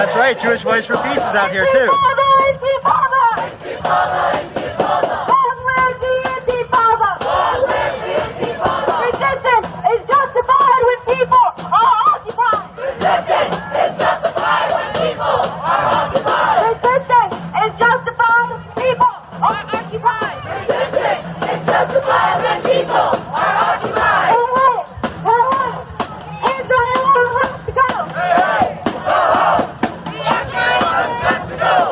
That's right, Jewish Voice for Peace is out here too. Resistance is justified when people are occupied. Resistance is justified when people are occupied. Resistance is justified when people are occupied. Resistance is justified when people are occupied. Israel has to go. Go home. Israel has to go. Go home. Israel has to go.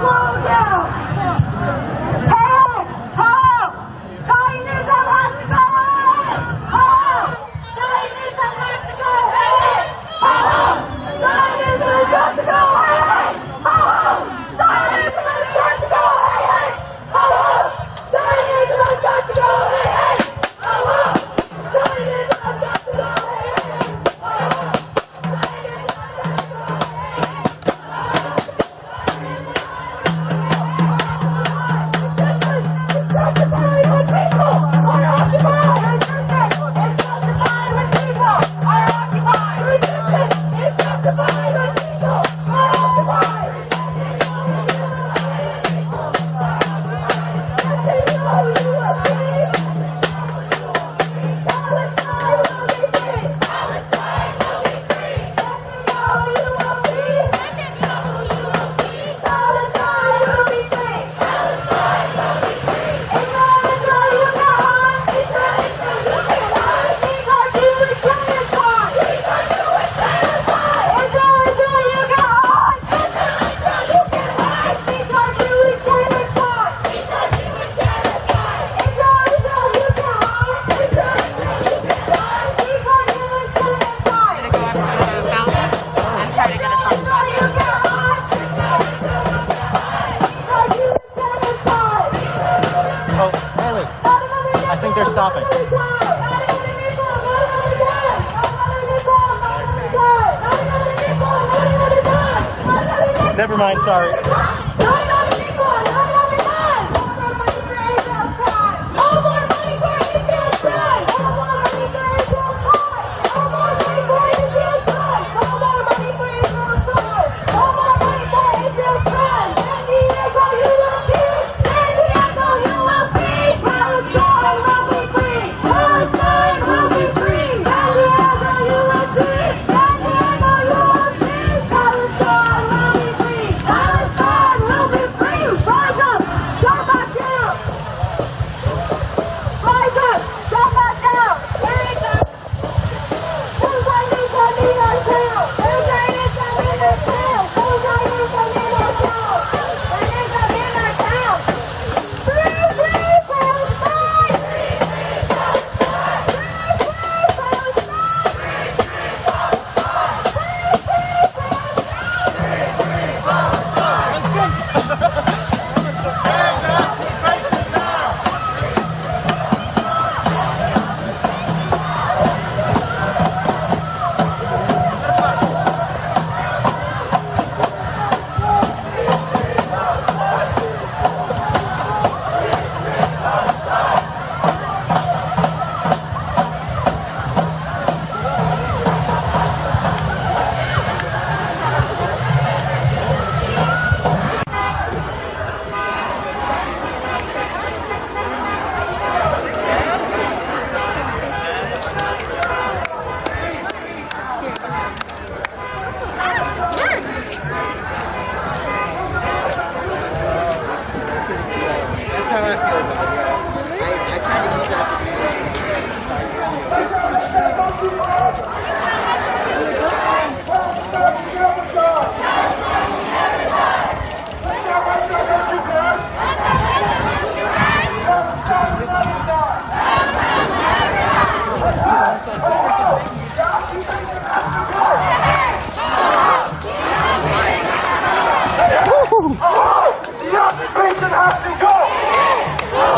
slow down. Hey, ho! Zionism has to go away! Ho! Zionism has to go away! Ho! Zionism has to go away! Ho! Zionism has to go away! Ho! Zionism has to go away! Ho! Zionism has to go away! They're stopping. Never mind, sorry.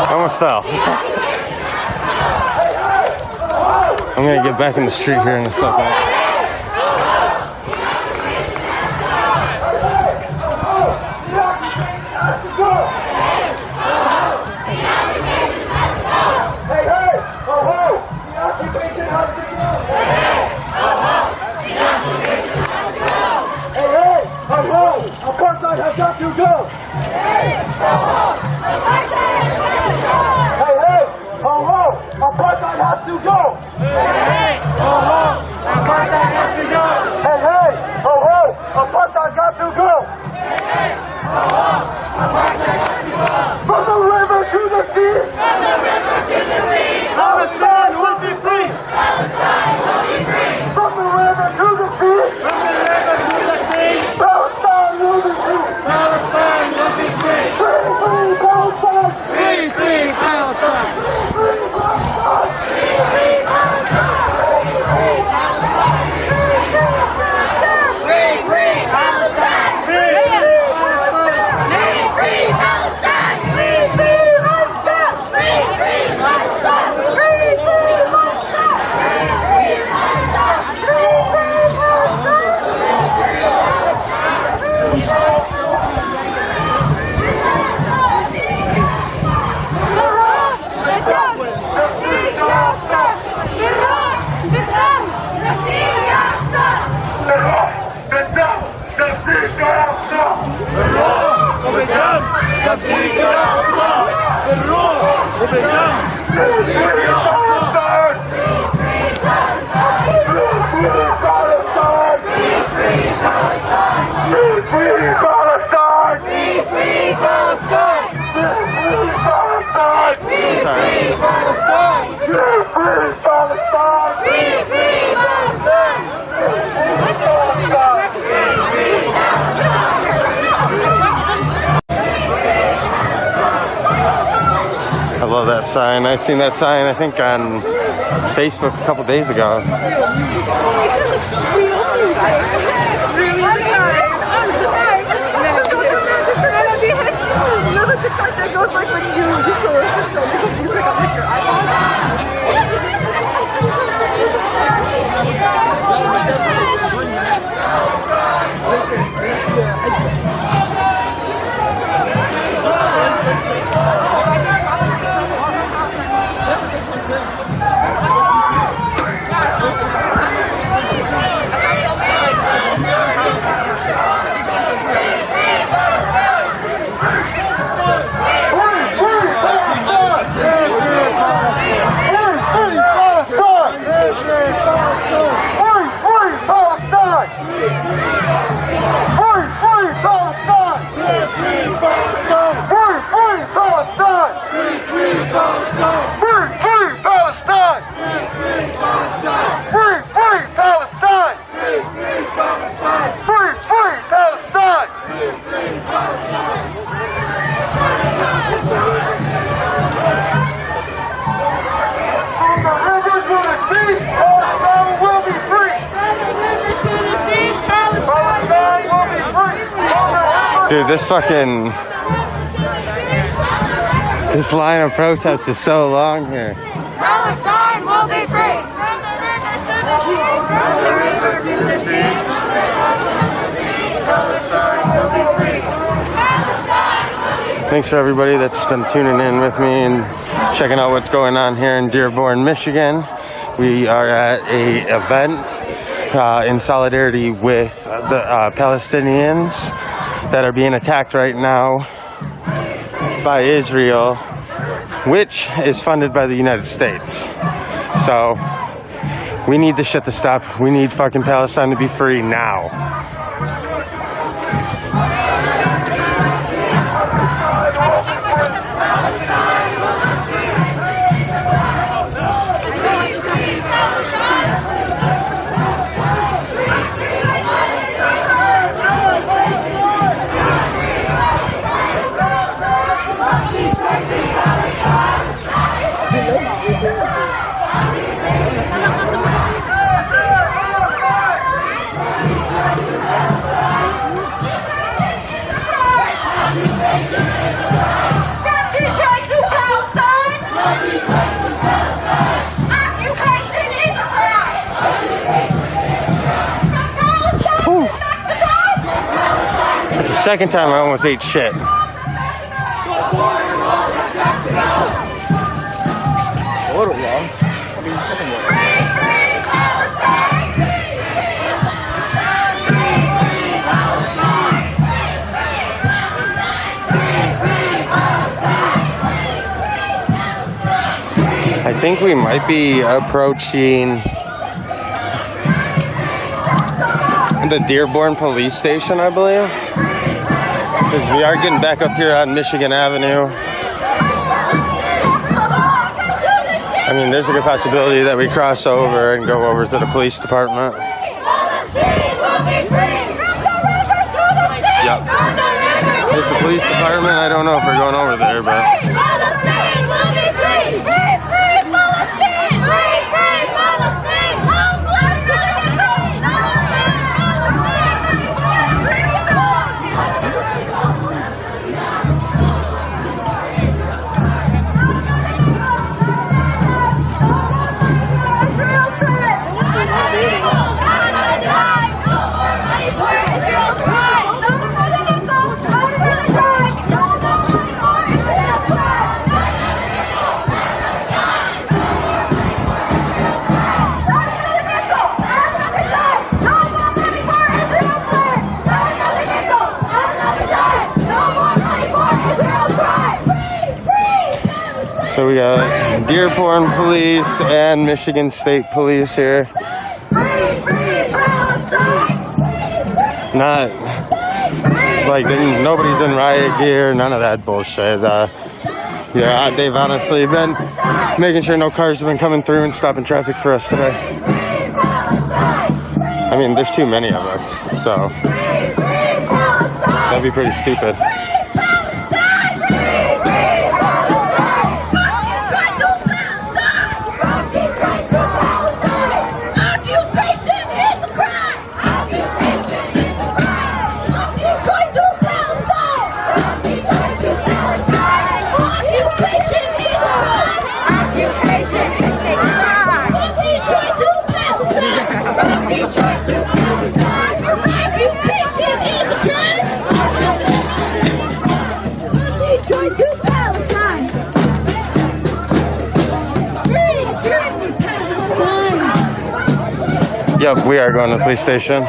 Almost fell. I'm gonna get back in the street here in a second. Apartheid has got to go! Hey, ho, ho! Apartheid has to go! Hey, ho, ho! Apartheid has to go! Hey, ho, ho! Apartheid got to go! Hey, ho, ho! Apartheid has to go! From the river to the sea! From the river to the sea! Palestine will be free! Palestine will be free! From the river to the sea! From the river to the sea! Palestine will be free! Palestine will be free! تفكيك الأقصى بالروح وبالدم. I love that sign. I seen that sign, I think, on Facebook a couple days ago. Dude, this line of protest is so long here. Palestine will be free. From the river to the sea. Palestine will be free. Thanks for everybody that's been tuning in with me and checking out what's going on here in Dearborn, Michigan. We are at a event in solidarity with the Palestinians that are being attacked right now by Israel, which is funded by the United States. So we need this shit to stop. We need fucking Palestine to be free now. It's the second time I almost ate shit. I think we might be approaching the Dearborn police station, I believe. Because we are getting back up here on Michigan Avenue. I mean, there's a good possibility that we cross over and go over to the police department. Yep. It's the police department. I don't know if we're going over there, but... So we got Dearborn Police and Michigan State Police here. Not like nobody's in riot gear, none of that bullshit. Yeah, they've honestly been making sure no cars have been coming through and stopping traffic for us today. I mean, there's too many of us, so that'd be pretty stupid. Yep, we are going to the police station.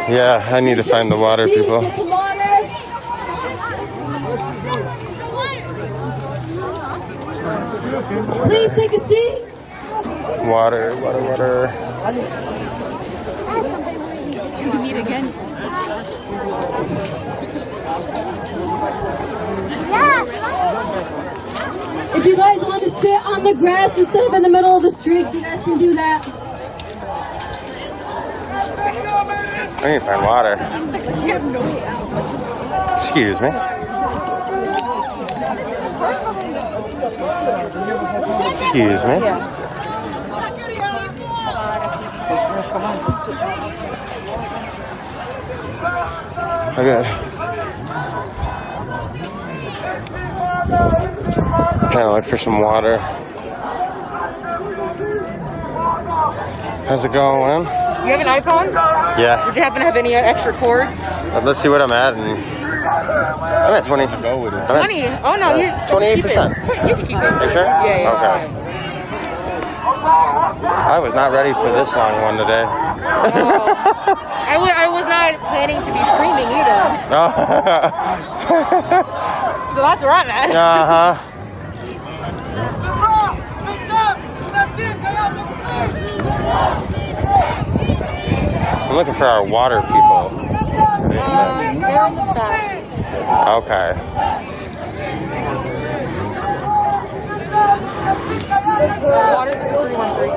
Yeah, I need to find the water, people. Please take a seat. Water. We can meet again. If you guys want to sit on the grass instead of in the middle of the street, you guys can do that. I need to find water. Excuse me. Excuse me. Okay. Kind of look for some water. How's it going? You have an iPhone? Yeah. Would you happen to have any extra cords? Let's see what I'm at. I'm at 20. 20? Oh no, you 28%. You can keep it. Are you sure? Yeah. Okay. I was not ready for this long one today. I was not planning to be streaming either. So that's where I'm at. Uh-huh. I'm looking for our water people. They're in the back. Okay. Water's at 313.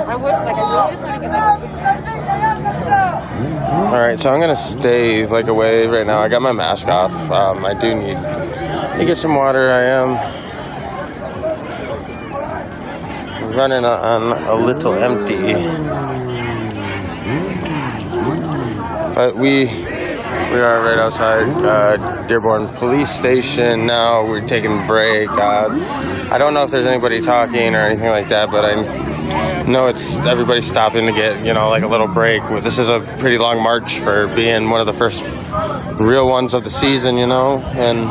I really just want to get that. Alright, so I'm gonna stay away right now. I got my mask off. I do need to get some water. I am running on a little empty. But we are right outside Dearborn Police Station now. We're taking a break. I don't know if there's anybody talking or anything like that, but I know it's everybody stopping to get, a little break. This is a pretty long march for being one of the first real ones of the season, and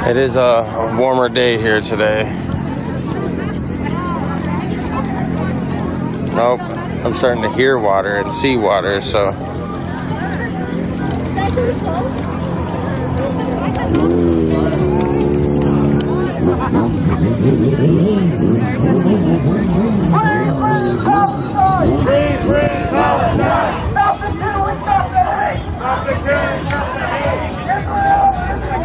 it is a warmer day here today. Nope, I'm starting to hear water and see water, so. Please bring Palestine! Stop the killing, stop the hate! Stop the killing, stop the hate! Israel is the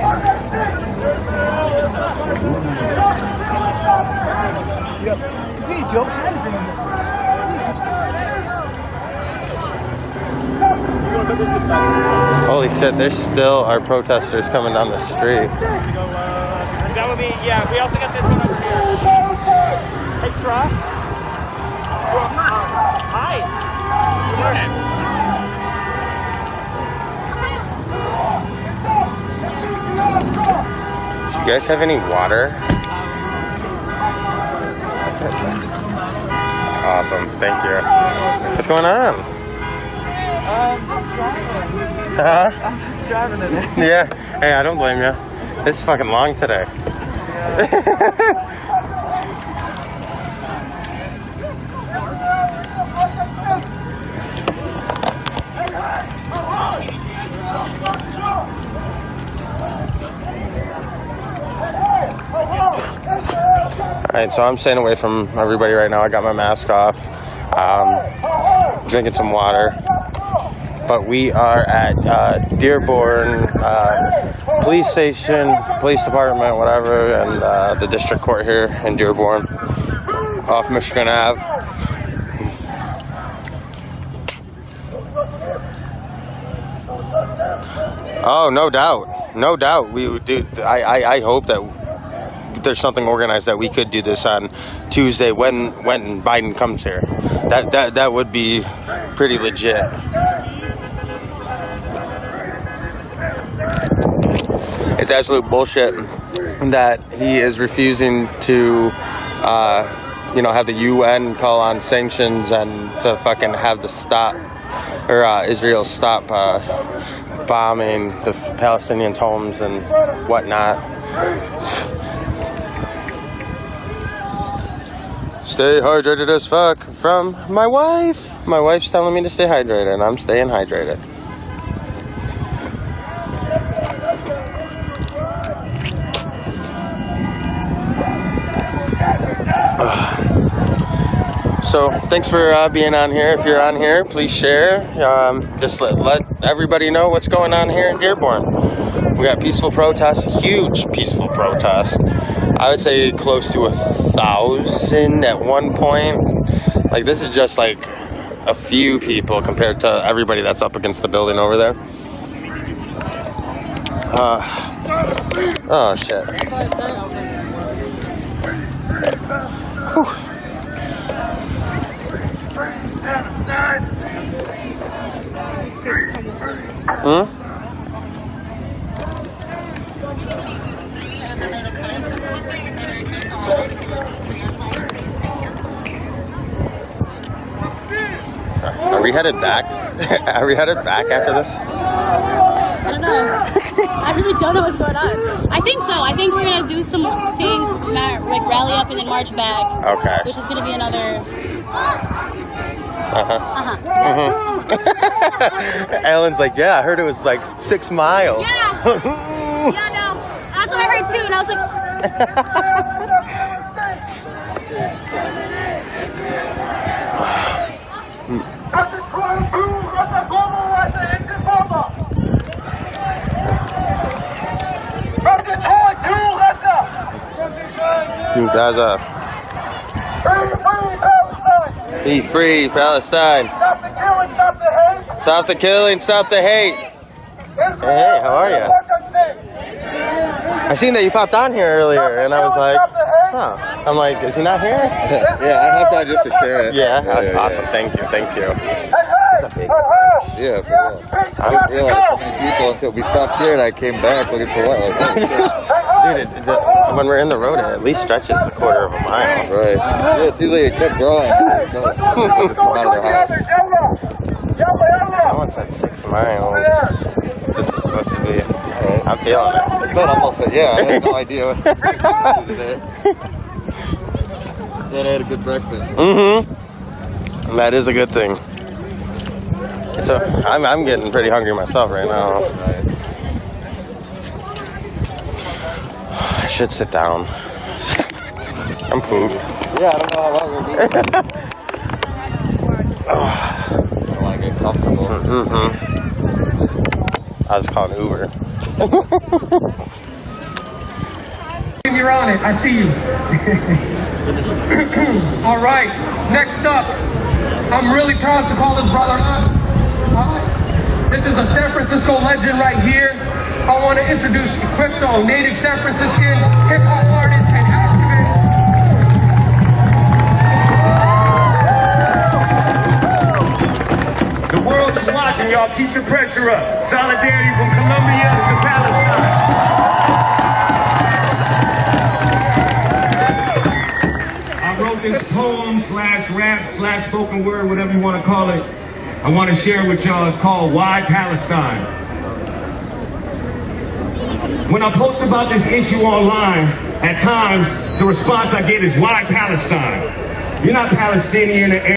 Holy shit, there still are protesters coming down the street. That would be, yeah, we also got this one over here. Hey, straw. Hi. Good morning. Do you guys have any water? Awesome, thank you. What's going on? Huh? I'm just driving today. Yeah. Hey, I don't blame you. It's fucking long today. Alright, so I'm staying away from everybody right now. I got my mask off. Drinking some water. But we are at Dearborn police station, police department, whatever, and the district court here in Dearborn off Michigan Ave. Oh, no doubt. No doubt. We would do. I hope that there's something organized that we could do this on Tuesday when Biden comes here. That would be pretty legit. It's absolute bullshit that he is refusing to, have the UN call on sanctions and to fucking have the stop, or Israel stop bombing the Palestinians' homes and whatnot. Stay hydrated as fuck from my wife. My wife's telling me to stay hydrated, and I'm staying hydrated. So thanks for being on here. If you're on here, please share. Just let everybody know what's going on here in Dearborn. We got peaceful protests, huge peaceful protests. I would say close to 1,000 at one point. Like, this is just like a few people compared to everybody that's up against the building over there. Oh shit. Whew. Hmm? Are we headed back? Are we headed back after this? I don't know. I really don't know what's going on. I think so. I think we're gonna do some things, like rally up and then march back. Okay. Which is gonna be another. Alan's like, yeah, I heard it was like 6 miles. Yeah. Yeah, no. That's what I heard too, and I was like. Gaza. Be free, Palestine. Stop the killing, stop the hate. Stop the killing, stop the hate. Hey, how are you? I seen that you popped on here earlier, and I was like, huh. I'm like, is he not here? Yeah, I hopped on just to share it. Yeah, awesome. Thank you. Yeah, for real. I didn't realize so many people until we stopped here and I came back looking for what. Like, oh, shit. Dude, when we're in the road, it at least stretches a quarter of a mile. Right. Yeah, it seems like it kept growing. Just come out of their house. Someone said 6 miles. This is supposed to be. I'm feeling it. I thought almost said, yeah, I had no idea what Yeah, I had a good breakfast. Mm-hmm. And that is a good thing. So I'm getting pretty hungry myself right now. I should sit down. I'm pooped. Yeah, I don't know how long we'll be. I don't want to get comfortable. Mm-hmm. I'll just call an Uber. You're on it. I see you. All right. Next up, I'm really proud to call this brother up. This is a San Francisco legend right here. I want to introduce Crypto, native San Franciscan hip-hop artist and activist. The world is watching, y'all. Keep the pressure up. Solidarity from Colombia to Palestine. I wrote this poem /rap /spoken word, whatever you want to call it, I want to share with y'all. It's called Why Palestine. When I post about this issue online, at times the response I get is, why Palestine? You're not Palestinian or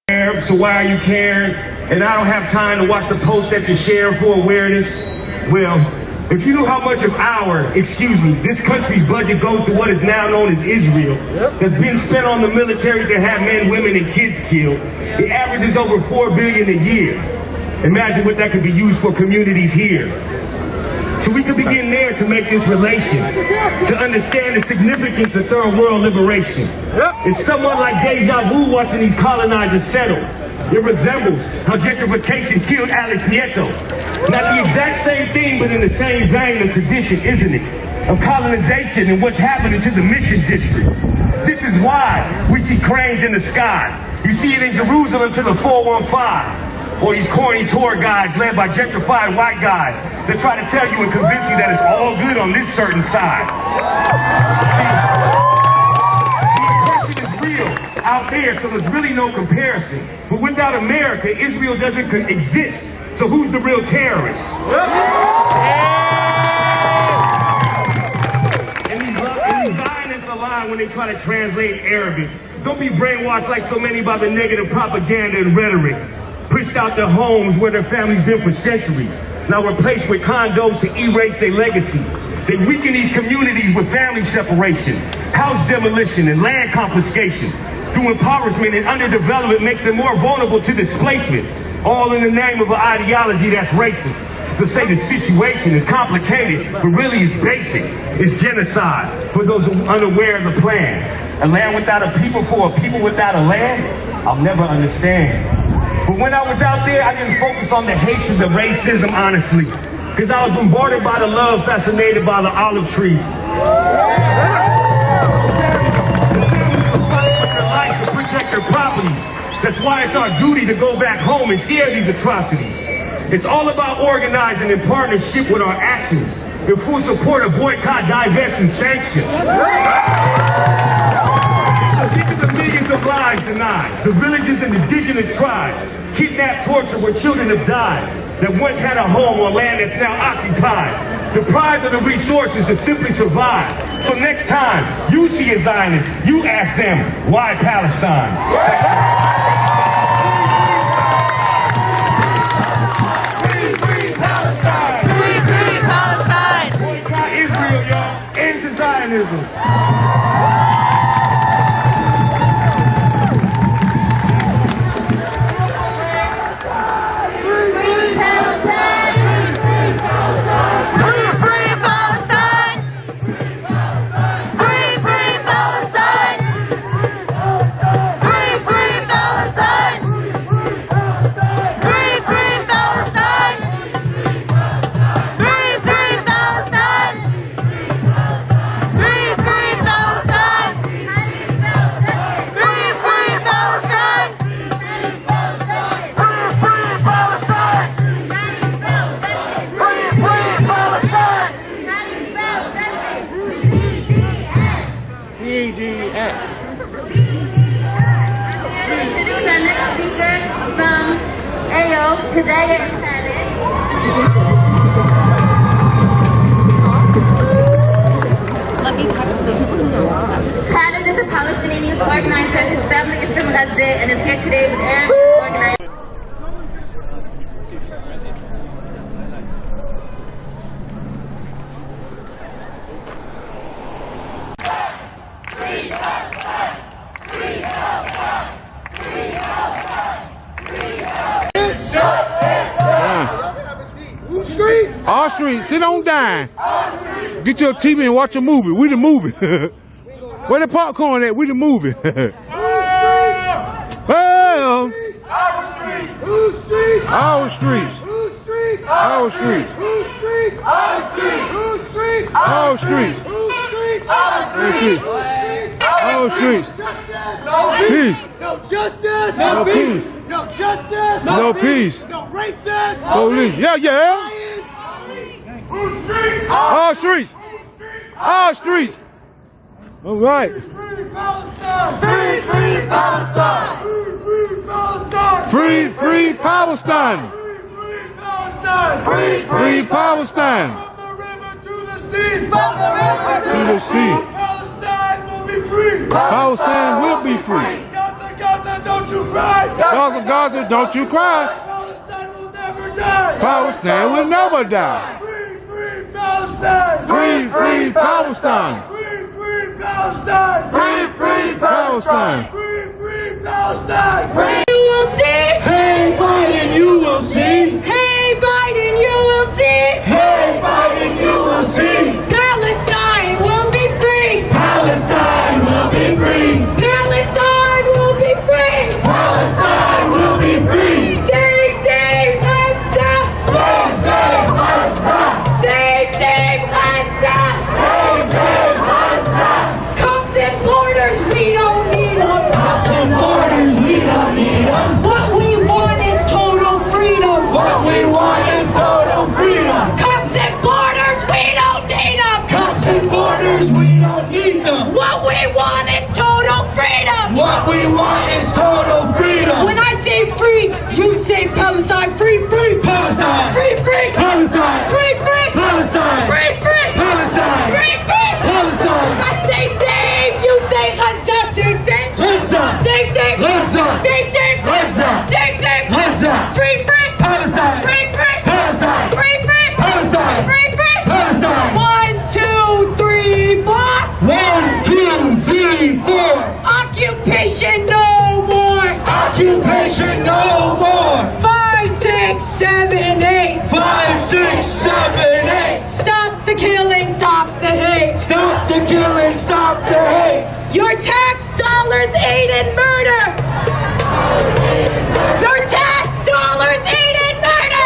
Arab, so why are you caring? And I don't have time to watch the post that you're sharing for awareness. Well, if you knew how much of this country's budget goes to what is now known as Israel, that's been spent on the military to have men, women, and kids killed, it averages over $4 billion a year. Imagine what that could be used for communities here. So we could begin there to make this relation, to understand the significance of third world liberation. It's somewhat like deja vu watching these colonizers settle. It resembles how gentrification killed Alex Nieto. Not the exact same thing, but in the same vein and tradition, isn't it? Of colonization and what's happening to the Mission District. This is why we see cranes in the sky. You see it in Jerusalem to the 415. Or these corny tour guides led by gentrified white guys that try to tell you and convince you that it's all good on this certain side. See, the oppression is real out there, so there's really no comparison. But without America, Israel doesn't exist. So who's the real terrorist? And these Zionists align when they try to translate Arabic. Don't be brainwashed like so many by the negative propaganda and rhetoric. Pushed out their homes where their families been for centuries. Now replaced with condos to erase their legacy. They weaken these communities with family separation, house demolition, and land confiscation. Through impoverishment and underdevelopment makes them more vulnerable to displacement. All in the name of an ideology that's racist. To say the situation is complicated, but really it's basic. It's genocide for those who are unaware of the plan. A land without a people for a people without a land? I'll never understand. But when I was out there, I didn't focus on the hatred of racism, honestly. Because I was bombarded by the love, fascinated by the olive trees. Their life to protect their property. That's why it's our duty to go back home and share these atrocities. It's all about organizing in partnership with our actions, in full support of boycott, divest, and sanctions. Think of the millions of lives denied, the villages and indigenous tribes, kidnapped, tortured, where children have died, that once had a home on land that's now occupied, deprived of the resources to simply survive. So next time you see a Zionist, you ask them, why Palestine? Free Palestine! Free Palestine! Boycott Israel, y'all. End to Zionism. Khalid is a Palestinian youth organizer. His family is from Gaza and is here today with Aaron, organizer. All streets, sit on down. Get your TV and watch a movie. We the movie. Where the popcorn at? We the movie. Well, our streets. Our streets. Our streets. Our streets. Our streets. Peace. No justice. No peace. No justice. No peace. No racist. Police. Yeah. All streets. All streets. All right. Free Palestine! Free, free Palestine! Free, free Palestine! Free, free Palestine! Free, free Free Palestine! From the river to the sea! From the river to the sea! Palestine will be free! Palestine will be free! Gaza, Gaza, don't you cry! Gaza, Gaza, don't you cry! Palestine will never die! Palestine will never die! Free, free Palestine! Free, free Palestine! Free, free Palestine! Free, free Palestine! Free, free Palestine! You will see. Hey Biden, you will see! Hey Biden, you will see. Hey Biden, you will see! Palestine will be free. Palestine will be free! Palestine will be free. Palestine will be free! Save, save, Gaza. Save, save Gaza! Save, save, Gaza. Save, save Gaza! Cops and borders, we don't need them. Cops and borders, we don't need them! What we want is total freedom. What we want is total freedom! Cops and borders, we don't need them. Cops and borders, we don't need them! What we want is total freedom. What we want is total freedom! When I say free, you say Palestine. Free, free. Palestine! Free, free. Palestine! Free, free. Palestine! Free, free. Palestine! Free, free. Palestine! I say save, you say Gaza. Save, save. Gaza! Save, save. Gaza! Save, save. Gaza! Save, save. Gaza! Free, free. Palestine! Free, free. Palestine! Free, free. Palestine! Free, free. Palestine! 1, 2, 3, 4. 1, 2, 3, 4! Occupation no more. Occupation no more! 5, 6, 7, 8. 5, 6, 7, 8! Stop the killing, stop the hate. Stop the killing, stop the hate! Your tax dollars aid in murder. Your tax dollars aid in murder.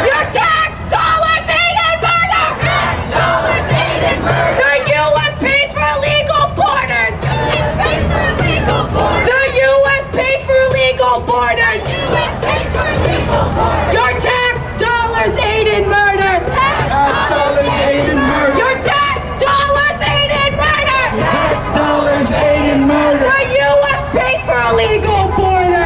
Your tax dollars aid in murder. The U.S. pays for illegal borders. The U.S. pays for illegal borders. Your tax dollars aid in murder. Tax dollars aid in murder! Your tax dollars aid in murder. Tax dollars aid in murder! The U.S. pays for illegal borders.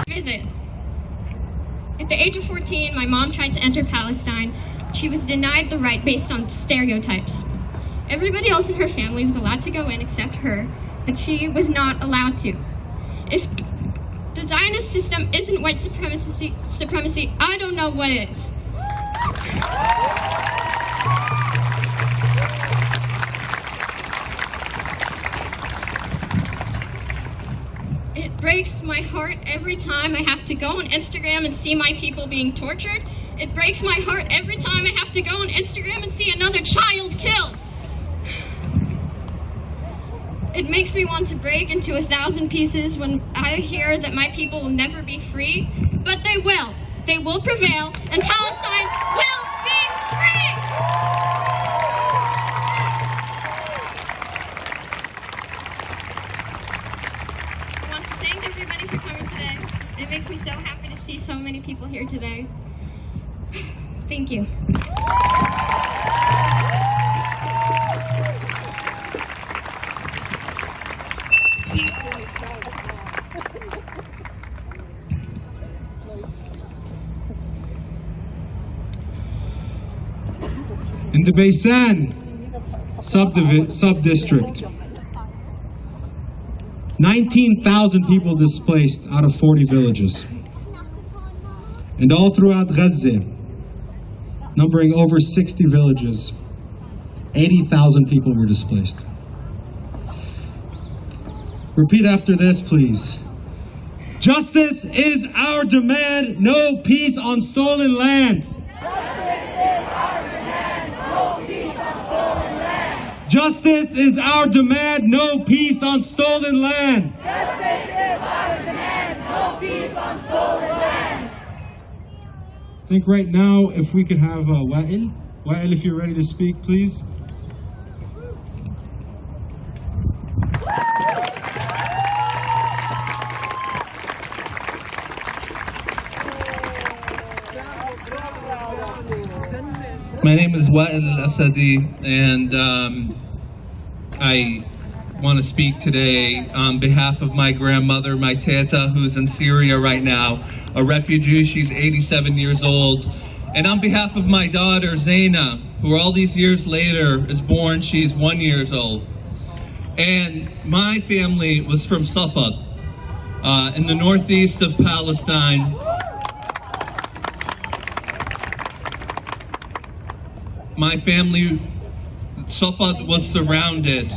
Visit. At the age of 14, my mom tried to enter Palestine. She was denied the right based on stereotypes. Everybody else in her family was allowed to go in except her, but she was not allowed to. If the Zionist system isn't white supremacy, I don't know what is. It breaks my heart every time I have to go on Instagram and see my people being tortured. It breaks my heart every time I have to go on Instagram and see another child killed. It makes me want to break into 1,000 pieces when I hear that my people will never be free, but they will. They will prevail, and Palestine will be free! I want to thank everybody for coming today. It makes me so happy to see so many people here today. Thank you. In the Baysan sub-district, 19,000 people displaced out of 40 villages. And all throughout Gaza, numbering over 60 villages, 80,000 people were displaced. Repeat after this, please. Justice is our demand, no peace on stolen land. Justice is our demand, no peace on stolen land. Justice is our demand, no peace on stolen land. I think right now, if we could have Wa'il. Wa'il, if you're ready to speak, please. My name is Wa'il al-Asadi, and I want to speak today on behalf of my grandmother, my teta, who's in Syria right now, a refugee. She's 87 years old. And on behalf of my daughter, Zaina, who all these years later is born, she's 1 year old. And my family was from Safad, in the northeast of Palestine. My family, Safad, was surrounded.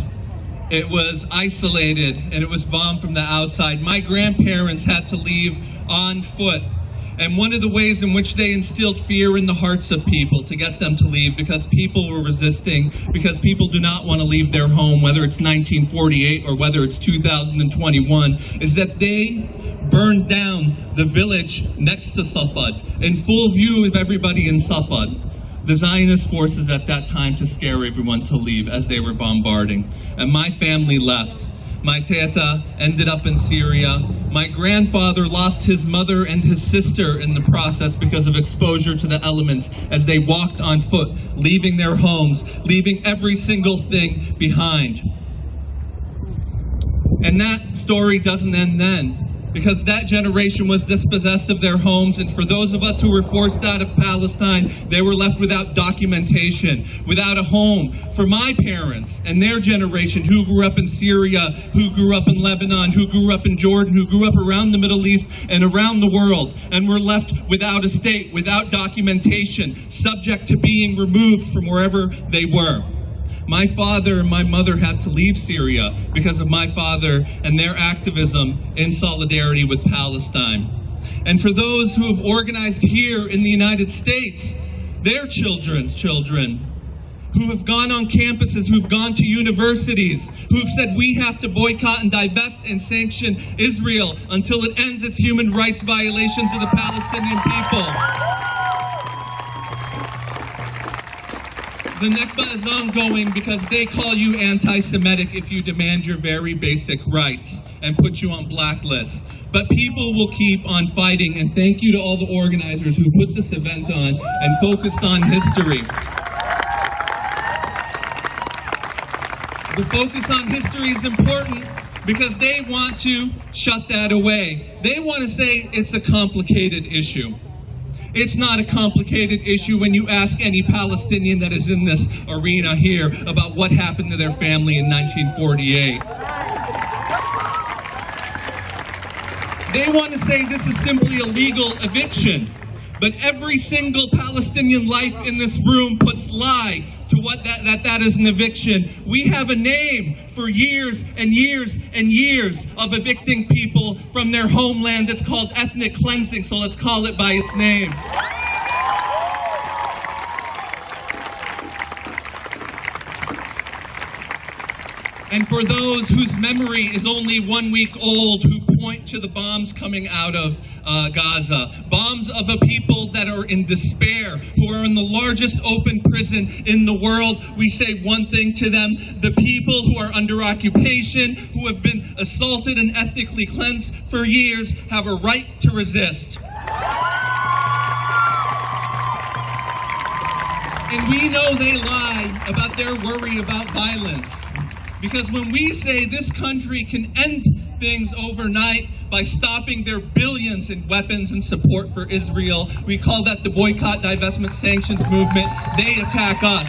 It was isolated and it was bombed from the outside. My grandparents had to leave on foot. And one of the ways in which they instilled fear in the hearts of people to get them to leave, because people were resisting, because people do not want to leave their home, whether it's 1948 or whether it's 2021, is that they burned down the village next to Safad in full view of everybody in Safad. The Zionist forces at that time to scare everyone to leave as they were bombarding. And my family left. My teta ended up in Syria. My grandfather lost his mother and his sister in the process because of exposure to the elements as they walked on foot, leaving their homes, leaving every single thing behind. And that story doesn't end then, because that generation was dispossessed of their homes, and for those of us who were forced out of Palestine, they were left without documentation, without a home. For my parents and their generation who grew up in Syria, who grew up in Lebanon, who grew up in Jordan, who grew up around the Middle East and around the world, and were left without a state, without documentation, subject to being removed from wherever they were. My father and my mother had to leave Syria because of my father and their activism in solidarity with Palestine. And for those who have organized here in the United States, their children's children, who have gone on campuses, who've gone to universities, who've said we have to boycott and divest and sanction Israel until it ends its human rights violations of the Palestinian people. The Nakba is ongoing because they call you anti-Semitic if you demand your very basic rights and put you on blacklists. But people will keep on fighting, and thank you to all the organizers who put this event on and focused on history. The focus on history is important because they want to shut that away. They want to say it's a complicated issue. It's not a complicated issue when you ask any Palestinian that is in this arena here about what happened to their family in 1948. They want to say this is simply a legal eviction. But every single Palestinian life in this room puts lie to what that is an eviction. We have a name for years and years and years of evicting people from their homeland. It's called ethnic cleansing, so let's call it by its name. And for those whose memory is only 1 week old, who point to the bombs coming out of Gaza, bombs of a people that are in despair, who are in the largest open prison in the world, we say one thing to them: the people who are under occupation, who have been assaulted and ethnically cleansed for years, have a right to resist. And we know they lie about their worry about violence. Because when we say this country can end things overnight by stopping their billions in weapons and support for Israel, we call that the boycott, divestment, sanctions movement. They attack us.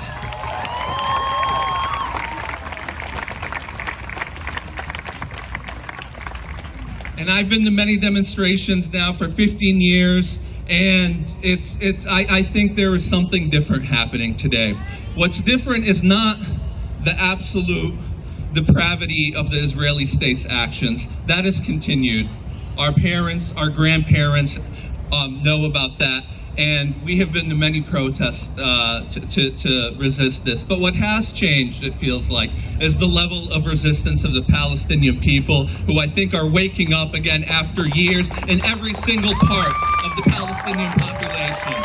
And I've been to many demonstrations now for 15 years, and I think there is something different happening today. What's different is not the absolute depravity of the Israeli state's actions. That has continued. Our parents, our grandparents know about that, and we have been to many protests to resist this. But what has changed, it feels like, is the level of resistance of the Palestinian people, who I think are waking up again after years in every single part of the Palestinian population.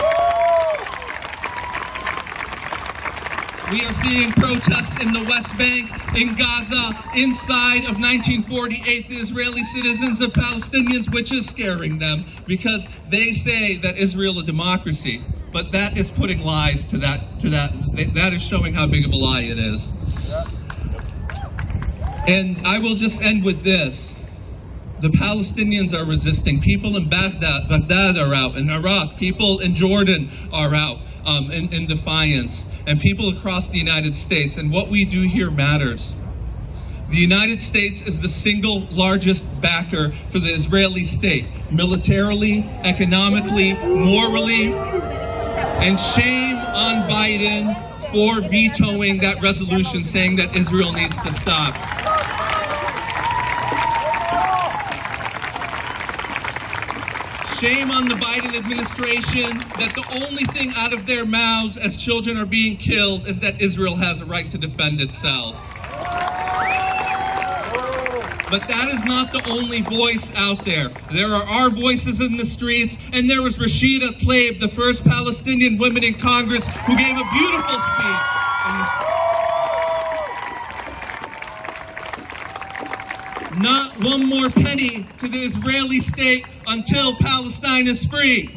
We are seeing protests in the West Bank, in Gaza, inside of 1948, the Israeli citizens of Palestinians, which is scaring them because they say that Israel is a democracy. But that is putting lies to that. That is showing how big of a lie it is. And I will just end with this. The Palestinians are resisting. People in Baghdad are out. In Iraq, people in Jordan are out in defiance. And people across the United States. And what we do here matters. The United States is the single largest backer for the Israeli state, militarily, economically, morally. And shame on Biden for vetoing that resolution saying that Israel needs to stop. Shame on the Biden administration that the only thing out of their mouths as children are being killed is that Israel has a right to defend itself. But that is not the only voice out there. There are our voices in the streets, and there was Rashida Tlaib, the first Palestinian woman in Congress, who gave a beautiful speech. Not one more penny to the Israeli state until Palestine is free.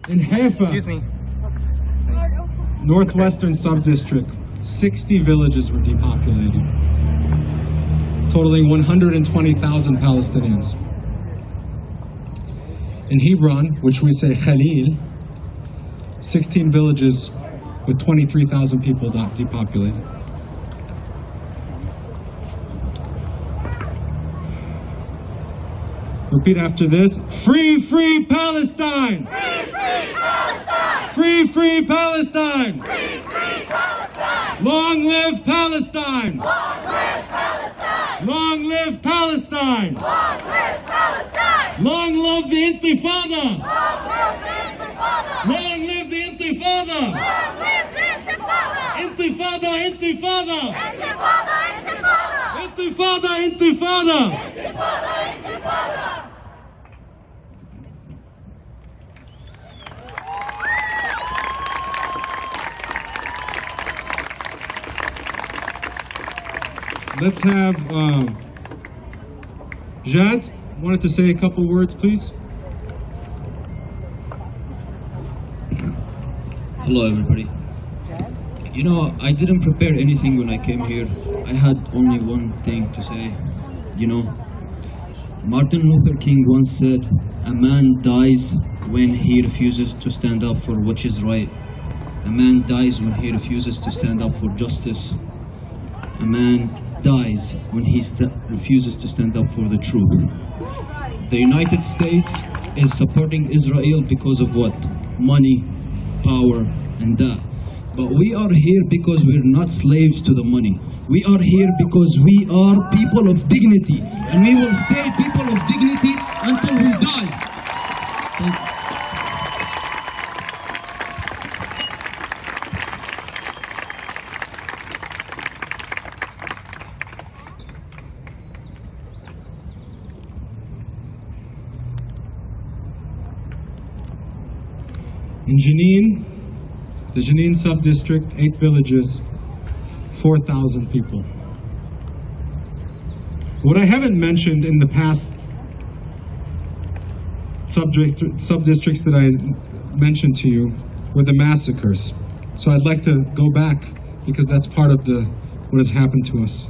In Haifa, Excuse me. northwestern subdistrict, 60 villages were depopulated, totaling 120,000 Palestinians. In Hebron, which we say Khalil, 16 villages with 23,000 people depopulated. Repeat after this. Free, free Palestine! Free, free Palestine! Free, free Palestine! Free, free Palestine! Long live Palestine! Long live Palestine! Long live Palestine! Long live Palestine! Long live the Intifada! Long live the Intifada! Long live the Intifada! Long live the Intifada! Intifada! Intifada! Intifada! Intifada! Intifada! Intifada! Intifada! Intifada! let's have Jad wanted to say a couple words, please. Hello, everybody. You know, I didn't prepare anything when I came here. I had only one thing to say. You know, Martin Luther King once said, "A man dies when he refuses to stand up for what is right. A man dies when he refuses to stand up for justice. A man dies when he refuses to stand up for the truth." The United States is supporting Israel because of what? Money, power, and that. But we are here because we're not slaves to the money. We are here because we are people of dignity, and we will stay people of dignity until we die. Thank you. In Jenin, the Jenin sub-district, 8 villages, 4,000 people. What I haven't mentioned in the past sub-districts that I mentioned to you were the massacres. So I'd like to go back because that's part of what has happened to us.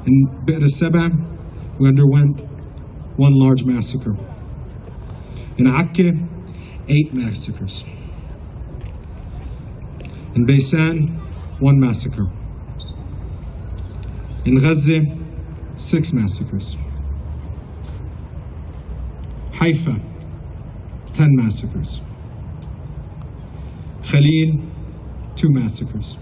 In Bi'r Seba, we underwent one large massacre. In Akka, 8 massacres. In Baysan, 1 massacre. In Gaza, 6 massacres. Haifa, 10 massacres. Khalil, 2 massacres.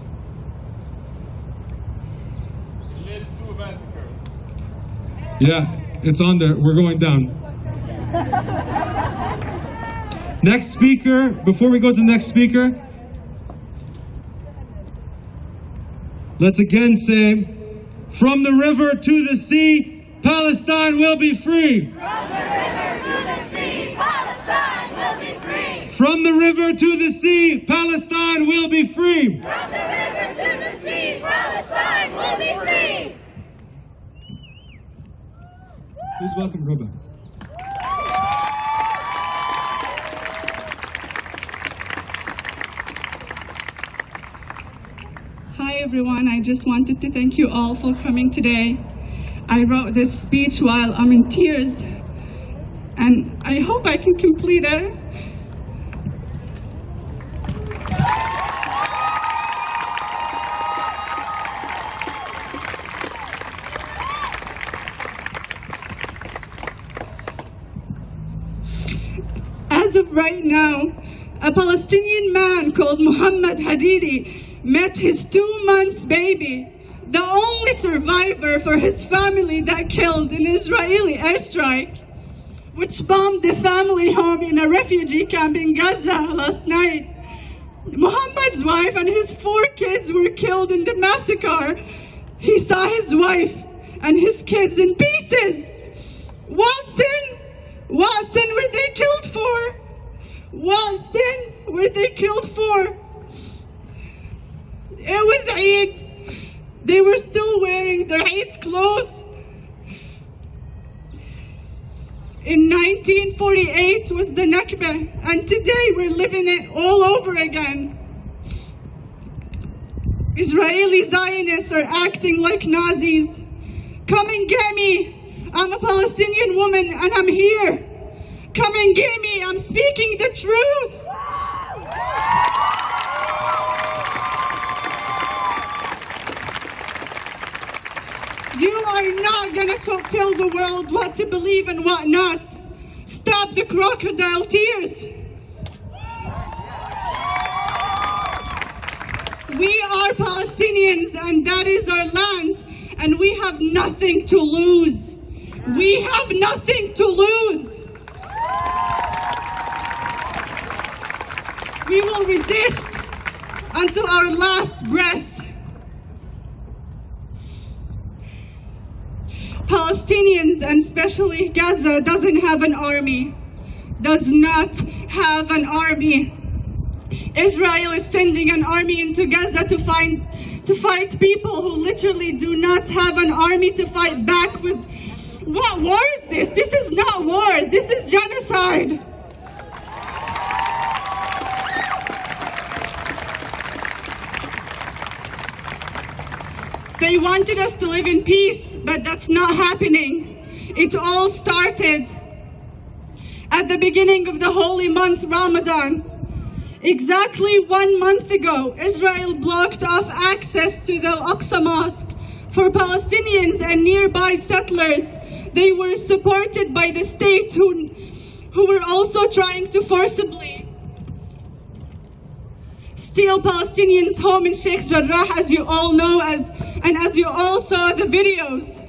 Yeah, it's on there. We're going down. Next speaker, before we go to the next speaker, let's again say, from the river to the sea, Palestine will be free. From the river to the sea, Palestine will be free. From the river to the sea, Palestine will be free. Please welcome Nakba. Hi everyone, I just wanted to thank you all for coming today. I wrote this speech while I'm in tears, and I hope I can complete it. As of right now, a Palestinian man called Muhammad Hadidi met his 2 months baby, the only survivor for his family that killed an Israeli airstrike, which bombed the family home in a refugee camp in Gaza last night. Muhammad's wife and his 4 kids were killed in the massacre. He saw his wife and his kids in pieces. What sin were they killed for? What sin were they killed for? It was Eid. They were still wearing their Eid's clothes. In 1948 was the Nakba, and today we're living it all over again. Israeli Zionists are acting like Nazis. Come and get me. I'm a Palestinian woman and I'm here. Come and get me. I'm speaking the truth. You are not going to tell the world what to believe and what not. Stop the crocodile tears. We are Palestinians, and that is our land, and we have nothing to lose. We have nothing to lose. We will resist until our last breath. Palestinians, and especially Gaza, doesn't have an army. Does not have an army. Israel is sending an army into Gaza to fight people who literally do not have an army to fight back with. What war is this? This is not war. This is genocide. They wanted us to live in peace, but that's not happening. It all started at the beginning of the holy month Ramadan. Exactly 1 month ago, Israel blocked off access to the Al-Aqsa Mosque for Palestinians and nearby settlers. They were supported by the state who were also trying to forcibly steal Palestinians' home in Sheikh Jarrah, as you all know, and as you all saw the videos.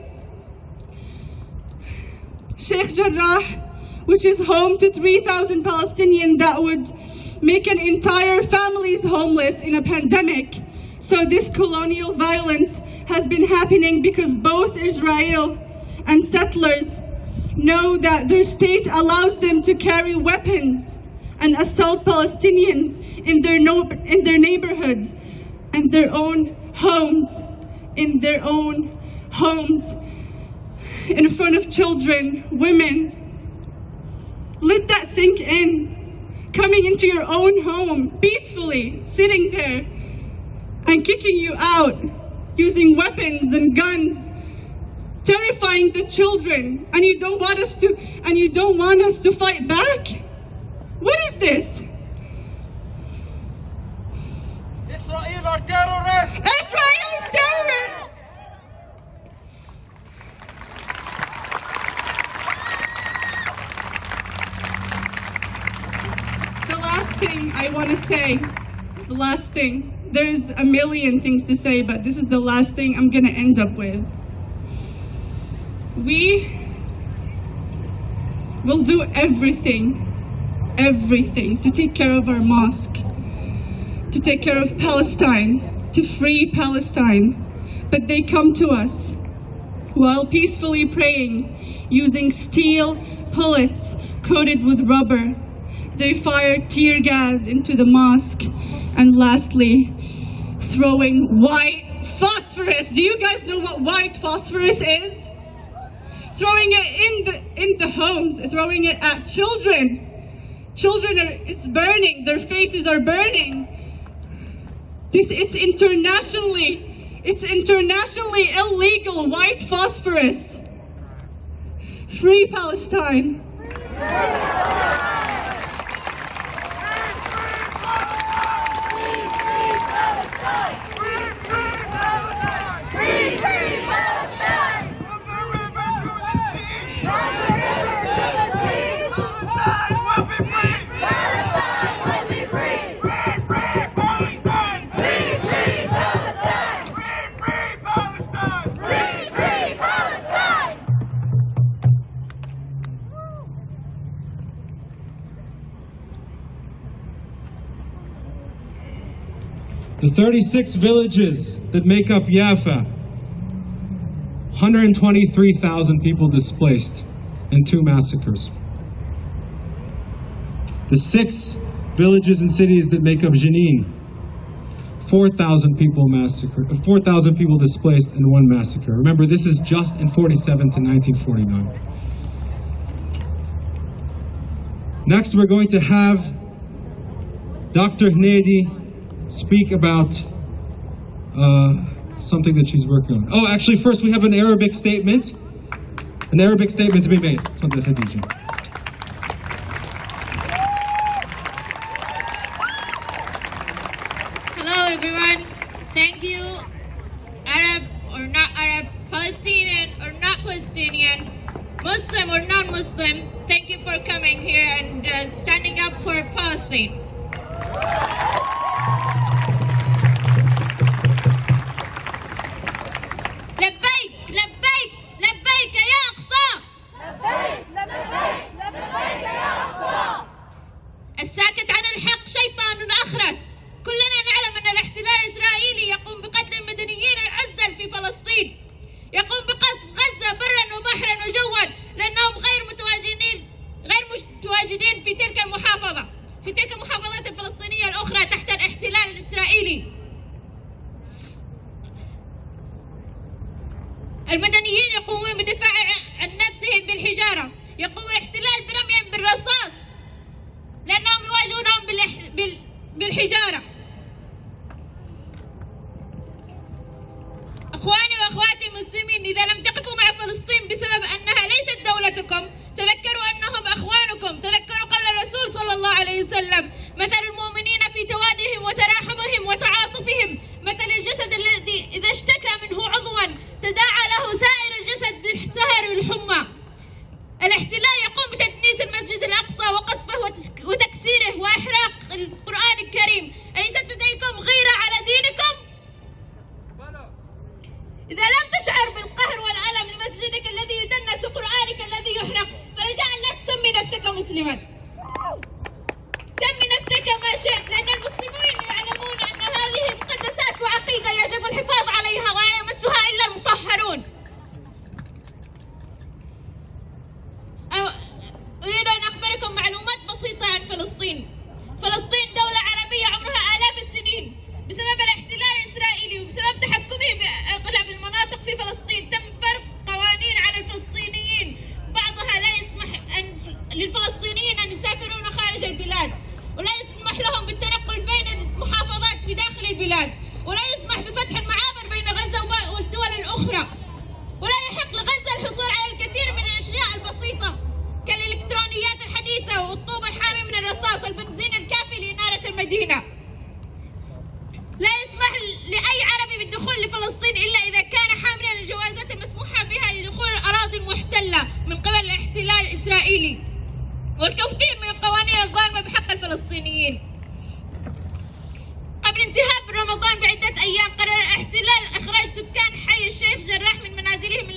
Sheikh Jarrah, which is home to 3,000 Palestinians, that would make an entire families homeless in a pandemic. So this colonial violence has been happening because both Israel and settlers know that their state allows them to carry weapons and assault Palestinians in their neighborhoods and their own homes, in front of children, women. Let that sink in. Coming into your own home, peacefully, sitting there, and kicking you out, using weapons and guns, terrifying the children, and you don't want us to fight back? What is this? Israel are terrorists! Israel is terrorists! The last thing I want to say, there's a million things to say, but this is the last thing I'm going to end up with. We will do everything to take care of our mosque, to take care of Palestine, to free Palestine. But they come to us while peacefully praying, using steel bullets coated with rubber. They fire tear gas into the mosque, and lastly, throwing white phosphorus. Do you guys know what white phosphorus is? Throwing it in the homes, throwing it at children. It's burning, their faces are burning. It's internationally illegal white phosphorus. Free Palestine. The 36 villages that make up Jaffa, 123,000 people displaced and 2 massacres. The 6 villages and cities that make up Jenin, 4,000 people massacred, 4,000 people displaced and 1 massacre. Remember, this is just in 47 to 1949. Next, we're going to have Dr. Hnedi speak about something that she's working on. Oh, actually, first we have an Arabic statement to be made. Hello, everyone. Thank you, Arab or not Arab, Palestinian or not Palestinian, Muslim or non-Muslim. Thank you for coming here and standing up for Palestine. الساكت عن الحق شيطان أخرس. كلنا نعلم أن الاحتلال الإسرائيلي يقوم بقتل المدنيين العزل في فلسطين، يقوم بقصف غزة برا وبحرا وجوا لأنهم غير متواجدين في تلك المحافظة، في تلك المحافظات الفلسطينية الأخرى بالحجارة. أخواني وأخواتي المسلمين، إذا لم تقفوا مع فلسطين بسبب أنها ليست دولتكم، تذكروا أنهم أخوانكم. تذكروا قول الرسول صلى الله عليه وسلم: مثل المؤمنين في توادهم وتراحمهم وتعاطفهم مثل الجسد الذي إذا اشتكى منه عضوا تداعى له سائر الجسد بالسهر والحمى. الاحتلال يقوم بتدنيس المسجد الأقصى وقصفه وتكسيره وإحراق القرآن الكريم. أليست لديكم غيرة على دينكم؟ إذا لم تشعر بالقهر والألم لمسجدك الذي يدنس وقرآنك الذي يحرق، فرجاء لا تسمي نفسك مسلما. سمي نفسك ما شئت، لأن المسلمين يعلمون أن هذه مقدسات وعقيدة يجب الحفاظ عليها ولا يمسها إلا المطهرون. أريد أن أخبركم معلومات بسيطة عن فلسطين. فلسطين دولة عربية عمرها آلاف السنين. بسبب الاحتلال الإسرائيلي وبسبب تحكمه بأغلب المناطق في فلسطين تم فرض قوانين على الفلسطينيين، بعضها لا يسمح للفلسطينيين أن يسافرون خارج البلاد، ولا يسمح لهم بالتنقل بين المحافظات في داخل البلاد، ولا يسمح بفتح المعابر بين غزة والدول الأخرى، ولا يحق لغزة الحصول على الكثير من الأشياء البسيطة كالإلكترونيات الحديثة والطوب الحامي من الرصاص، البنزين الكافي لإنارة المدينة. لا يسمح لأي عربي بالدخول لفلسطين إلا إذا كان حاملا الجوازات المسموحة بها لدخول الأراضي المحتلة من قبل الاحتلال الإسرائيلي، والكثير من القوانين الظالمة بحق الفلسطينيين. قبل انتهاء رمضان بعدة أيام قرر الاحتلال إخراج سكان حي الشيخ جراح من منازلهم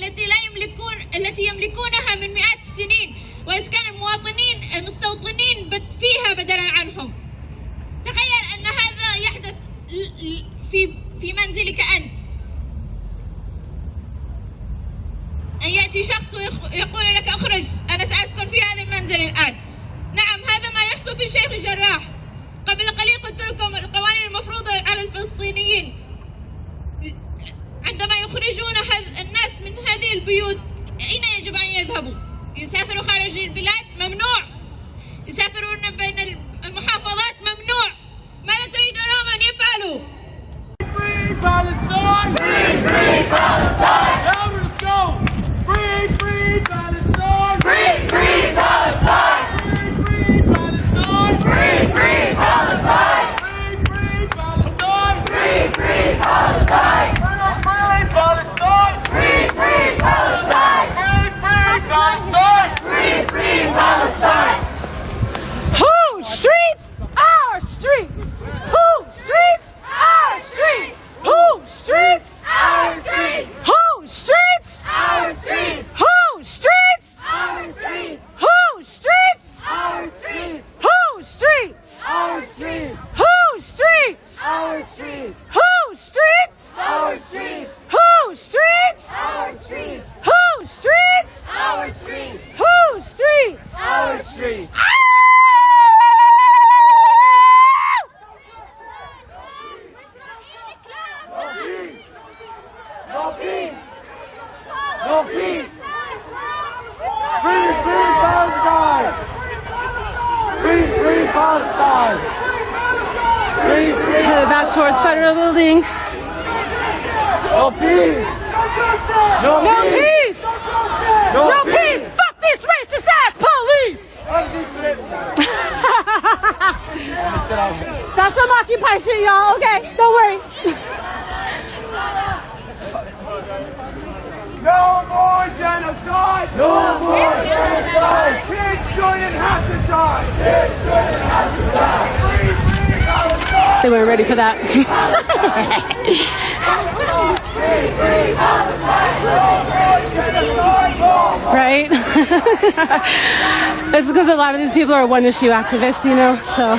التي يملكونها من مئات السنين، وإسكان المستوطنين فيها بدلا عنهم. تخيل أن هذا يحدث في منزلك أنت، أن يأتي شخص ويقول لك اخرج، أنا سأسكن في هذا المنزل الآن. نعم، هذا ما يحصل في الشيخ جراح. قبل قليل قلت لكم القوانين المفروضة على الفلسطينيين عندما يخرجون الناس من هذه البيوت، أين يجب أن يذهبوا؟ يسافروا خارج البلاد؟ ممنوع. يسافرون بين المحافظات؟ ممنوع. ماذا تريدون أن يفعلوا؟ Free Palestine! Free, free Palestine! Louder, let's go! Free, free Palestine! Free, free Palestine! Free, free Palestine! Free, free Palestine! Free, free Palestine! Free, free Palestine! Free, free Palestine! Free, free Palestine! Free, free Palestine! Whose streets? Our streets! Whose streets? Our streets! Whose streets? Our streets! Whose streets? Our streets! Whose streets? Our streets! Whose streets? Our streets! Whose streets? Our streets! Whose streets? Our streets! Whose streets? Our streets! Whose streets? Our streets! Whose streets? Our streets! Whose streets? Our streets! No peace! No peace! Free, free Palestine! Free, free Palestine! Free, free Headed back towards Federal Building. No peace! No peace! No peace! Fuck this racist ass police! That's some Occupy shit, y'all. Okay, don't worry. No more genocide! No more genocide! Kids shouldn't have to die! Kids shouldn't have to die! Free, free Palestine! They weren't ready for that. Right? It's because a lot of these people are one-issue activists, you know, so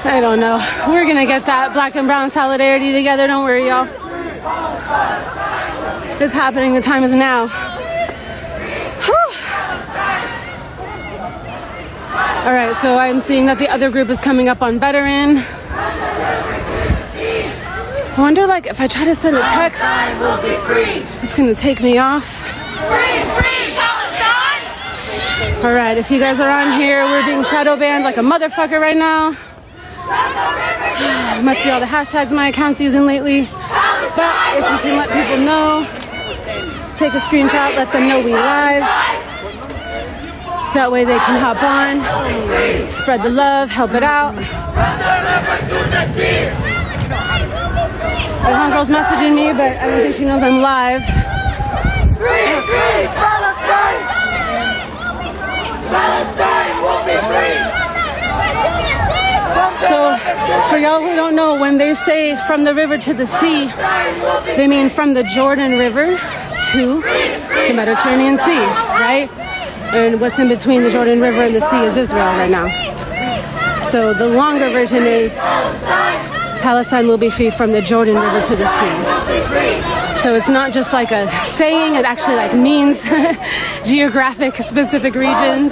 I don't know. We're gonna get that black and brown solidarity together, don't worry, y'all. It's happening, the time is now. Whew. All right, so I'm seeing that the other group is coming up on Veteran. I wonder, like, if I try to send a text, it's gonna take me off. Free, free Palestine! All right, if you guys are on here, we're being shadow banned like a motherfucker right now. Must be all the hashtags my account's using lately. But if you can let people know, take a screenshot, let them know we live. That way they can hop on, spread the love, help it out. The homegirl's messaging me, but I don't think she knows I'm live. Free, free, Palestine! Palestine will be free! So, for y'all who don't know, when they say from the river to the sea, they mean from the Jordan River to the Mediterranean Sea, right? And what's in between the Jordan River and the sea is Israel right now. So the longer version is Palestine will be free from the Jordan River to the sea. So it's not just like a saying, it actually like means geographic specific regions.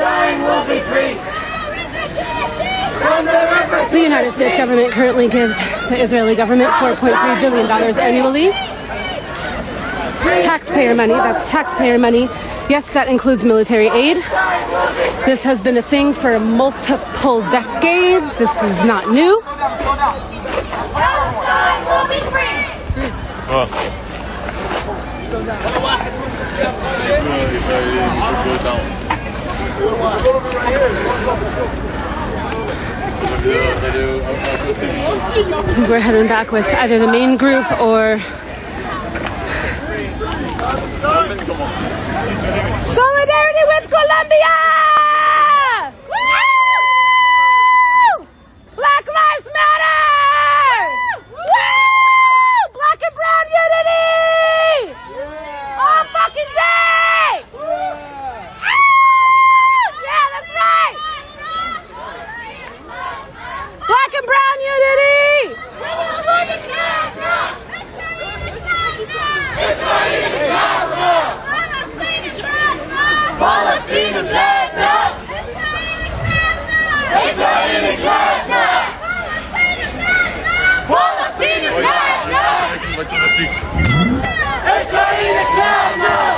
The United States government currently gives the Israeli government $4.3 billion annually. Taxpayer money, that's taxpayer money. Yes, that includes military aid. This has been a thing for multiple decades. This is not new. Palestine will be free! I think we're heading back with either the main group or Solidarity with Colombia! Woo! Black Lives Matter! Woo! Black and brown unity! All fucking day! Yeah, that's right! Black and brown unity! Palestine black now! Israeli black now! Palestine black now! Israeli black now!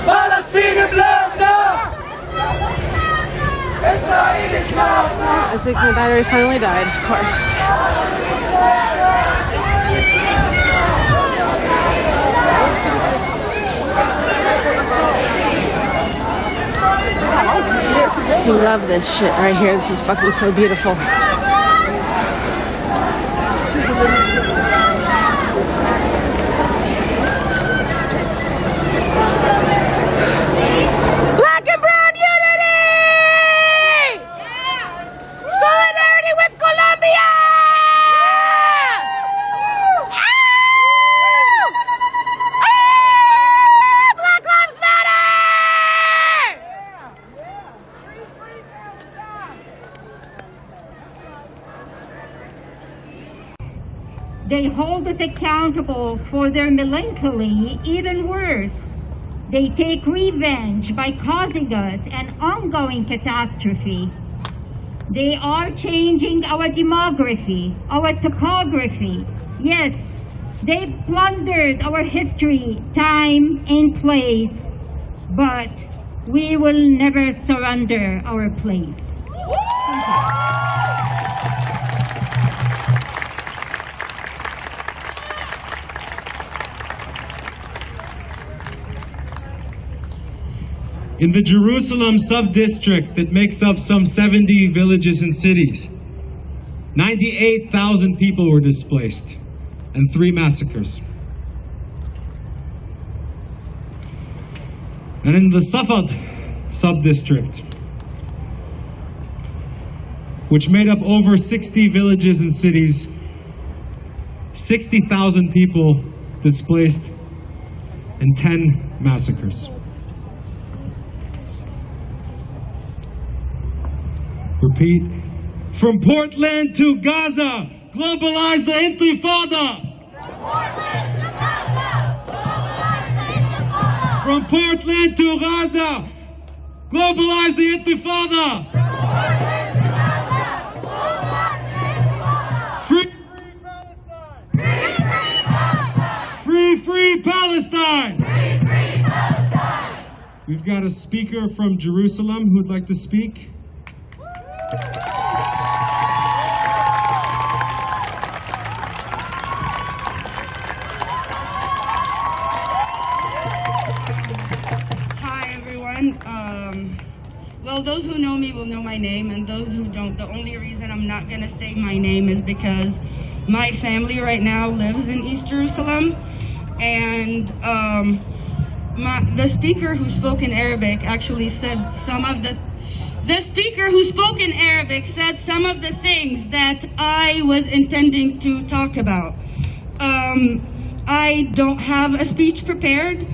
Palestine black now! Israeli black now! I think my battery finally died, of course. I love this shit right here. This is fucking so beautiful. Black and brown unity! Solidarity with Colombia! Black Lives Matter! They hold us accountable for their melancholy. Even worse, they take revenge by causing us an ongoing catastrophe. They are changing our demography, our topography. Yes, they've plundered our history, time and place, but we will never surrender our place. In the Jerusalem sub-district that makes up some 70 villages and cities, 98,000 people were displaced and 3 massacres. And in the Safad sub-district, which made up over 60 villages and cities, 60,000 people displaced and 10 massacres. Repeat. From Portland to Gaza, globalize the Intifada. From Portland to Gaza, globalize the Intifada. Free Palestine. We've got a speaker from Jerusalem who would like to speak. Well, those who know me will know my name, and those who don't, the only reason I'm not gonna say my name is because my family right now lives in East Jerusalem, and the speaker who spoke in Arabic actually said the speaker who spoke in Arabic said some of the things that I was intending to talk about. I don't have a speech prepared.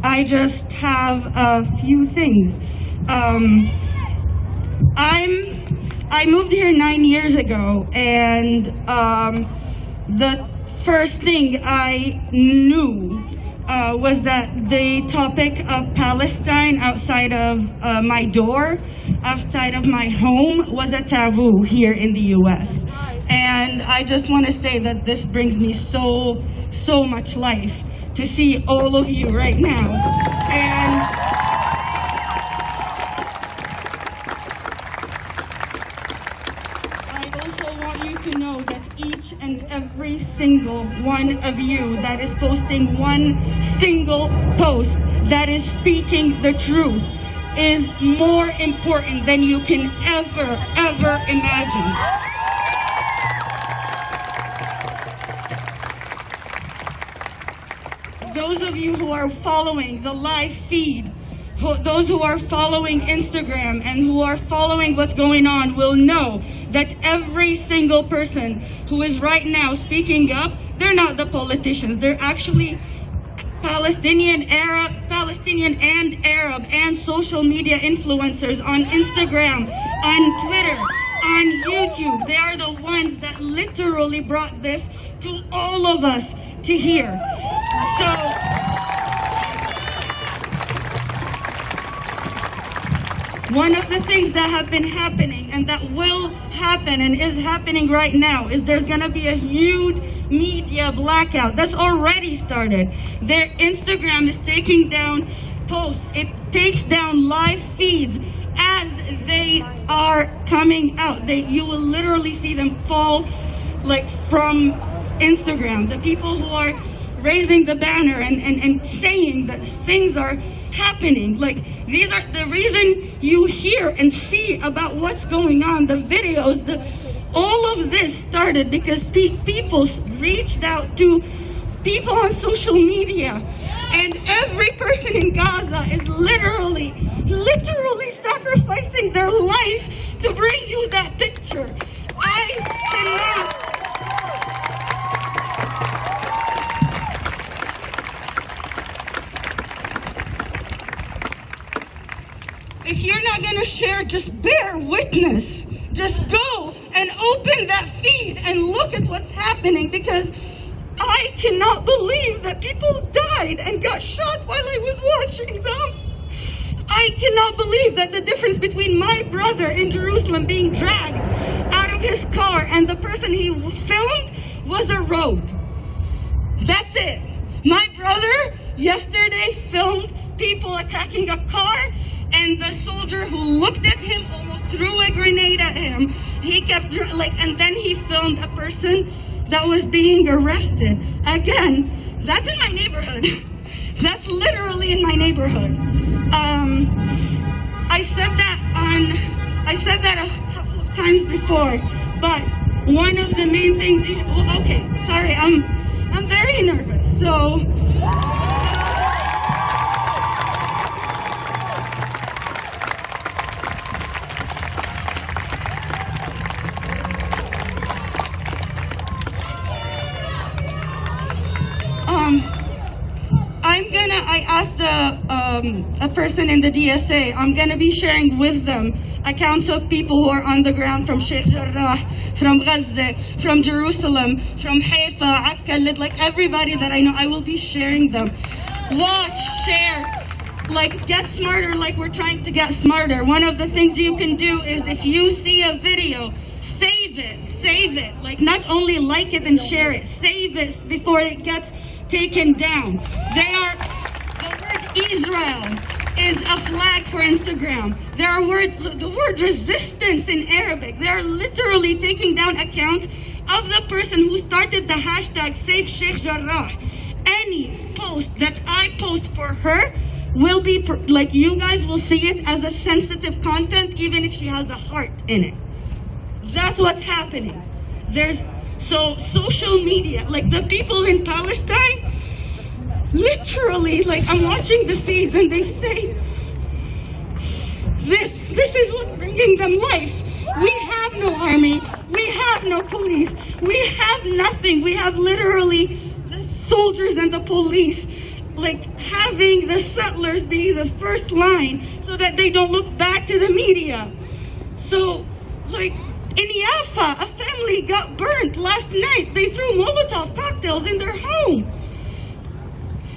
I just have a few things. I moved here 9 years ago, and the first thing I knew was that the topic of Palestine outside of my door, outside of my home, was a taboo here in the US. And I just want to say that this brings me so much life to see all of you right now. And I also want you to know that each and every single one of you that is posting one single post that is speaking the truth is more important than you can ever imagine. Those of you who are following the live feed, those who are following Instagram and who are following what's going on will know that every single person who is right now speaking up, they're not the politicians. They're actually Palestinian and Arab and social media influencers on Instagram, on Twitter, on YouTube. They are the ones that literally brought this to all of us to hear. So, one of the things that have been happening and that will happen and is happening right now is there's going to be a huge media blackout. That's already started. Their Instagram is taking down posts. It takes down live feeds as they are coming out. You will literally see them fall like from Instagram. The people who are raising the banner and saying that things are happening. Like, these are the reason you hear and see about what's going on, the videos, all of this started because people reached out to people on social media, and every person in Gaza is literally sacrificing their life to bring you that picture. I cannot. If you're not going to share, just bear witness. Just go and open that feed and look at what's happening, because I cannot believe that people died and got shot while I was watching them. I cannot believe that the difference between my brother in Jerusalem being dragged out of his car and the person he filmed was a road. That's it. My brother yesterday filmed people attacking a car, and the soldier who looked at him almost threw a grenade at him. He kept and then he filmed a person that was being arrested. Again, that's in my neighborhood. That's literally in my neighborhood. I said that a couple of times before, but one of the main things is, okay, sorry, I'm very nervous. So I asked a person in the DSA, I'm gonna be sharing with them accounts of people who are on the ground from Sheikh Jarrah, from Gaza, from Jerusalem, from Haifa, Akka, like everybody that I know. I will be sharing them. Watch, share, get smarter like we're trying to get smarter. One of the things you can do is, if you see a video, save it. Not only like it and share it, save it before it gets taken down. The word Israel is a flag for Instagram. The word resistance in Arabic. They are literally taking down accounts of the person who started the hashtag Save Sheikh Jarrah. Any post that I post for her, will be, like, you guys will see it as a sensitive content, even if she has a heart in it. That's what's happening. So social media, like the people in Palestine, literally, like, I'm watching the feeds and they say, this is what's bringing them life. We have no army, we have no police, we have nothing. We have literally the soldiers and the police, like, having the settlers be the first line so that they don't look back to the media. So, like, in Yafa, a family got burnt last night. They threw Molotov cocktails in their home.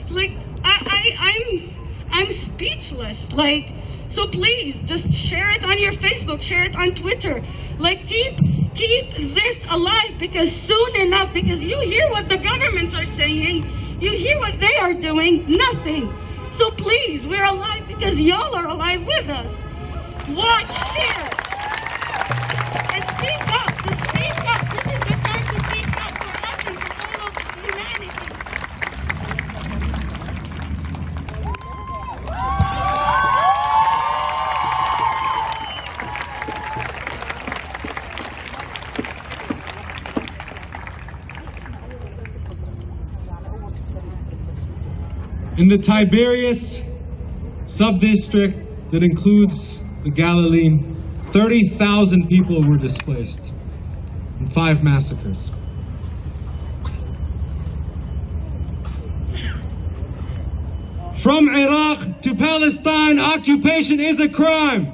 Like, I'm speechless. Like, so please, just share it on your Facebook, share it on Twitter. Like, keep this alive, because soon enough, because you hear what the governments are saying, you hear what they are doing, nothing. So please, we're alive because y'all are alive with us. Watch, share, and speak up, to speak up. This is the time to speak up for us and for all of humanity. In the Tiberias sub-district that includes the Galilee, 30,000 people were displaced in 5 massacres. From Iraq to Palestine, occupation is a crime.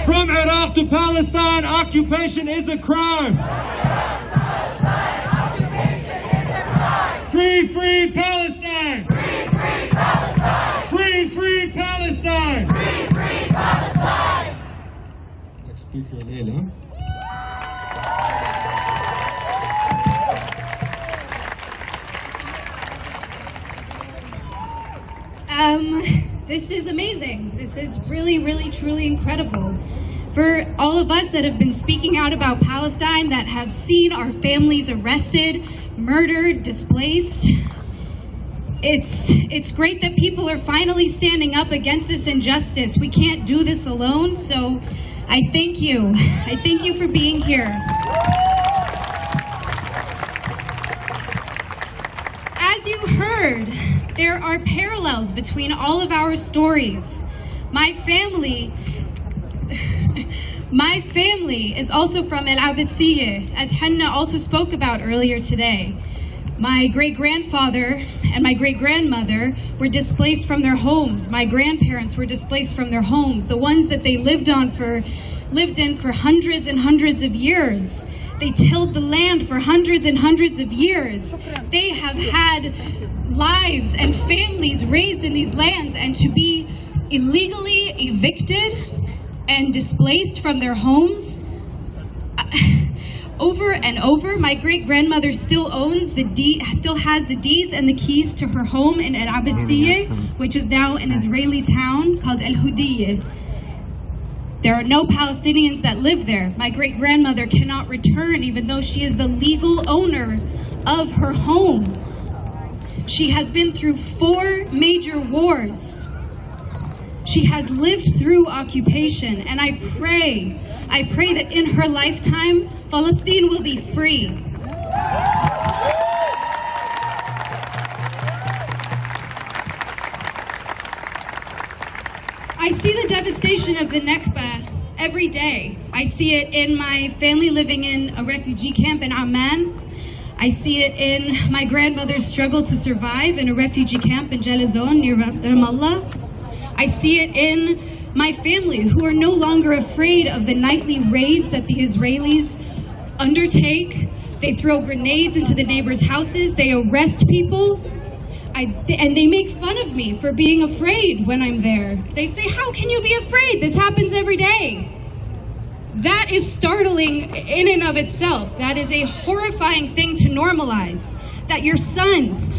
From Iraq to Palestine, occupation is a crime. Free, free Palestine! Free, free Palestine! Free, free Palestine! Free, free Palestine! Next speaker, Leila. This is amazing. This is really, really, truly incredible. For all of us that have been speaking out about Palestine, that have seen our families arrested, murdered, displaced, it's great that people are finally standing up against this injustice. We can't do this alone, so I thank you. I thank you for being here. As you heard, there are parallels between all of our stories. My family is also from El Abbasiyeh, as Hanna also spoke about earlier today. My great-grandfather and my great-grandmother were displaced from their homes. My grandparents were displaced from their homes, the ones that they lived in for hundreds and hundreds of years. They tilled the land for hundreds and hundreds of years. They have had lives and families raised in these lands, and to be illegally evicted and displaced from their homes over and over. My great-grandmother still has the deeds and the keys to her home in El Abbasiyeh, which is now an Israeli town called El Hudiyeh. There are no Palestinians that live there. My great-grandmother cannot return, even though she is the legal owner of her home. She has been through 4 major wars. She has lived through occupation, and I pray that in her lifetime, Palestine will be free. I see the devastation of the Nakba every day. I see it in my family living in a refugee camp in Amman. I see it in my grandmother's struggle to survive in a refugee camp in Jalazon near Ramallah. I see it in my family, who are no longer afraid of the nightly raids that the Israelis undertake. They throw grenades into the neighbors' houses. They arrest people. And they make fun of me for being afraid when I'm there. They say, how can you be afraid? This happens every day. That is startling in and of itself. That is a horrifying thing to normalize. That your sons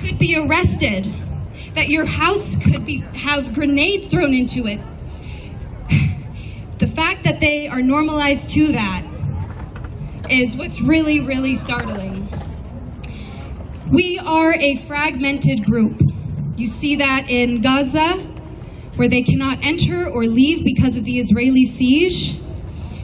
could be arrested. That your house could have grenades thrown into it. The fact that they are normalized to that is what's really, really startling. We are a fragmented group. You see that in Gaza, where they cannot enter or leave because of the Israeli siege.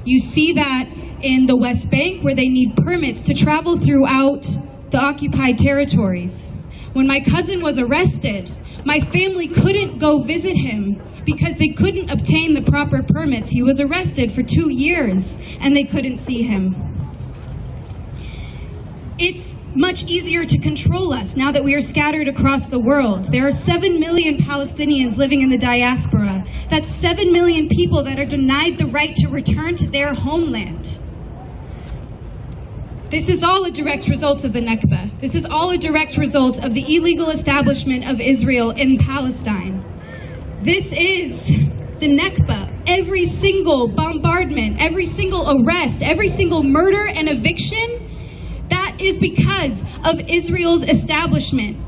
You see that in the West Bank, where they need permits to travel throughout the occupied territories. When my cousin was arrested, my family couldn't go visit him because they couldn't obtain the proper permits. He was arrested for 2 years and they couldn't see him. It's much easier to control us now that we are scattered across the world. There are 7 million Palestinians living in the diaspora. That's 7 million people that are denied the right to return to their homeland. This is all a direct result of the Nakba. This is all a direct result of the illegal establishment of Israel in Palestine. This is the Nakba. Every single bombardment, every single arrest, every single murder and eviction, that is because of Israel's establishment.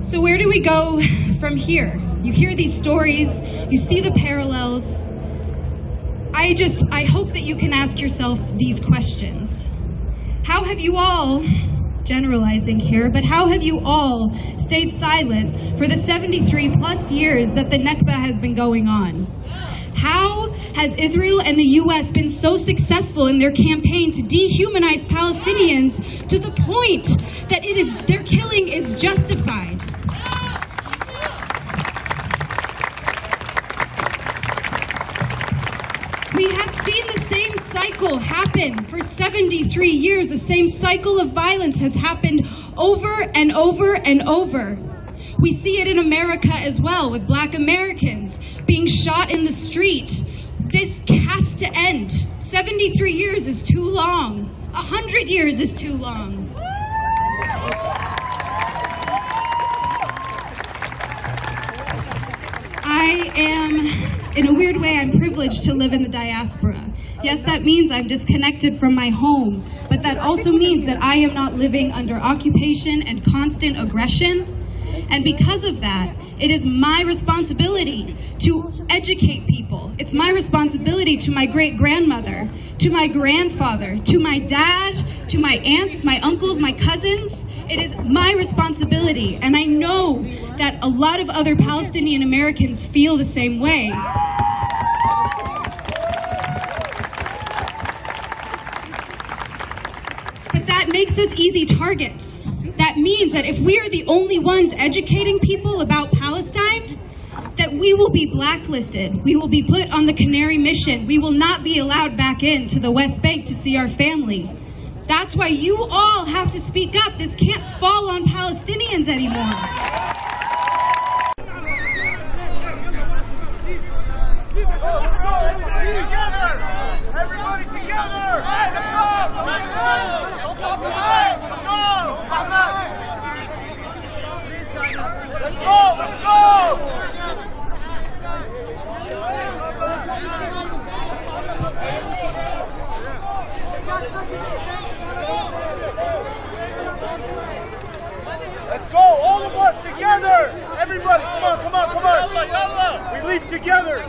So where do we go from here? You hear these stories, you see the parallels. I hope that you can ask yourself these questions. How have you all, generalizing here, but how have you all stayed silent for the 73 plus years that the Nakba has been going on? How has Israel and the US been so successful in their campaign to dehumanize Palestinians to the point that their killing is justified? We have seen the same cycle happen for 73 years. The same cycle of violence has happened over and over and over. We see it in America as well, with Black Americans being shot in the street. This has to end. 73 years is too long. 100 years is too long. I am, in a weird way, I'm privileged to live in the diaspora. Yes, that means I'm disconnected from my home, but that also means that I am not living under occupation and constant aggression. And because of that, it is my responsibility to educate people. It's my responsibility to my great-grandmother, to my grandfather, to my dad, to my aunts, my uncles, my cousins. It is my responsibility, and I know that a lot of other Palestinian Americans feel the same way. But that makes us easy targets. That means that if we are the only ones educating people about Palestine, that we will be blacklisted. We will be put on the Canary Mission. We will not be allowed back into the West Bank to see our family. That's why you all have to speak up. This can't fall on Palestinians anymore. Everybody together! Let's go! Let's go! Let's go, all of us together! Everybody, come on, come on, come on! We leave together!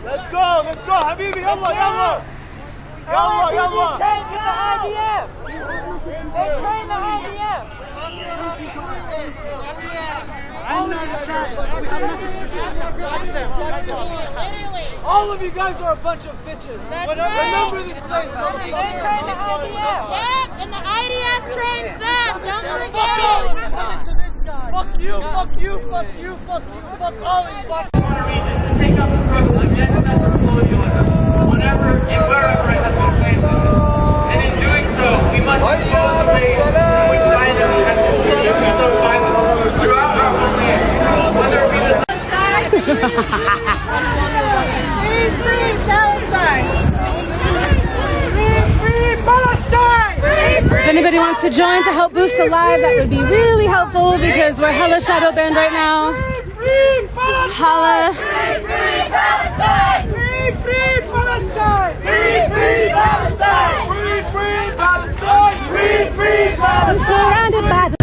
Let's go! Let's go, Habibi, yalla, yalla! Yalla, yalla! Change the IDF! They train the IDF! All of you guys are a bunch of bitches. Remember this place. They train the IDF! Yep, and the IDF trains them. Don't forget it. Fuck you, fuck you, fuck you, fuck you, fuck all of you. Take up the struggle against that colonialism whenever and wherever it has been planted. And in doing so, we must expose the ways in which violence has continued to sow violence throughout our homeland. Whether it be the If anybody wants to join to help boost the live, that would be really helpful because we're hella shadow banned right now. Holla. Free Palestine! Free Palestine! Free Palestine! Free Palestine! Free Palestine! Surrounded by the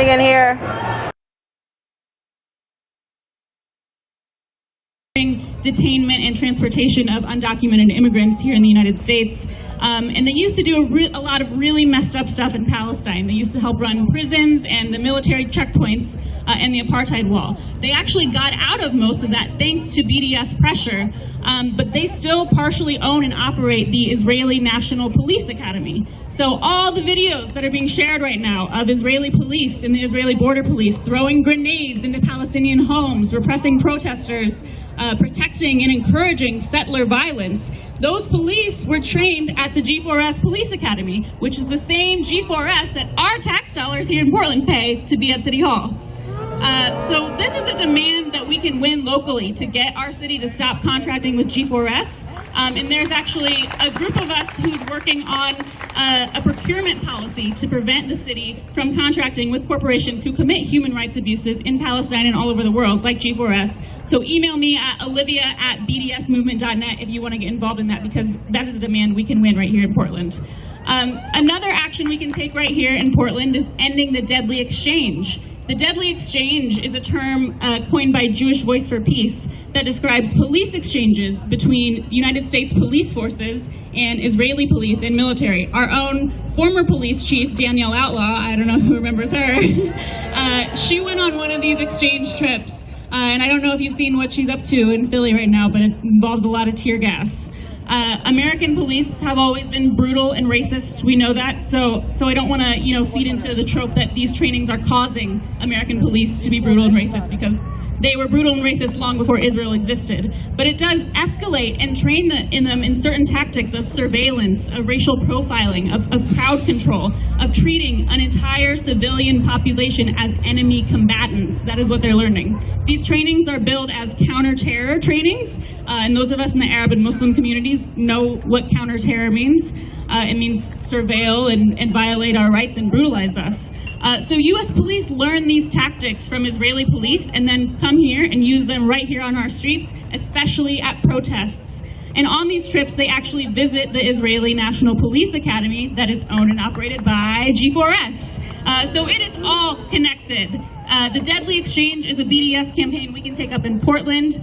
happening in here. Detainment and transportation of undocumented immigrants here in the United States. And they used to do a lot of really messed up stuff in Palestine. They used to help run prisons and the military checkpoints and the apartheid wall. They actually got out of most of that thanks to BDS pressure, but they still partially own and operate the Israeli National Police Academy. So all the videos that are being shared right now of Israeli police and the Israeli border police throwing grenades into Palestinian homes, repressing protesters, protecting and encouraging settler violence, those police were trained at the G4S Police Academy, which is the same G4S that our tax dollars here in Portland pay to be at City Hall. So this is a demand that we can win locally to get our city to stop contracting with G4S. And there's actually a group of us who's working on a procurement policy to prevent the city from contracting with corporations who commit human rights abuses in Palestine and all over the world, like G4S. So email me at olivia@bdsmovement.net if you want to get involved in that, because that is a demand we can win right here in Portland. Another action we can take right here in Portland is ending the deadly exchange. The deadly exchange is a term coined by Jewish Voice for Peace that describes police exchanges between the United States police forces and Israeli police and military. Our own former police chief, Danielle Outlaw, I don't know who remembers her, she went on one of these exchange trips. And I don't know if you've seen what she's up to in Philly right now, but it involves a lot of tear gas. American police have always been brutal and racist. We know that. So I don't want to, feed into the trope that these trainings are causing American police to be brutal and racist, because they were brutal and racist long before Israel existed. But it does escalate and train them in certain tactics of surveillance, of racial profiling, of crowd control, of treating an entire civilian population as enemy combatants. That is what they're learning. These trainings are billed as counter-terror trainings, and those of us in the Arab and Muslim communities know what counter-terror means. It means surveil and violate our rights and brutalize us. So U.S. police learn these tactics from Israeli police and then come here and use them right here on our streets, especially at protests. And on these trips, they actually visit the Israeli National Police Academy that is owned and operated by G4S. So it is all connected. The Deadly Exchange is a BDS campaign we can take up in Portland.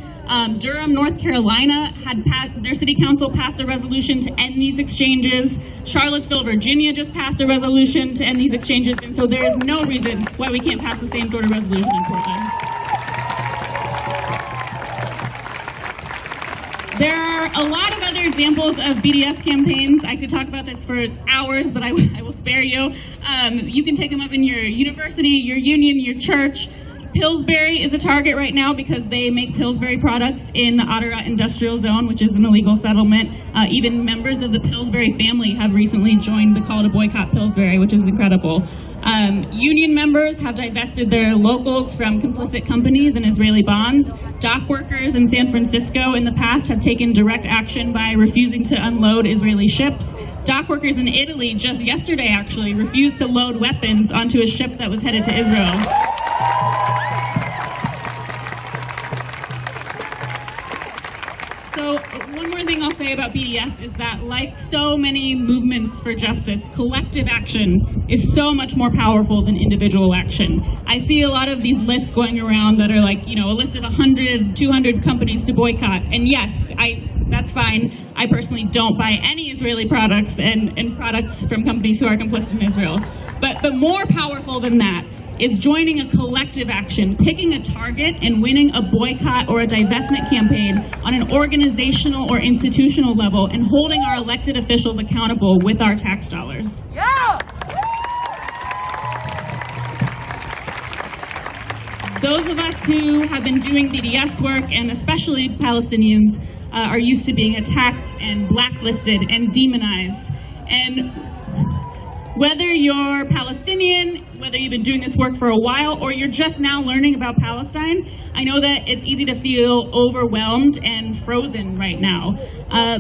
Durham, North Carolina had their city council passed a resolution to end these exchanges. Charlottesville, Virginia just passed a resolution to end these exchanges, and so there is no reason why we can't pass the same sort of resolution in Portland. There are a lot of other examples of BDS campaigns. I could talk about this for hours, but I will spare you. You can take them up in your university, your union, your church. Pillsbury is a target right now because they make Pillsbury products in the Ottawa Industrial Zone, which is an illegal settlement. Even members of the Pillsbury family have recently joined the call to boycott Pillsbury, which is incredible. Union members have divested their locals from complicit companies and Israeli bonds. Dock workers in San Francisco in the past have taken direct action by refusing to unload Israeli ships. Dock workers in Italy just yesterday actually refused to load weapons onto a ship that was headed to Israel. So one more thing I'll say about BDS is that, like so many movements for justice, collective action is so much more powerful than individual action. I see a lot of these lists going around that are like, a list of 100, 200 companies to boycott. And yes, that's fine. I personally don't buy any Israeli products and products from companies who are complicit in Israel. But more powerful than that is joining a collective action, picking a target and winning a boycott or a divestment campaign on an organizational or institutional level and holding our elected officials accountable with our tax dollars. Yeah! Those of us who have been doing BDS work, and especially Palestinians, are used to being attacked and blacklisted and demonized. And whether you're Palestinian, whether you've been doing this work for a while, or you're just now learning about Palestine, I know that it's easy to feel overwhelmed and frozen right now.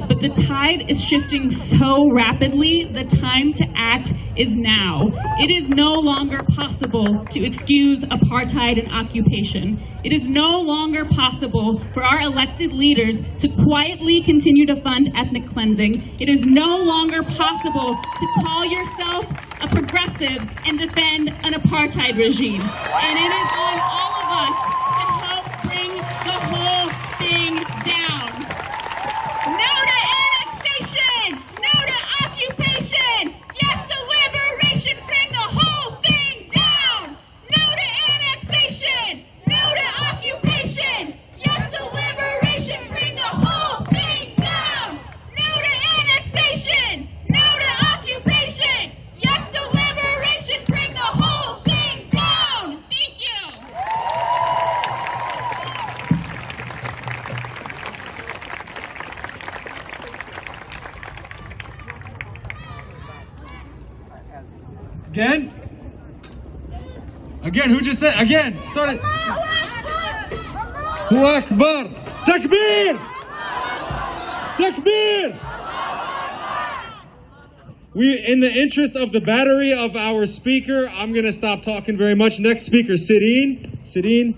But the tide is shifting so rapidly, the time to act is now. It is no longer possible to excuse apartheid and occupation. It is no longer possible for our elected leaders to quietly continue to fund ethnic cleansing. It is no longer possible to call yourself a progressive and defend an apartheid regime. And it is on all of us to help bring the whole thing down. No to annexation! No to occupation! Yes to liberation! Bring the whole thing down! No to annexation! No to occupation! Yes to liberation! Bring the whole thing down! No to annexation! No to occupation! Yes to liberation! Bring the whole thing down! Thank you! Again? Again, who just said? Again, start it. Allahu Akbar. Takbir! Takbir! In the interest of the battery of our speaker, I'm going to stop talking very much. Next speaker, Sidine. Sidine.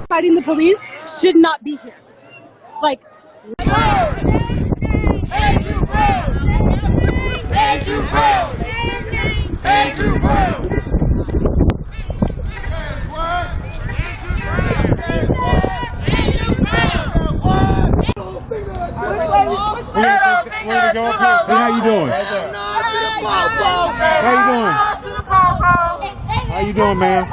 Fighting the police should not be here. Like, How you doing? How you doing, man?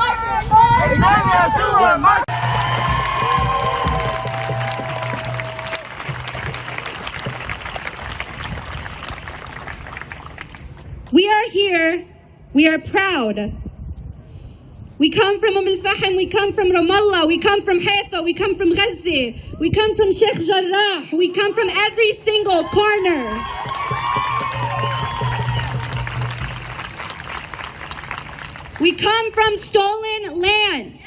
We are here. We are proud. We come from Al-Fahm, we come from Ramallah, we come from Haifa, we come from Gaza, we come from Sheikh Jarrah, we come from every single corner. We come from stolen land.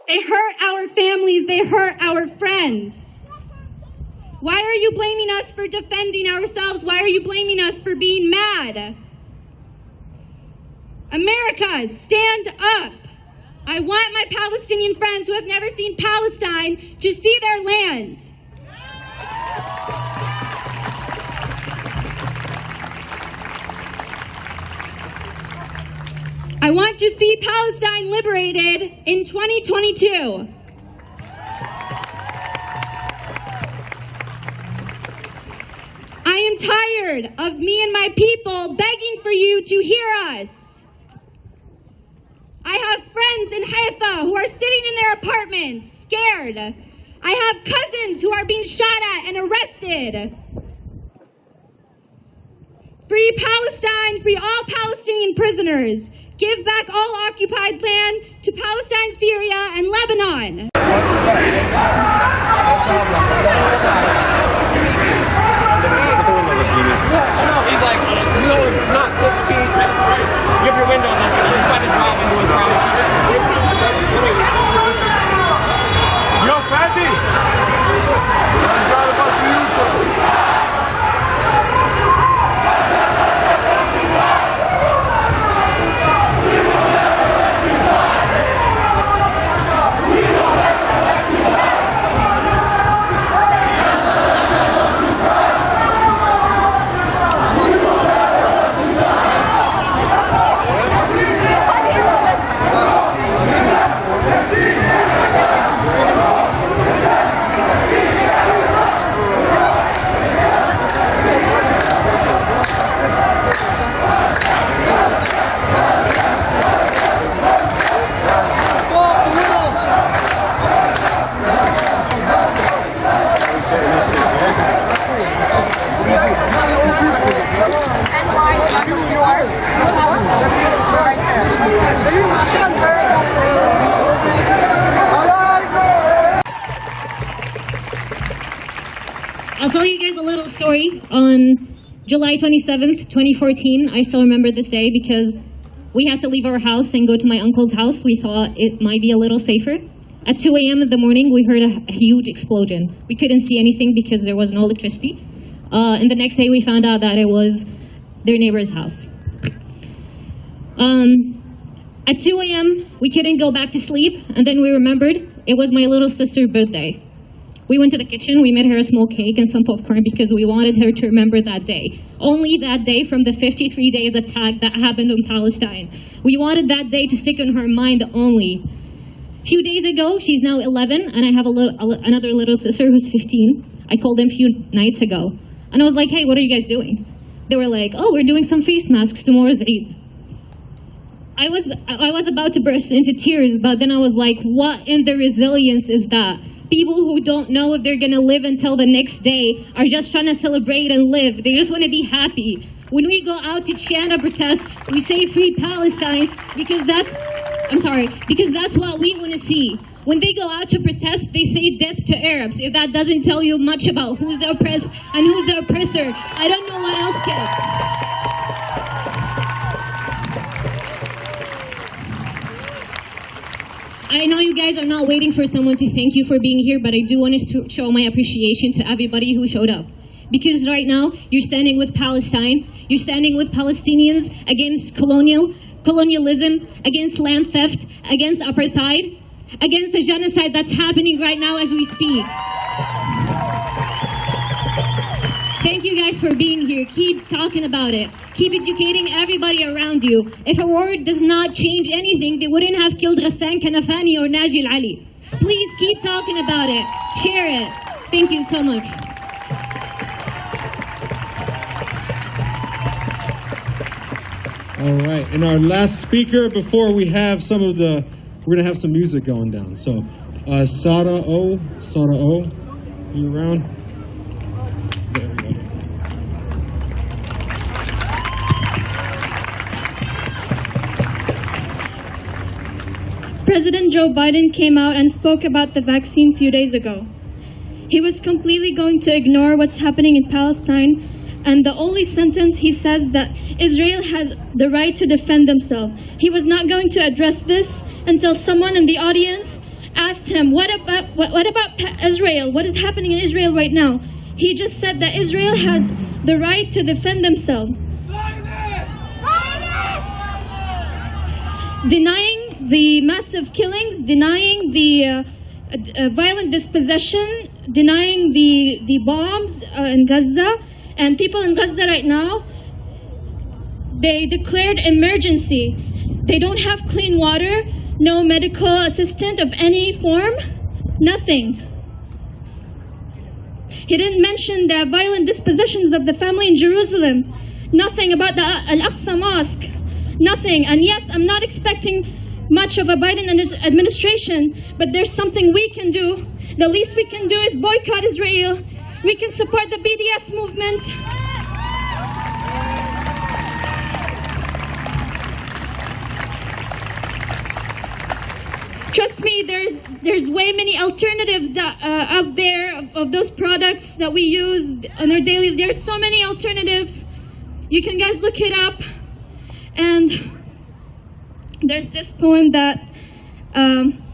They hurt our families, they hurt our friends. Why are you blaming us for defending ourselves? Why are you blaming us for being mad? America, stand up. I want my Palestinian friends who have never seen Palestine to see their land. I want to see Palestine liberated in 2022. I am tired of me and my people begging for you to hear us. I have friends in Haifa who are sitting in their apartments, scared. I have cousins who are being shot at and arrested. Free Palestine, free all Palestinian prisoners. Give back all occupied land to Palestine, Syria, and Lebanon. He's like, no, it's not 6 feet. You have your windows open. You try to drop into his property. Yo, Fatty! I'll tell you guys a little story. On July 27th, 2014, I still remember this day because we had to leave our house and go to my uncle's house. We thought it might be a little safer. At 2 a.m. in the morning, we heard a huge explosion. We couldn't see anything because there was no electricity. And the next day, we found out that it was their neighbor's house. At 2 a.m., we couldn't go back to sleep, and then we remembered it was my little sister's birthday. We went to the kitchen, we made her a small cake and some popcorn because we wanted her to remember that day. Only that day from the 53 days attack that happened in Palestine. We wanted that day to stick in her mind only. A few days ago, she's now 11, and I have another little sister who's 15. I called them a few nights ago, and I was like, hey, what are you guys doing? They were like, oh, we're doing some face masks, tomorrow's Eid. I was about to burst into tears, but then I was like, what in the resilience is that? People who don't know if they're gonna live until the next day are just trying to celebrate and live. They just wanna be happy. When we go out to chant and protest, we say free Palestine because that's what we wanna see. When they go out to protest, they say death to Arabs. If that doesn't tell you much about who's the oppressed and who's the oppressor, I don't know what else can. I know you guys are not waiting for someone to thank you for being here, but I do want to show my appreciation to everybody who showed up. Because right now, you're standing with Palestine, you're standing with Palestinians against colonialism, against land theft, against apartheid, against the genocide that's happening right now as we speak. Thank you guys for being here. Keep talking about it. Keep educating everybody around you. If a word does not change anything, they wouldn't have killed Ghassan Kanafani or Naji Ali. Please keep talking about it. Share it. Thank you so much. All right, and our last speaker before we have we're gonna have some music going down. So, Sada O, you around? There we go. President Joe Biden came out and spoke about the vaccine a few days ago. He was completely going to ignore what's happening in Palestine, and the only sentence he says that Israel has the right to defend themselves. He was not going to address this until someone in the audience asked him, what about Israel? What is happening in Israel right now? He just said that Israel has the right to defend themselves. Denying the massive killings, denying the violent dispossession, denying the bombs in Gaza. And people in Gaza right now, they declared emergency. They don't have clean water, no medical assistance of any form, nothing. He didn't mention the violent dispossessions of the family in Jerusalem, nothing about the Al-Aqsa Mosque, nothing. And yes, I'm not expecting much of a Biden administration, but there's something we can do. The least we can do is boycott Israel. We can support the BDS movement. Trust me, there's way many alternatives that, out there of those products that we use on our daily. There's so many alternatives. You can guys look it up. And there's this poem that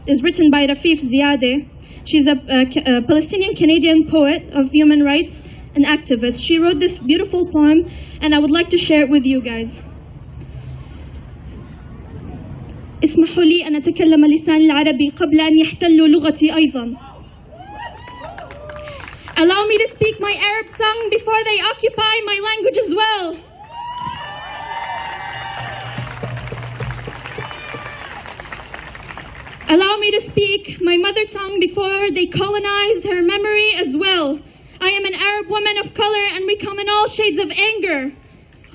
is written by Rafif Ziadeh. She's a Palestinian-Canadian poet of human rights and activist. She wrote this beautiful poem, and I would like to share it with you guys. اسمحوا لي أن أتكلم اللسان العربي قبل أن يحتلوا لغتي أيضا. Allow me to speak my Arab tongue before they occupy my language as well. Allow me to speak my mother tongue before they colonize her memory as well. I am an Arab woman of color, and we come in all shades of anger.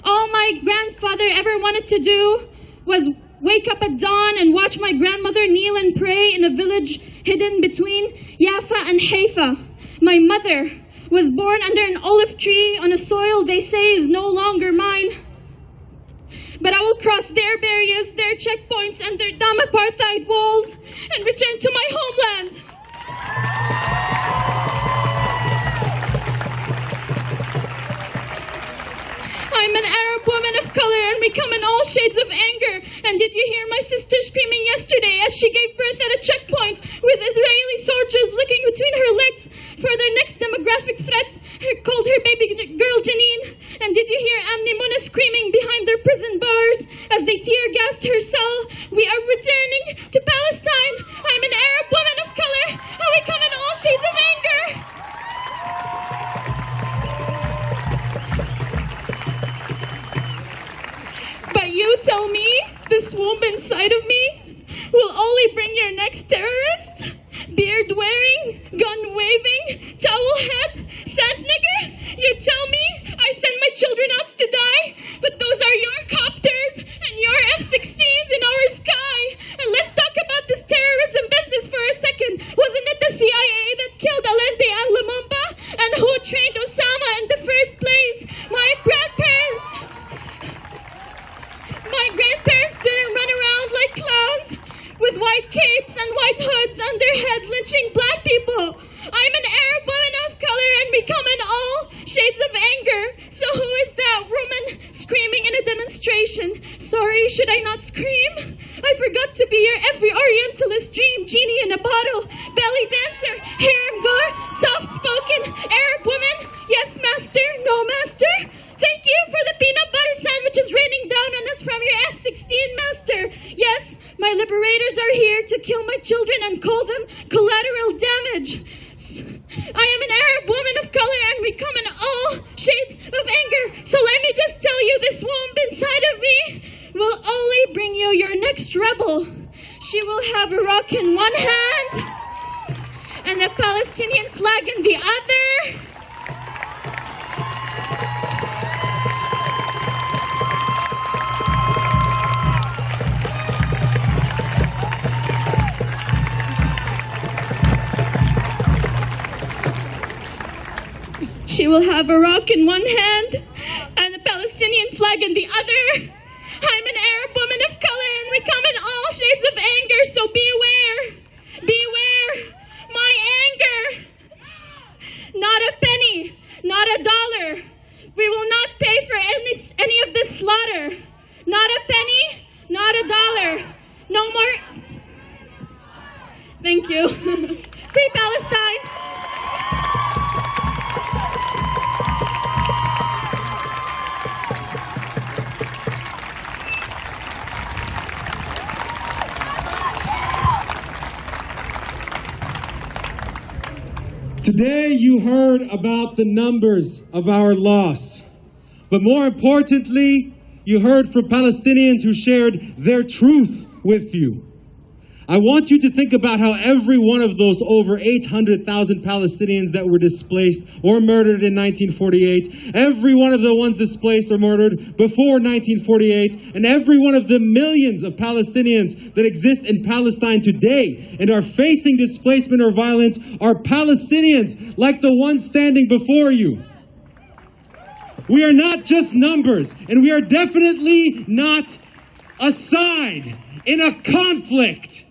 All my grandfather ever wanted to do was wake up at dawn and watch my grandmother kneel and pray in a village hidden between Yafa and Haifa. My mother was born under an olive tree on a soil they say is no longer mine. But I will cross their barriers, their checkpoints, and their dumb apartheid walls and return to my homeland. shades of anger. And did you hear my sister screaming yesterday as she gave birth at a checkpoint with Israeli soldiers looking between her legs for their next demographic threat, called her baby girl Janine? And did you hear Amni Muna screaming behind their prison bars as they tear-gassed her cell? We are returning to Palestine. I'm an Arab woman of color, and we come in all shades of anger. But you tell me this womb inside of me will only bring your next terrorist? Beard-wearing, gun-waving, towel-hat, sand nigger? You tell me I send my children out to die? But those are your copters and your F-16s in our sky. And let's talk about this terrorism business for a second. Wasn't it the CIA that killed Allende and Lumumba? And who trained Osama in the first place? My grandparents didn't run around like clowns with white capes and white hoods on their heads lynching black people. I'm an Arab woman of color, and we come in all shades of anger. So who is that woman screaming in a demonstration? Sorry, should I not scream? I forgot to be your every Orientalist dream, genie in a bottle, belly dancer, harem girl, soft-spoken Arab woman. Yes, master, no master. Thank you for the peanut butter sandwiches raining down on us from your F-16, master. Yes, my liberators are here to kill my children and call them collateral damage. I am an Arab woman of color, and we come in all shades of anger. So let me just tell you, this womb inside of me will only bring you your next rebel. She will have a rock in one hand and a Palestinian flag in the other. She will have a rock in one hand and a Palestinian flag in the other. I'm an Arab woman of color, and we come in all shades of anger, so beware. Beware my anger. Not a penny, not a dollar. We will not pay for any of this slaughter. Not a penny, not a dollar. No more. Thank you. Free Palestine. Today you heard about the numbers of our loss, but more importantly, you heard from Palestinians who shared their truth with you. I want you to think about how every one of those over 800,000 Palestinians that were displaced or murdered in 1948, every one of the ones displaced or murdered before 1948, and every one of the millions of Palestinians that exist in Palestine today and are facing displacement or violence are Palestinians like the ones standing before you. We are not just numbers, and we are definitely not a side in a conflict.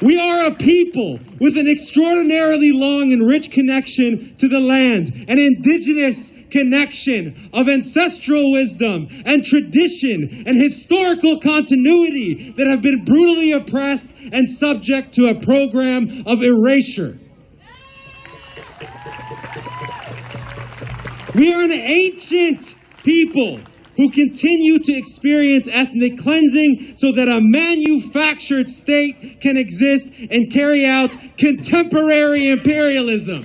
We are a people with an extraordinarily long and rich connection to the land, an indigenous connection of ancestral wisdom and tradition and historical continuity that have been brutally oppressed and subject to a program of erasure. We are an ancient people who continue to experience ethnic cleansing so that a manufactured state can exist and carry out contemporary imperialism.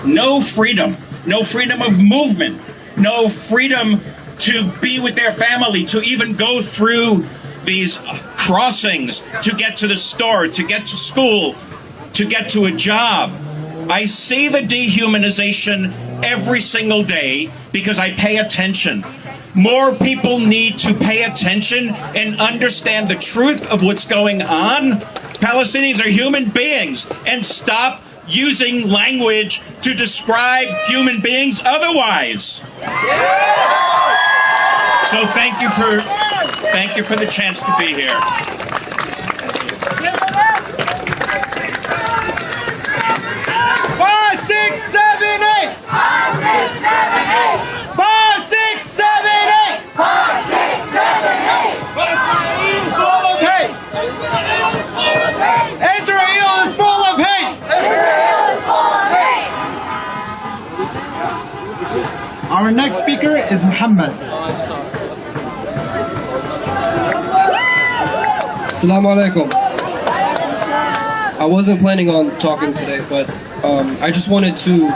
No freedom of movement, no freedom to be with their family, to even go through these crossings, to get to the store, to get to school, to get to a job. I see the dehumanization every single day because I pay attention. More people need to pay attention and understand the truth of what's going on. Palestinians are human beings, and stop using language to describe human beings otherwise. So thank you for the chance to be here. is Muhammad. Assalamu alaikum. I wasn't planning on talking today, but I just wanted to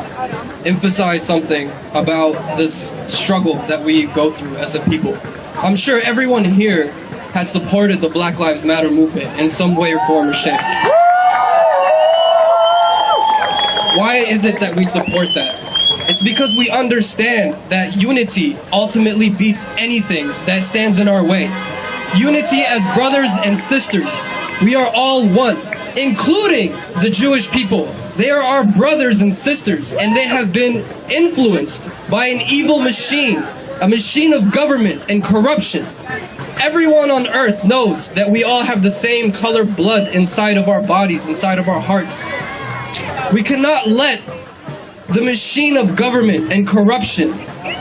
emphasize something about this struggle that we go through as a people. I'm sure everyone here has supported the Black Lives Matter movement in some way or form or shape. Why is it that we support that? It's because we understand that unity ultimately beats anything that stands in our way. Unity as brothers and sisters. We are all one, including the Jewish people. They are our brothers and sisters, and they have been influenced by an evil machine, a machine of government and corruption. Everyone on earth knows that we all have the same color blood inside of our bodies, inside of our hearts. We cannot let the machine of government and corruption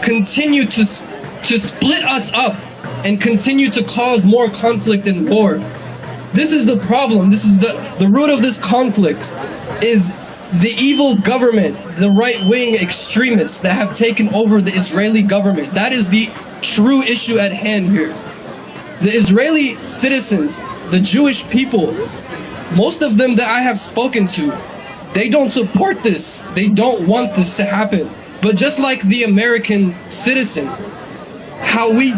continue to split us up and continue to cause more conflict and war. This is the problem. This is the root of this conflict is the evil government, the right-wing extremists that have taken over the Israeli government. That is the true issue at hand here. The Israeli citizens, the Jewish people, most of them that I have spoken to, they don't support this. They don't want this to happen. But just like the American citizen, how we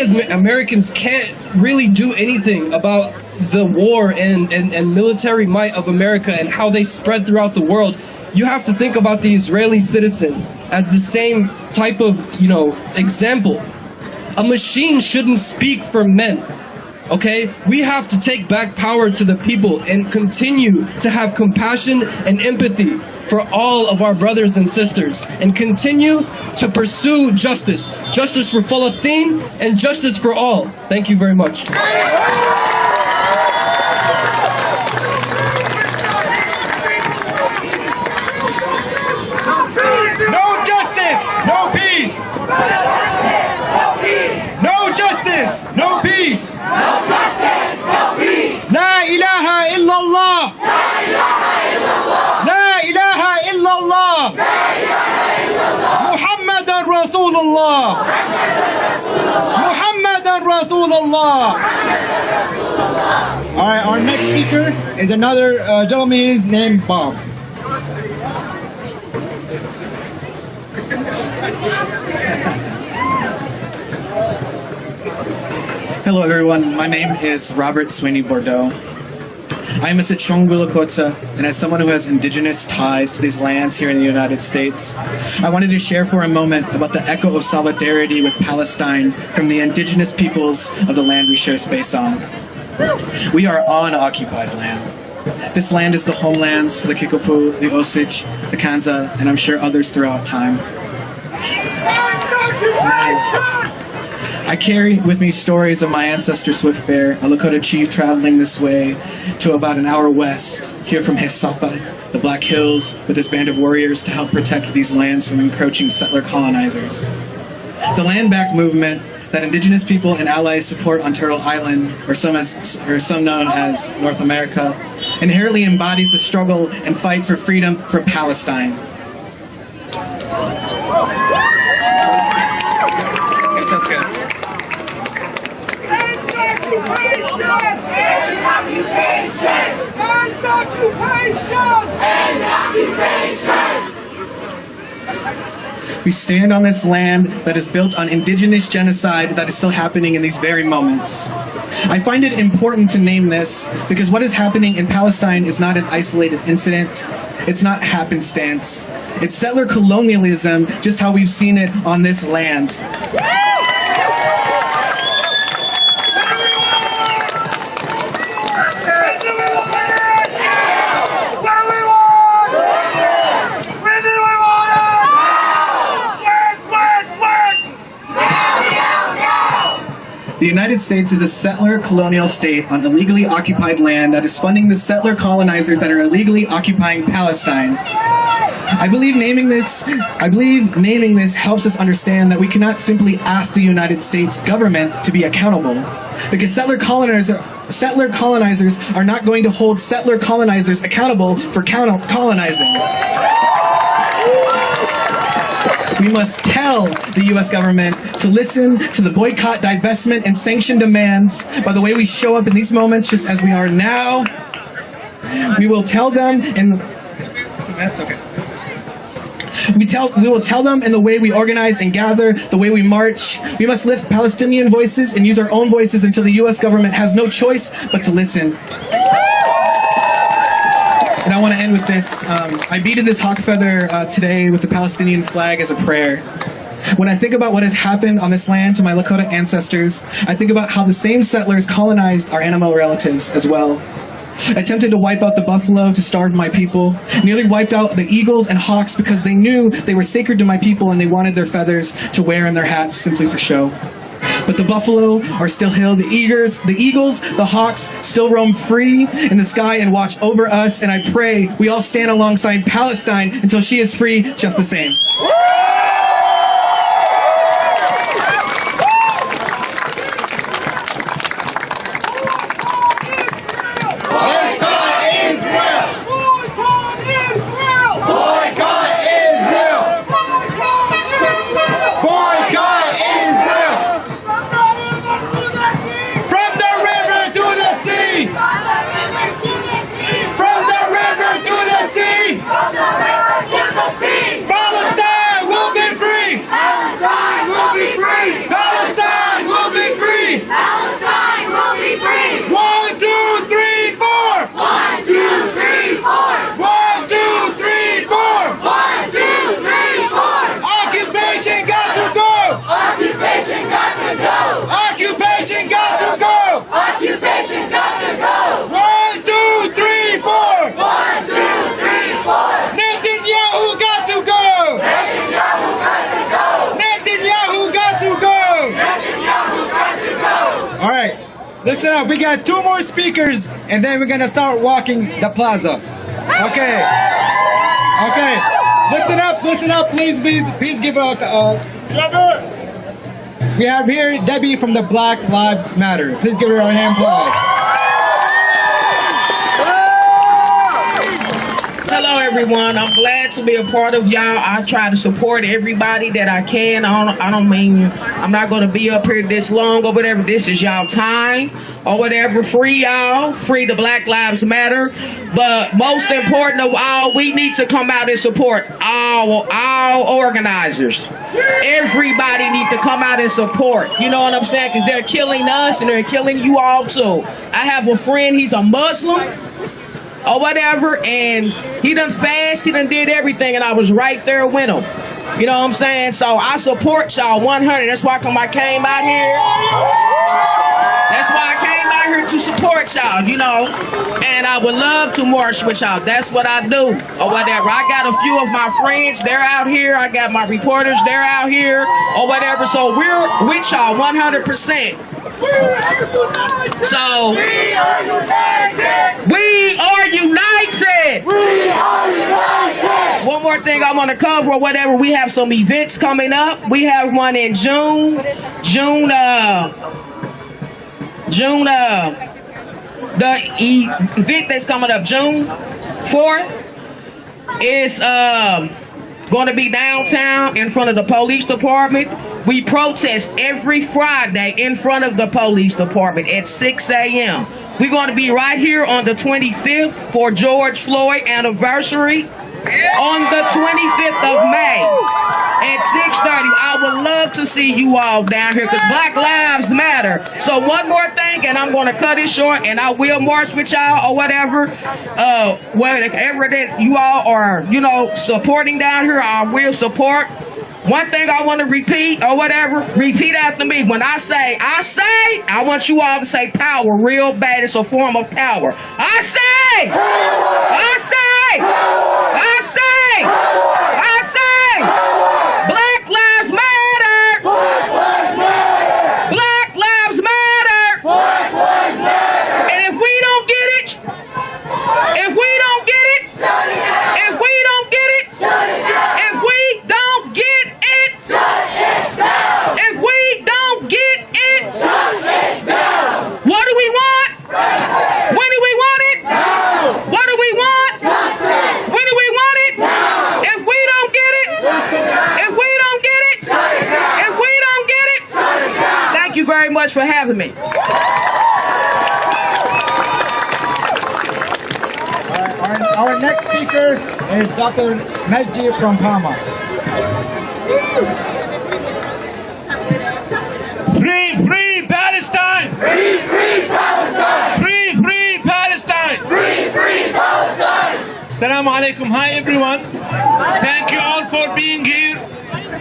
as Americans can't really do anything about the war and military might of America and how they spread throughout the world, you have to think about the Israeli citizen as the same type of, example. A machine shouldn't speak for men. Okay? We have to take back power to the people and continue to have compassion and empathy for all of our brothers and sisters and continue to pursue justice. Justice for Palestine and justice for all. Thank you very much. No justice, no peace. No justice, no peace. No justice, no peace. La ilaha illallah. La ilaha illallah. La ilaha illallah. La ilaha illallah. Muhammadan Rasulullah. Muhammadan Rasulullah. All right, our next speaker is another gentleman named Bob. Hello everyone, my name is Robert Sweeney Bordeaux. I am a Sichongula Lakota, and as someone who has indigenous ties to these lands here in the United States, I wanted to share for a moment about the echo of solidarity with Palestine from the indigenous peoples of the land we share space on. We are on occupied land. This land is the homelands for the Kickapoo, the Osage, the Kanza, and I'm sure others throughout time. I carry with me stories of my ancestor Swift Bear, a Lakota chief traveling this way to about an hour west, here from Hesapa, the Black Hills, with his band of warriors to help protect these lands from encroaching settler colonizers. The land back movement that indigenous people and allies support on Turtle Island, or some known as North America, inherently embodies the struggle and fight for freedom for Palestine. Sounds good. We stand on this land that is built on indigenous genocide that is still happening in these very moments. I find it important to name this because what is happening in Palestine is not an isolated incident. It's not happenstance. It's settler colonialism, just how we've seen it on this land. The United States is a settler colonial state on illegally occupied land that is funding the settler colonizers that are illegally occupying Palestine. I believe naming this helps us understand that we cannot simply ask the United States government to be accountable, because settler colonizers are not going to hold settler colonizers accountable for colonizing. We must tell the U.S. government to listen to the boycott, divestment, and sanction demands by the way we show up in these moments, just as we are now. We will tell them in that's okay. We will tell them in the way we organize and gather, the way we march. We must lift Palestinian voices and use our own voices until the U.S. government has no choice but to listen. And I want to end with this. I beaded this hawk feather today with the Palestinian flag as a prayer. When I think about what has happened on this land to my Lakota ancestors, I think about how the same settlers colonized our animal relatives as well. Attempted to wipe out the buffalo to starve my people, nearly wiped out the eagles and hawks because they knew they were sacred to my people and they wanted their feathers to wear in their hats simply for show. But the buffalo are still here, the eagles, the hawks still roam free in the sky and watch over us, and I pray we all stand alongside Palestine until she is free just the same. Listen up, we got 2 more speakers and then we're gonna start walking the plaza. Okay. Okay. Listen up, please give out we have here Debbie from the Black Lives Matter. Please give her a hand applause. Hello everyone, I'm glad to be a part of y'all. I try to support everybody that I can. I'm not going to be up here this long or whatever. This is y'all time or whatever. Free y'all, free the Black Lives Matter. But most important of all, we need to come out and support all organizers. Everybody needs to come out and support. You know what I'm saying? Because they're killing us and they're killing you all too. I have a friend, he's a Muslim or whatever, and he done fast, he done did everything, and I was right there with him. You know what I'm saying? So I support y'all 100. That's why I came out here. That's why I came out here to support y'all, you know. And I would love to march with y'all. That's what I do, or whatever. I got a few of my friends, they're out here. I got my reporters, they're out here, or whatever. So we're with y'all 100%. So we are united. We are united. We are united. One more thing I want to cover or whatever. We have some events coming up. We have one in June. The event that's coming up June 4th is going to be downtown in front of the police department. We protest every Friday in front of the police department at 6 a.m. We're going to be right here on the 25th for George Floyd anniversary on the 25th of May at 6:30. I would love to see you all down here because Black Lives Matter. So one more thing, and I'm going to cut it short, and I will march with y'all or whatever. Whatever that you all are, you know, supporting down here, I will support. One thing I want to repeat or whatever, repeat after me. When I say, I want you all to say power real bad. It's a form of power. I say, Black Lives Matter. Black Lives Matter. And if we don't get it, if we don't get it, if we don't get it, if we don't get it, if we don't get it, what do we want? When do we want it? What do we want? When do we want it? If we don't get it, much for having me. Our next speaker is Dr. Majdi from Palma. Free, free Palestine! Free, free Palestine! Free, free Palestine! Free, free Palestine! Assalamu alaikum. Hi everyone. Thank you all for being here.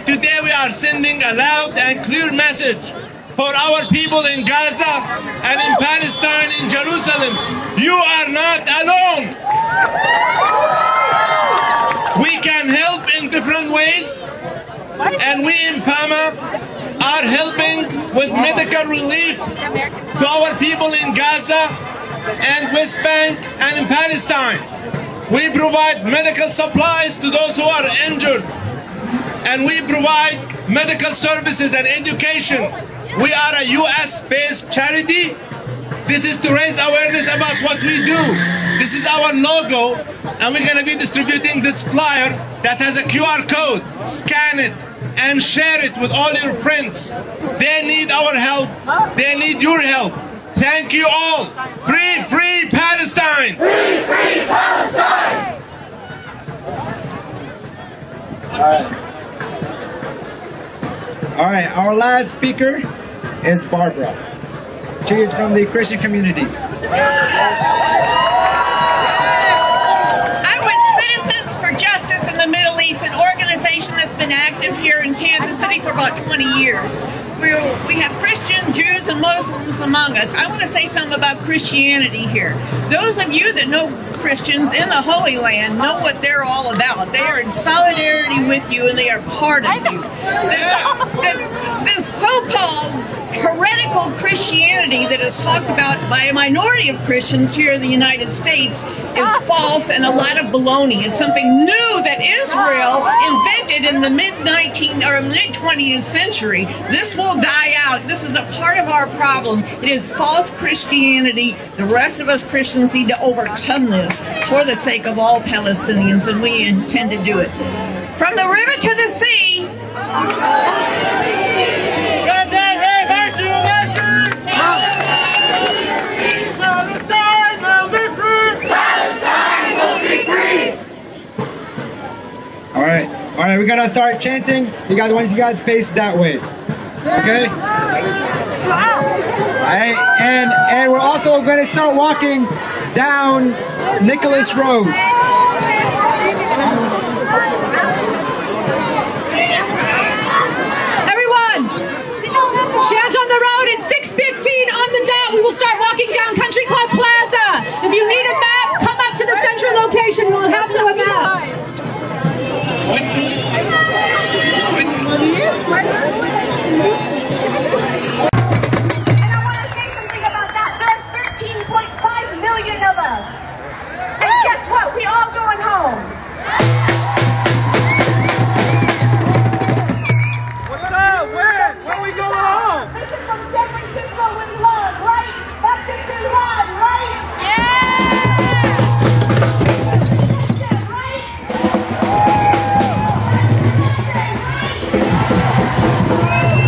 Today we are sending a loud and clear message for our people in Gaza and in Palestine, in Jerusalem. You are not alone. We can help in different ways, and we in Palma are helping with medical relief to our people in Gaza and West Bank and in Palestine. We provide medical supplies to those who are injured, and we provide medical services and education. We are a US-based charity. This is to raise awareness about what we do. This is our logo, and we're going to be distributing this flyer that has a QR code. Scan it and share it with all your friends. They need our help. They need your help. Thank you all. Free, free Palestine! Free, free Palestine! All right, our last speaker is Barbara. She is from the Christian community. I'm with Citizens for Justice in the Middle East, an organization that's been active here in Kansas City for about 20 years. We have Christians, Jews, and Muslims among us. I want to say something about Christianity here. Those of you that know Christians in the Holy Land know what they're all about. They are in solidarity with you, and they are part of you. This so-called heretical Christianity that is talked about by a minority of Christians here in the United States is false and a lot of baloney. It's something new that Israel invented in the mid-20th century. This will die out. This is a part of our problem. It is false Christianity. The rest of us Christians need to overcome this for the sake of all Palestinians, and we intend to do it. From the river to the sea. All right, we're gonna start chanting. You guys, once you guys face that way, okay? All right, and we're also gonna start walking down Nicholas Road. Everyone, chant on the road at 6:15 on the dot. We will start walking down Country Club Plaza. If you need a map, come up to the central location. We'll have no map. Of us. And guess what? We all going home. What's up? Where? Where we going home? This is from San Francisco with love, right? Baptist in love, right?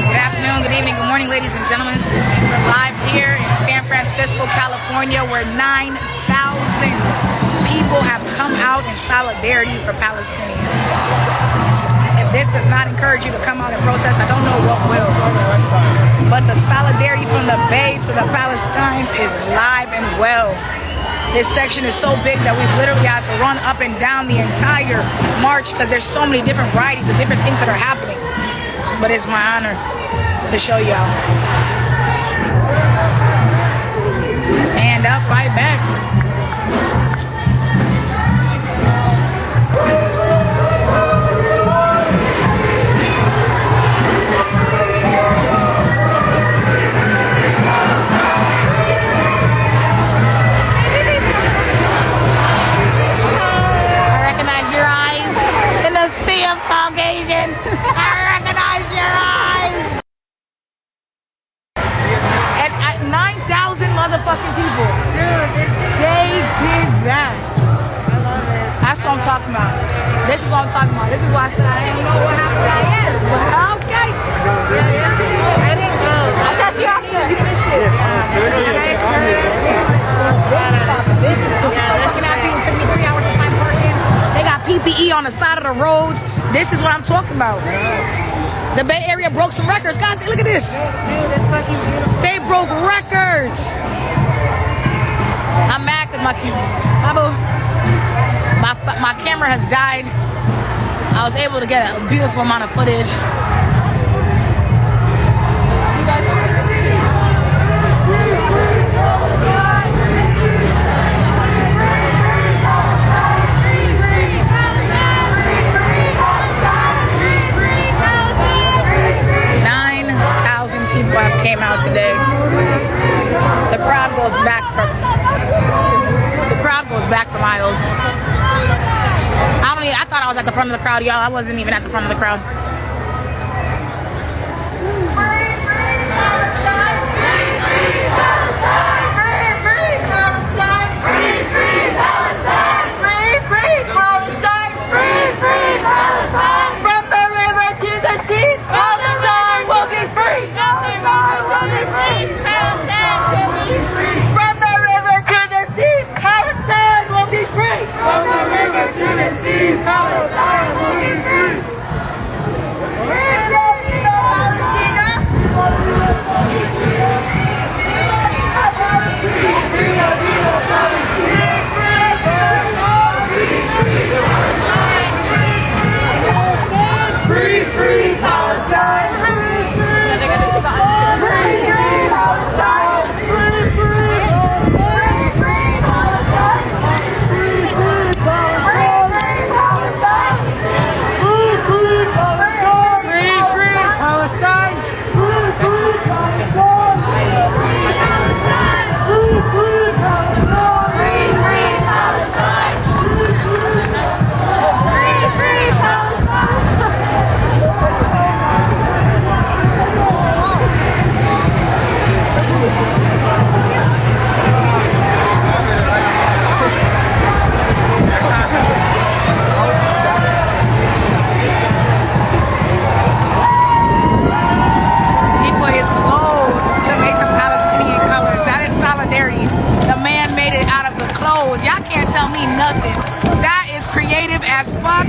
Good afternoon, good evening, good morning, ladies and gentlemen. We're live here in San Francisco, California, where 9,000 people have come out in solidarity for Palestinians. If this does not encourage you to come out and protest, I don't know what will. But the solidarity from the Bay to the Palestinians is live and well. This section is so big that we've literally had to run up and down the entire march because there's so many different varieties of different things that are happening. But it's my honor to show y'all. Stand up, fight back. I recognize your eyes in the sea of Caucasian. I recognize your eyes. And 9,000 motherfucking people. Dude, they did that. I love That's what I'm talking about. This is what I'm talking about. This is why I said I didn't know what happened. I am. But okay. I got you out there. You missed it. This is fucking happy. It took me 3 hours to find parking. They got PPE on the side of the roads. This is what I'm talking about. The Bay Area broke some records. God, look at this. Dude, that's fucking beautiful. They broke records. I'm mad because my camera has died. I was able to get a beautiful amount of footage. People have came out today. The crowd goes back for miles. I thought I was at the front of the crowd, y'all. I wasn't even at the front of the crowd.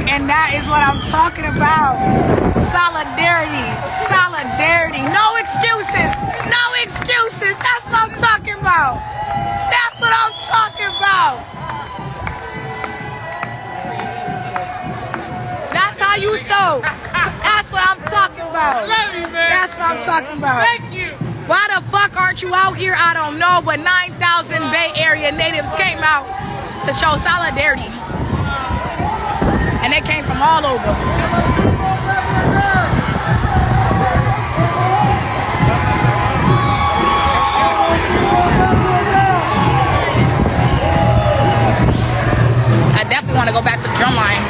And that is what I'm talking about. Solidarity. Solidarity. No excuses. No excuses. That's what I'm talking about. That's what I'm talking about. That's how you sow. That's what I'm talking about. Love you, man. That's what I'm talking about. Thank you. Why the fuck aren't you out here? I don't know, but 9,000 Bay Area natives came out to show solidarity. And they came from all over. I definitely want to go back to the drum line.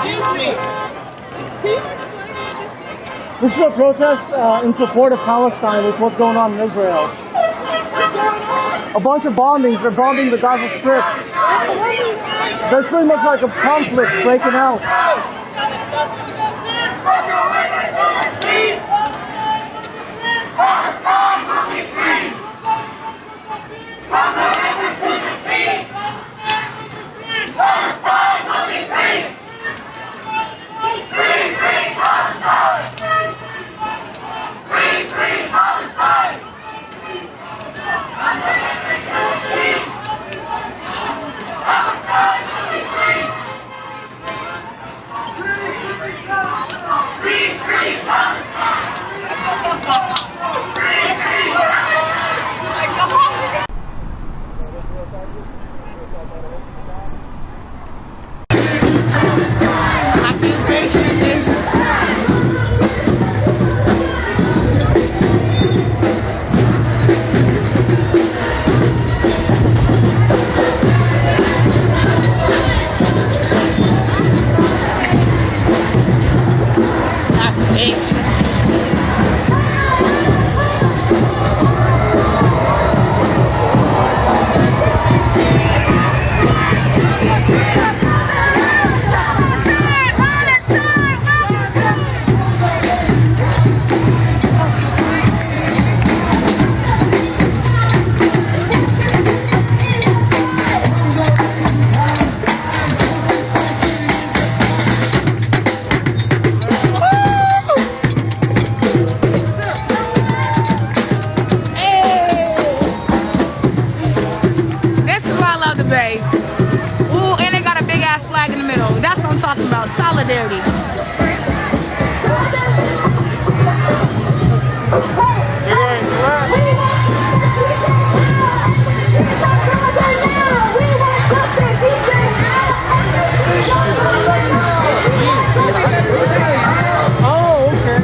Excuse me. This is a protest in support of Palestine with what's going on in Israel. A bunch of bombings. They're bombing the Gaza Strip. There's pretty much like a conflict breaking out. Ooh, and they got a big ass flag in the middle. That's what I'm talking about. Solidarity. Oh, okay.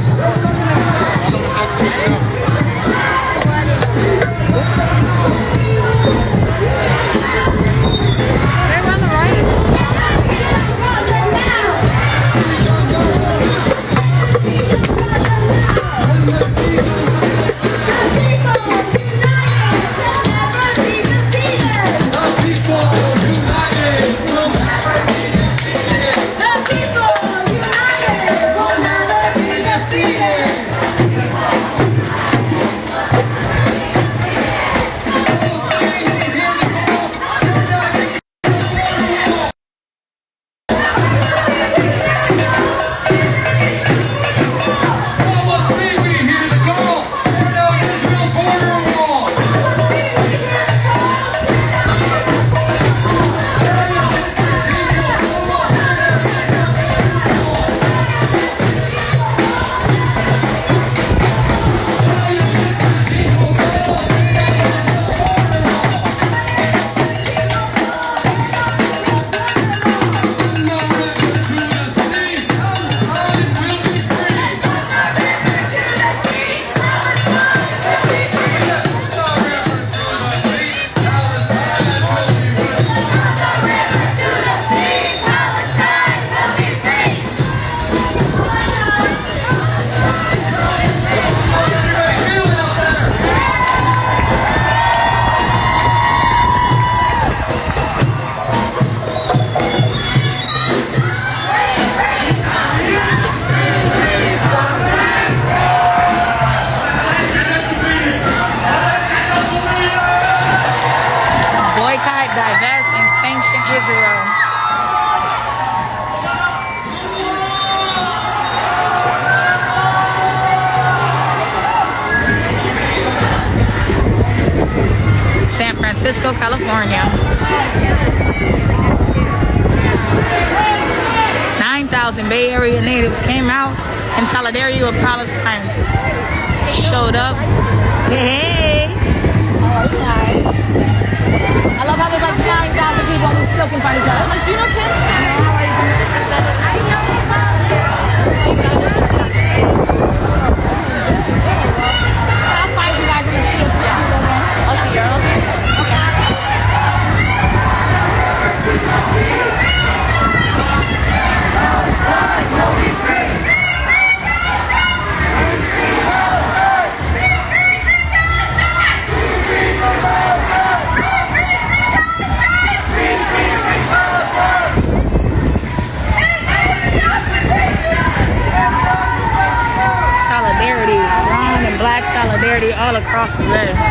Boycott, divest, and sanction Israel. San Francisco, California. 9,000 Bay Area natives came out in solidarity with Palestine. Showed up. Hey. Oh, nice. I love how there's like 9,000 people and we still can find each other. Like, do you know Kim? I'll find you guys in the sea. I'll see you. Okay. across the bay.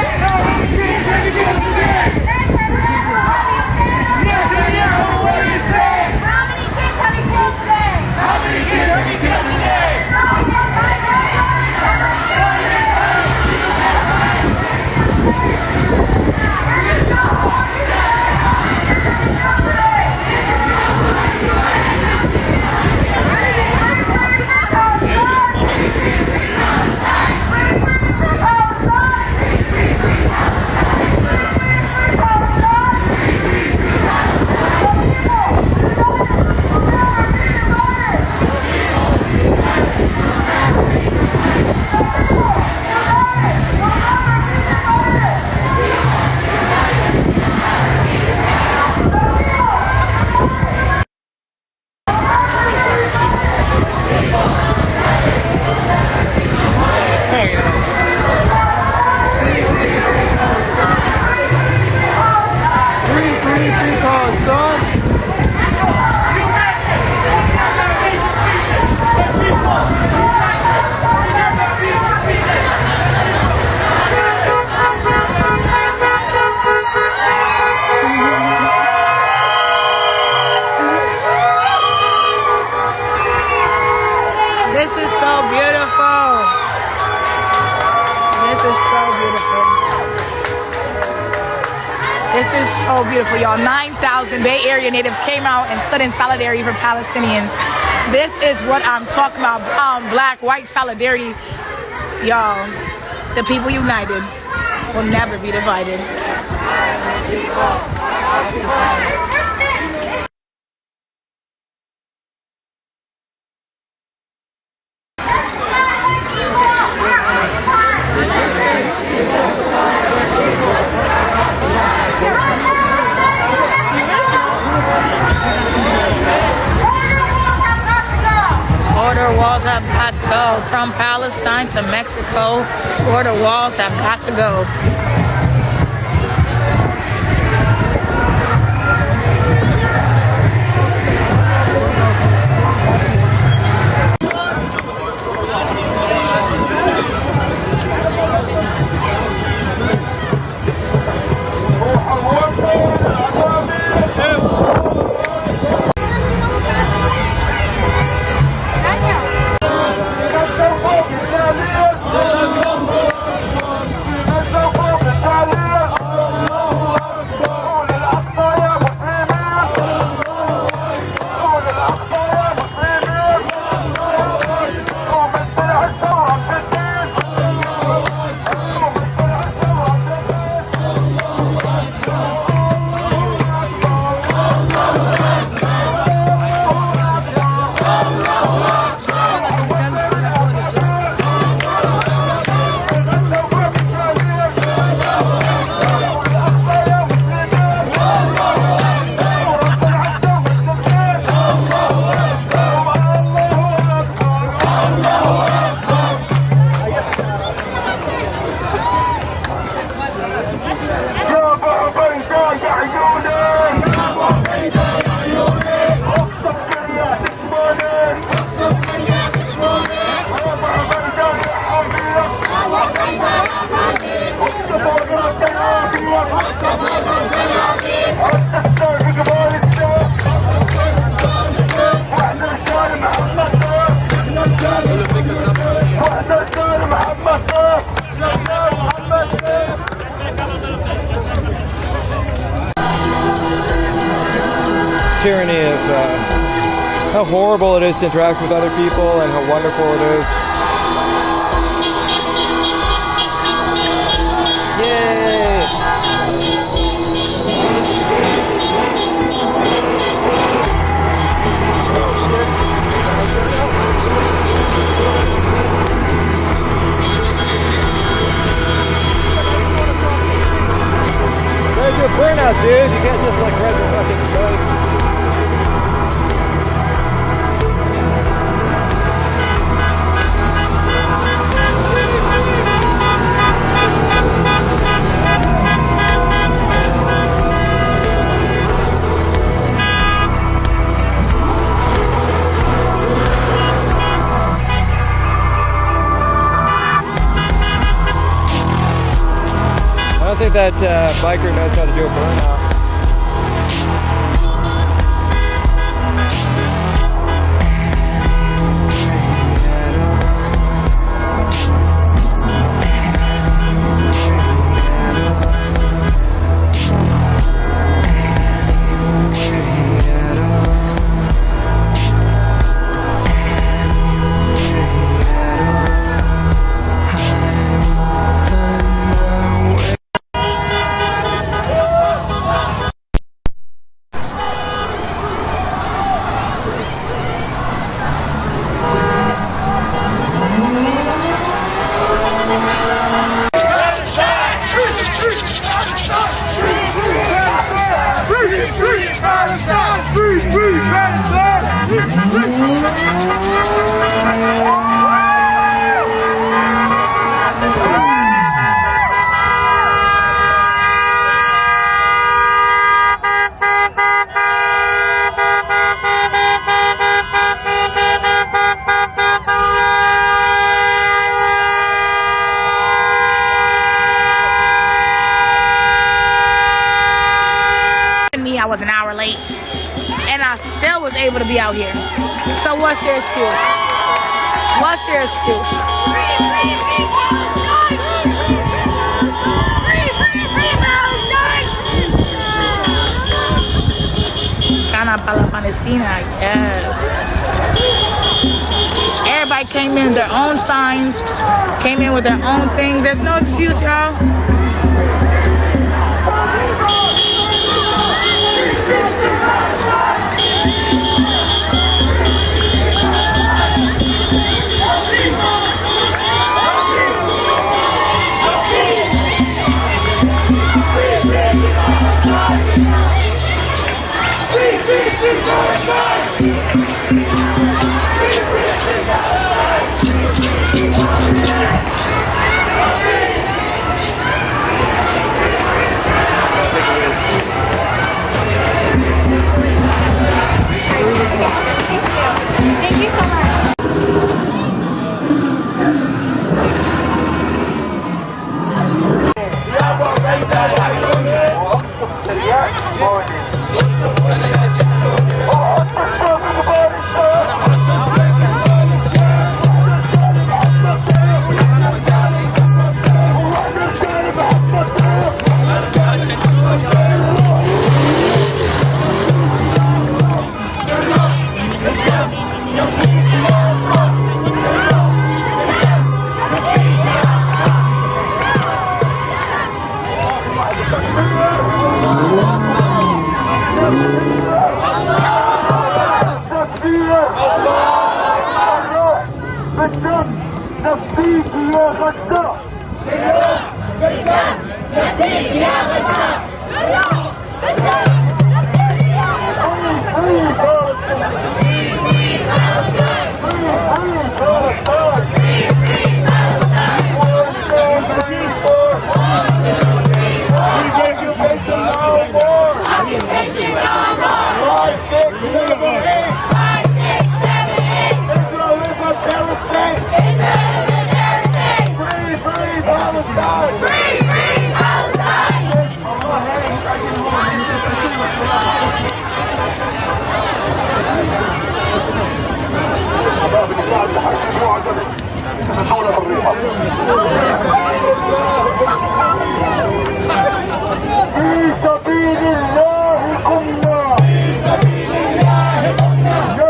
This is so beautiful, y'all. 9,000 Bay Area natives came out and stood in solidarity for Palestinians. This is what I'm talking about. Black, white solidarity. Y'all, the people united will never be divided. Border walls have got to go. From Palestine to Mexico, border walls have got to go. Tyranny of how horrible it is to interact with other people and how wonderful it is. Yay! There's your burnout, dude. You can't just like ride your fucking bike. impressive that biker knows how to do a burnout. I was an hour late and I still was able to be out here. So what's your excuse? What's your excuse? Gana para la Palestina, yes. Everybody came in with their own signs, came in with their own thing. There's no excuse, y'all. Thank you so much.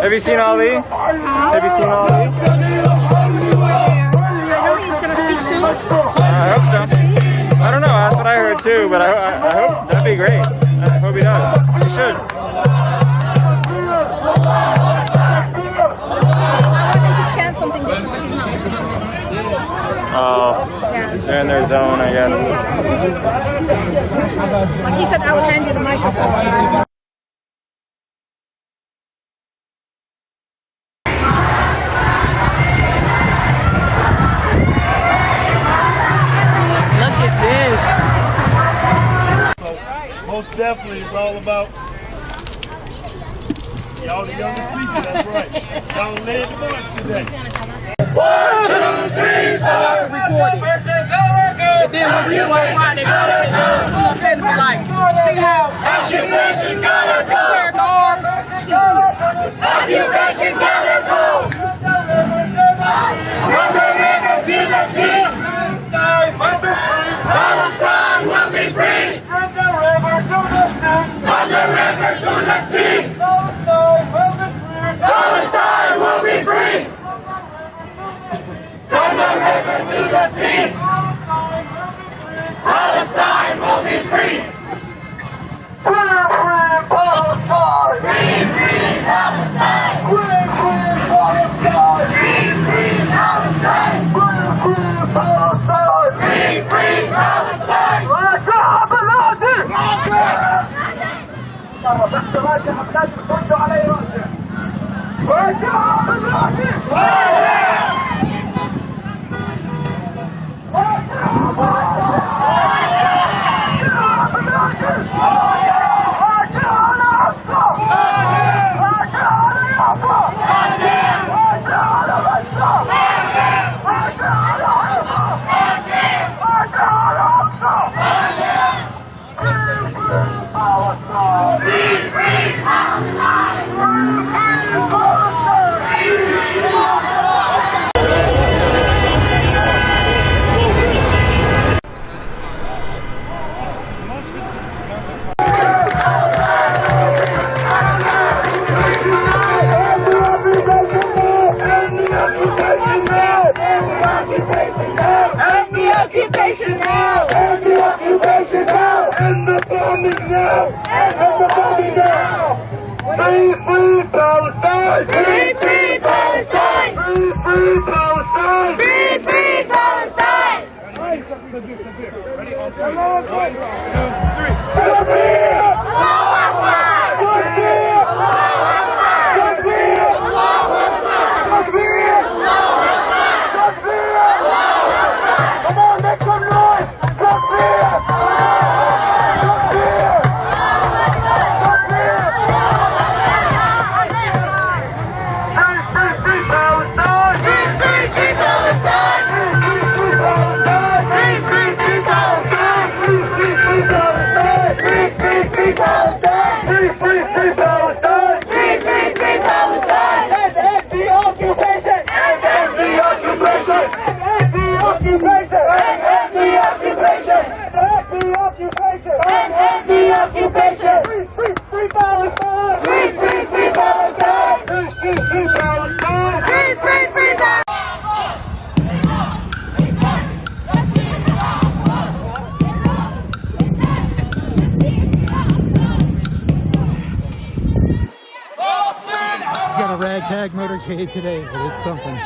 Have you seen Ali? Have you seen Ali? I know he's going to speak soon. I hope so. I don't know, that's what I heard too, but I hope that'd be great. I hope he does. He should. I want him to chant something different, but he's not listening to me. Oh, Yes. they're in their zone, I guess. Like he said, I would hand you the microphone. Most definitely, it's all about y'all the youngest people, that's right. Y'all led the march today. 1, 2, 3, start. Record it. And then when people are trying to pull up and be like, see how Occupation gotta go. wear the arms? Occupation gotta go. From the river to the sea, Palestine will be free. From the river to the sea, Palestine will be free. From the river to the sea, Palestine will be free. Free, free Palestine! Free, free Palestine! Free, free Palestine! Free, free Palestine! Free, free Palestine! Occupation now! End the occupation now! End the bombing now! End the bombing now! Free, free Palestine! Free, free Palestine! Free, free Palestine! Free, free Palestine! Ready? On 3. 1, 2, 3. Takbir! Allahu Akbar! Takbir! Allahu Akbar! Takbir! Allahu Akbar! Takbir! Allahu Akbar! Takbir! Allahu Akbar! Come on, make some noise! Takbir! Takbir! Takbir! Free, free Palestine! Free, free Palestine! Free, free Palestine! Free, free Palestine! Free, free Palestine! Free, free Palestine! Free, free Palestine! End the occupation! End the occupation! End the occupation! End the occupation! End the occupation! End the occupation! Free Palestine! Free Palestine! Free Palestine! Free Palestine! Got a ragtag motorcade today, but it's something.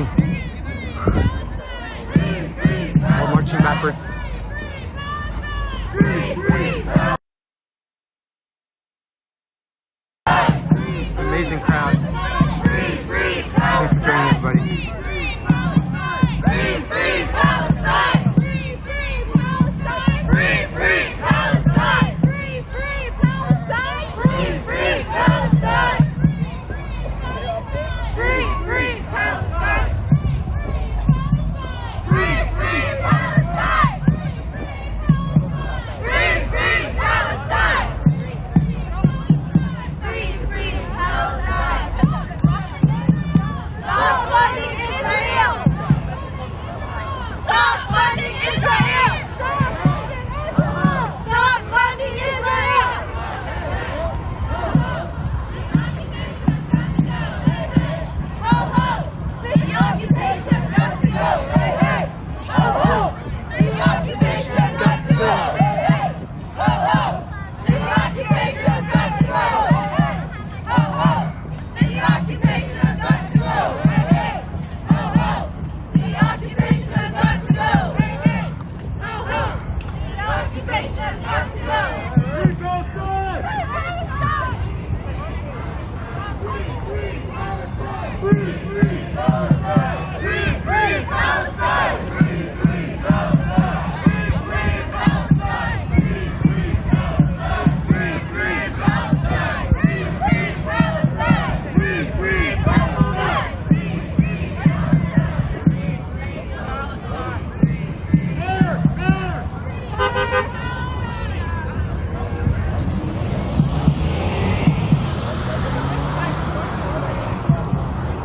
walking. We're marching backwards. It's an amazing crowd. Thanks for joining, everybody.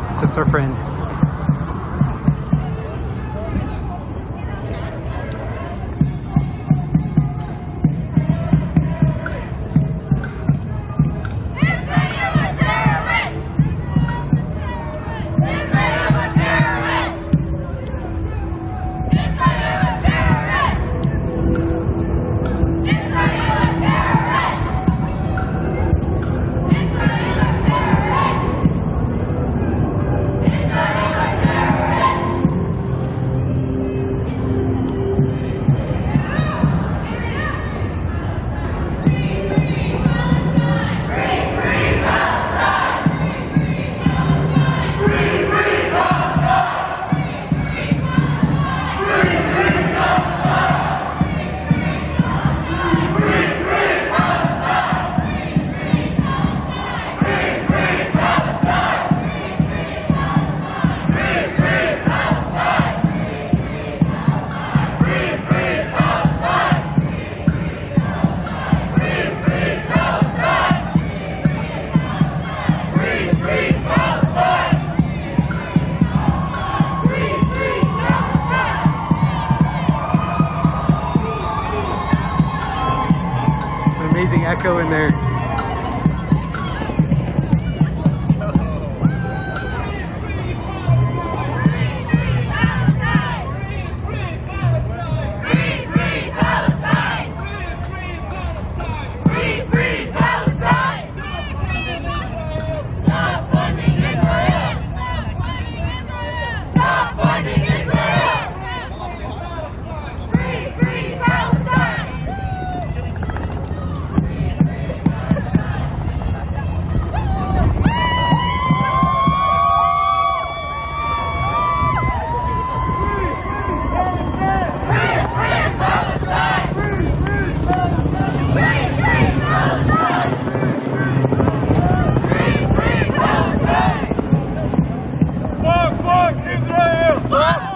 It's just our friend. Amazing echo in there. Fuck Israel!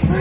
Free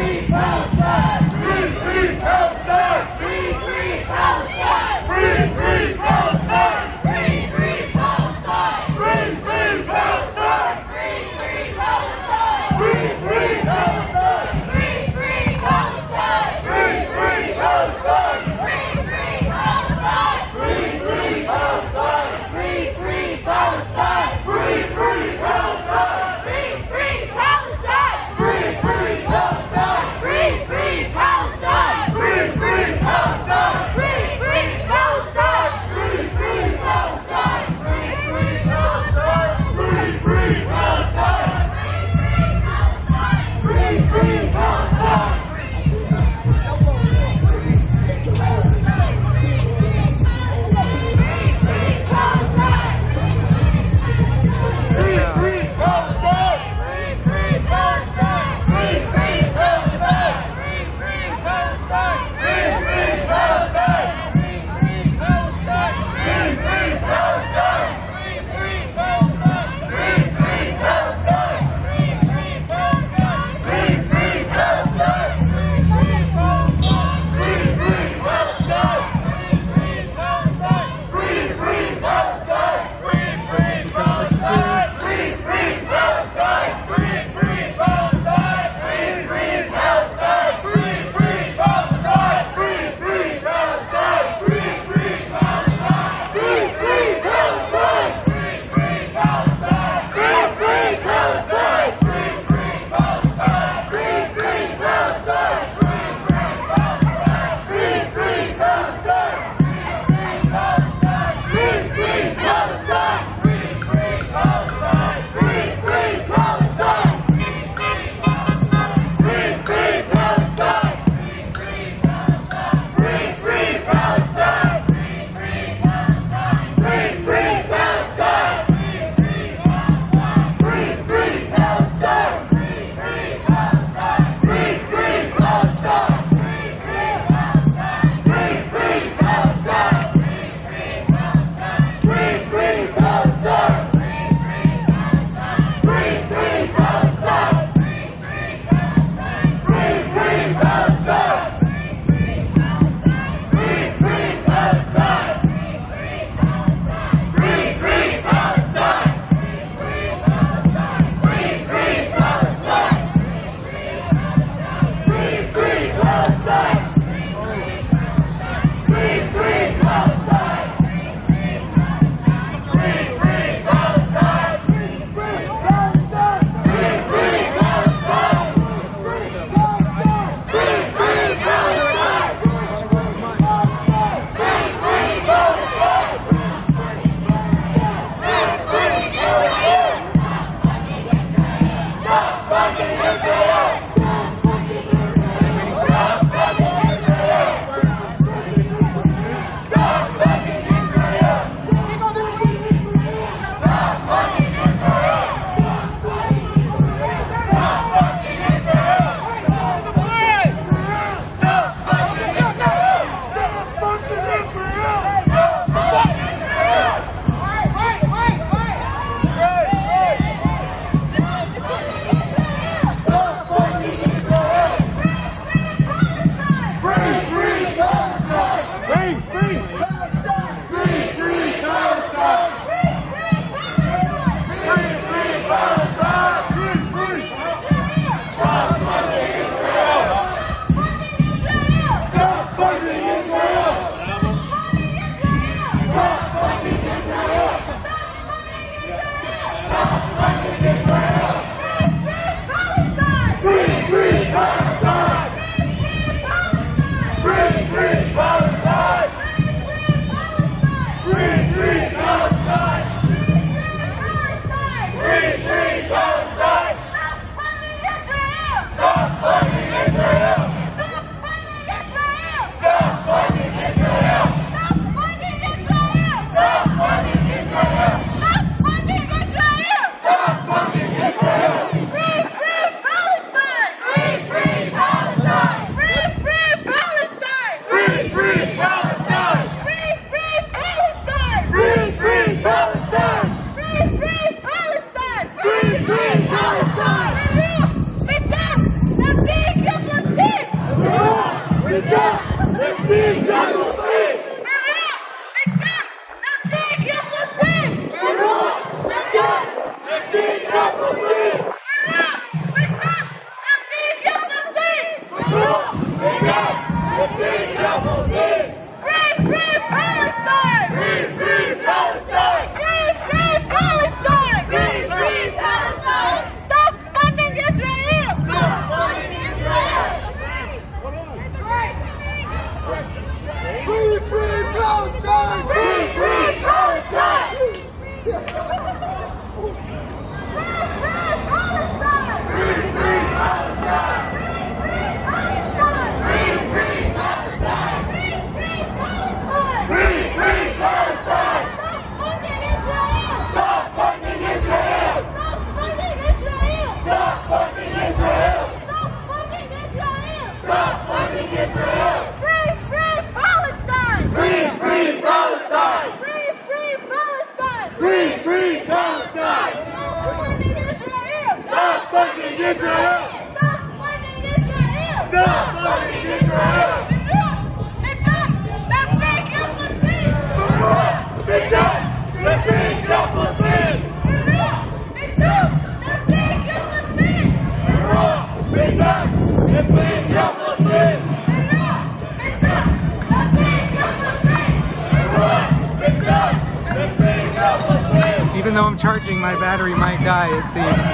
Even though I'm charging, my battery might die, it seems.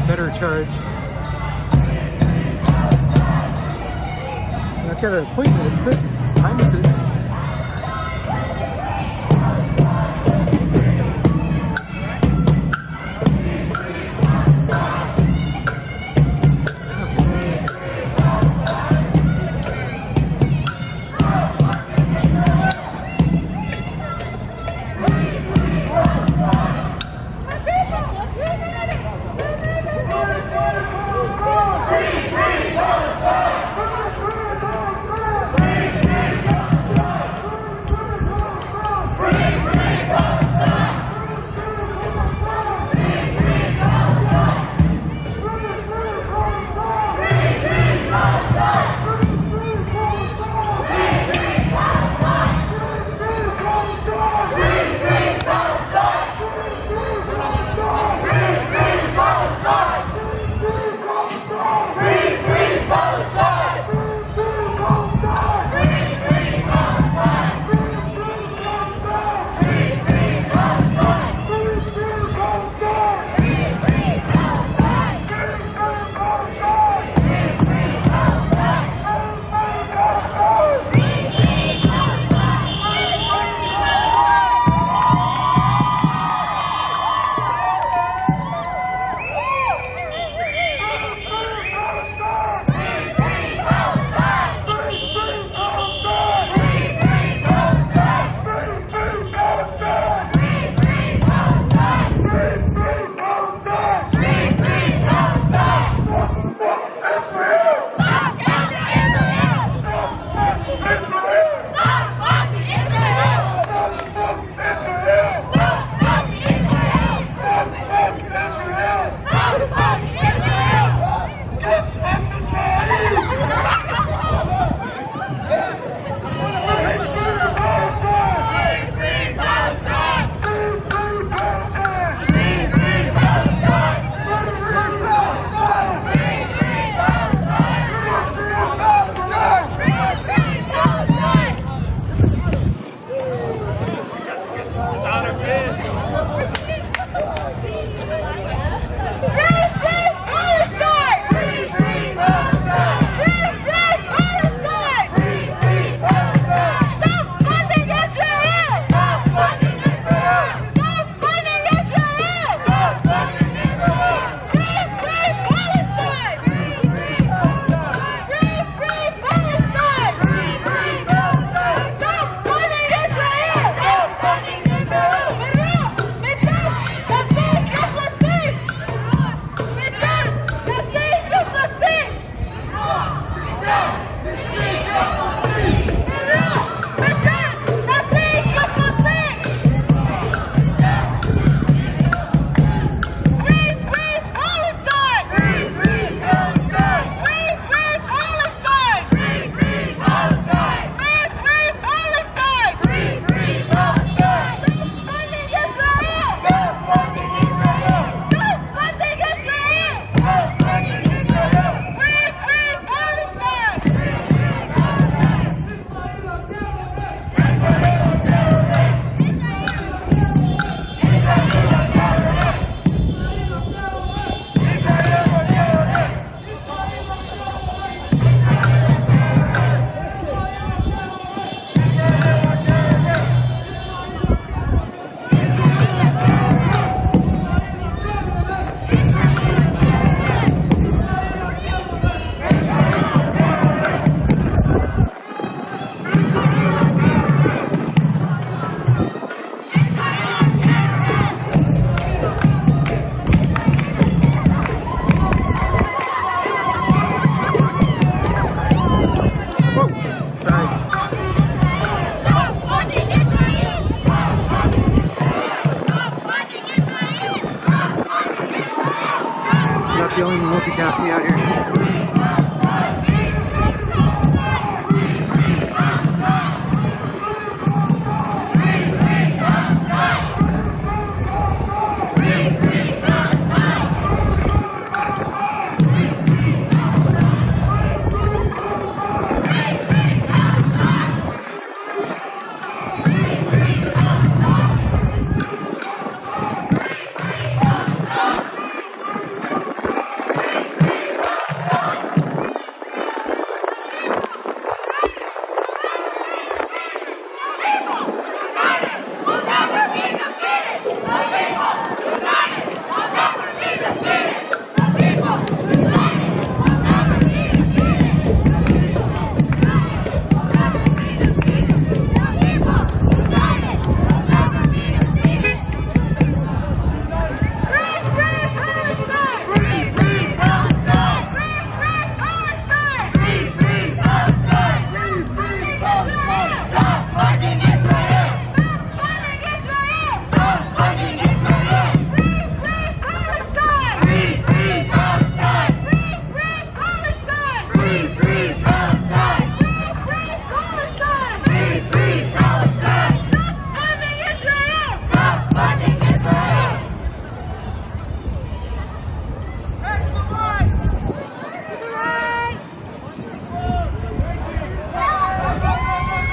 Better charge. I've got an appointment at 6. Time is it? yelling and multitasking out here.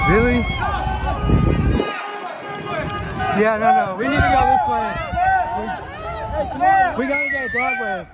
Really? Yeah, no. We need to go this way. We gotta go Broadway.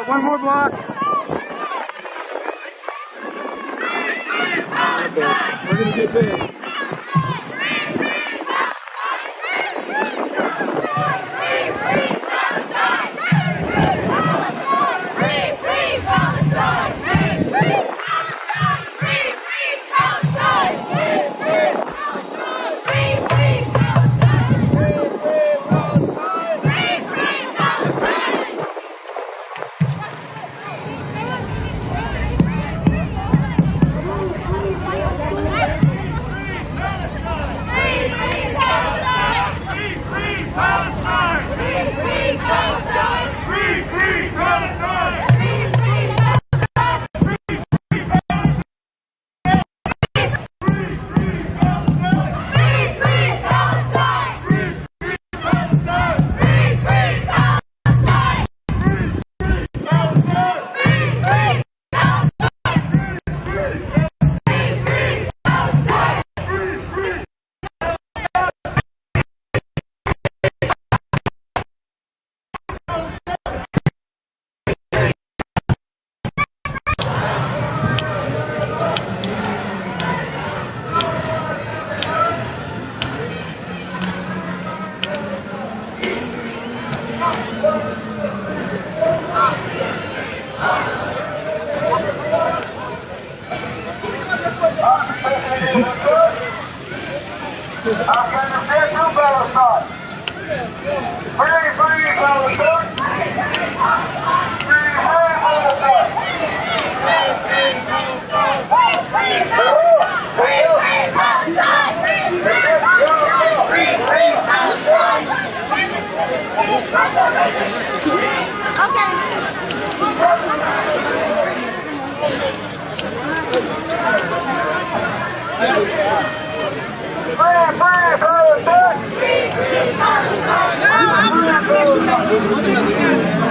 One more block. We're gonna get big.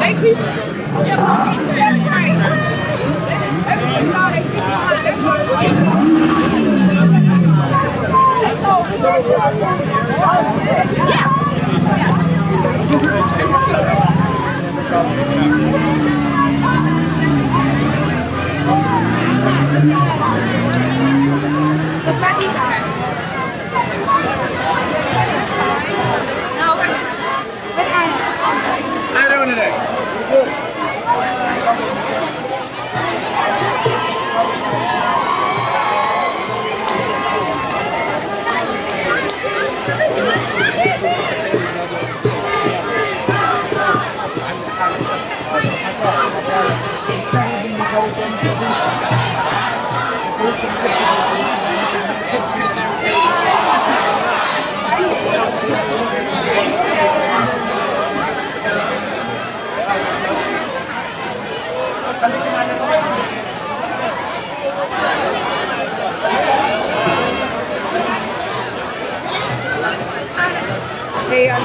Thank you. How you doing today? Hey, I'm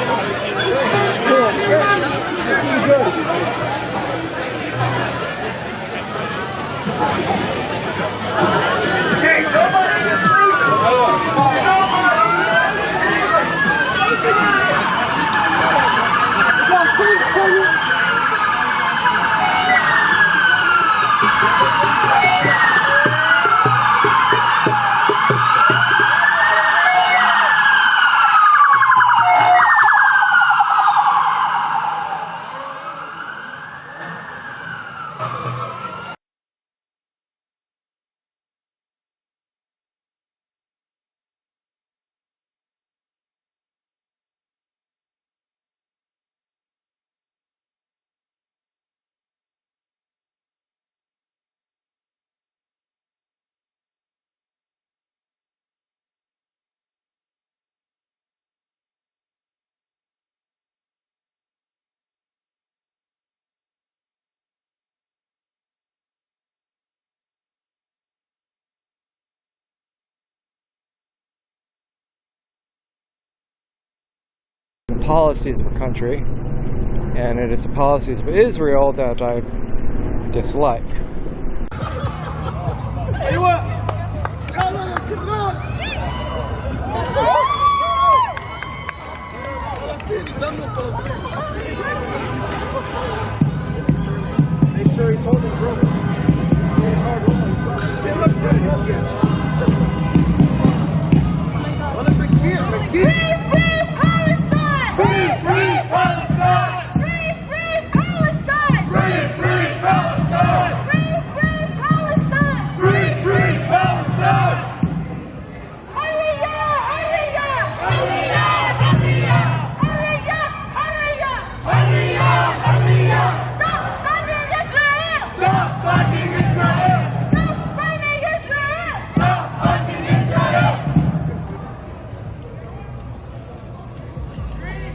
The policies of a country, and it is the policies of Israel that I dislike. Make sure he's holding the rope. It looks good. Free, free Palestine! Free, free Palestine! Free, free Palestine! Free, free Palestine! Free, free Palestine! Aliyah! Aliyah! Aliyah! Aliyah! Aliyah! Aliyah! Aliyah! Stop funding Israel! Stop funding Israel! Stop funding Israel! Stop funding Israel! Free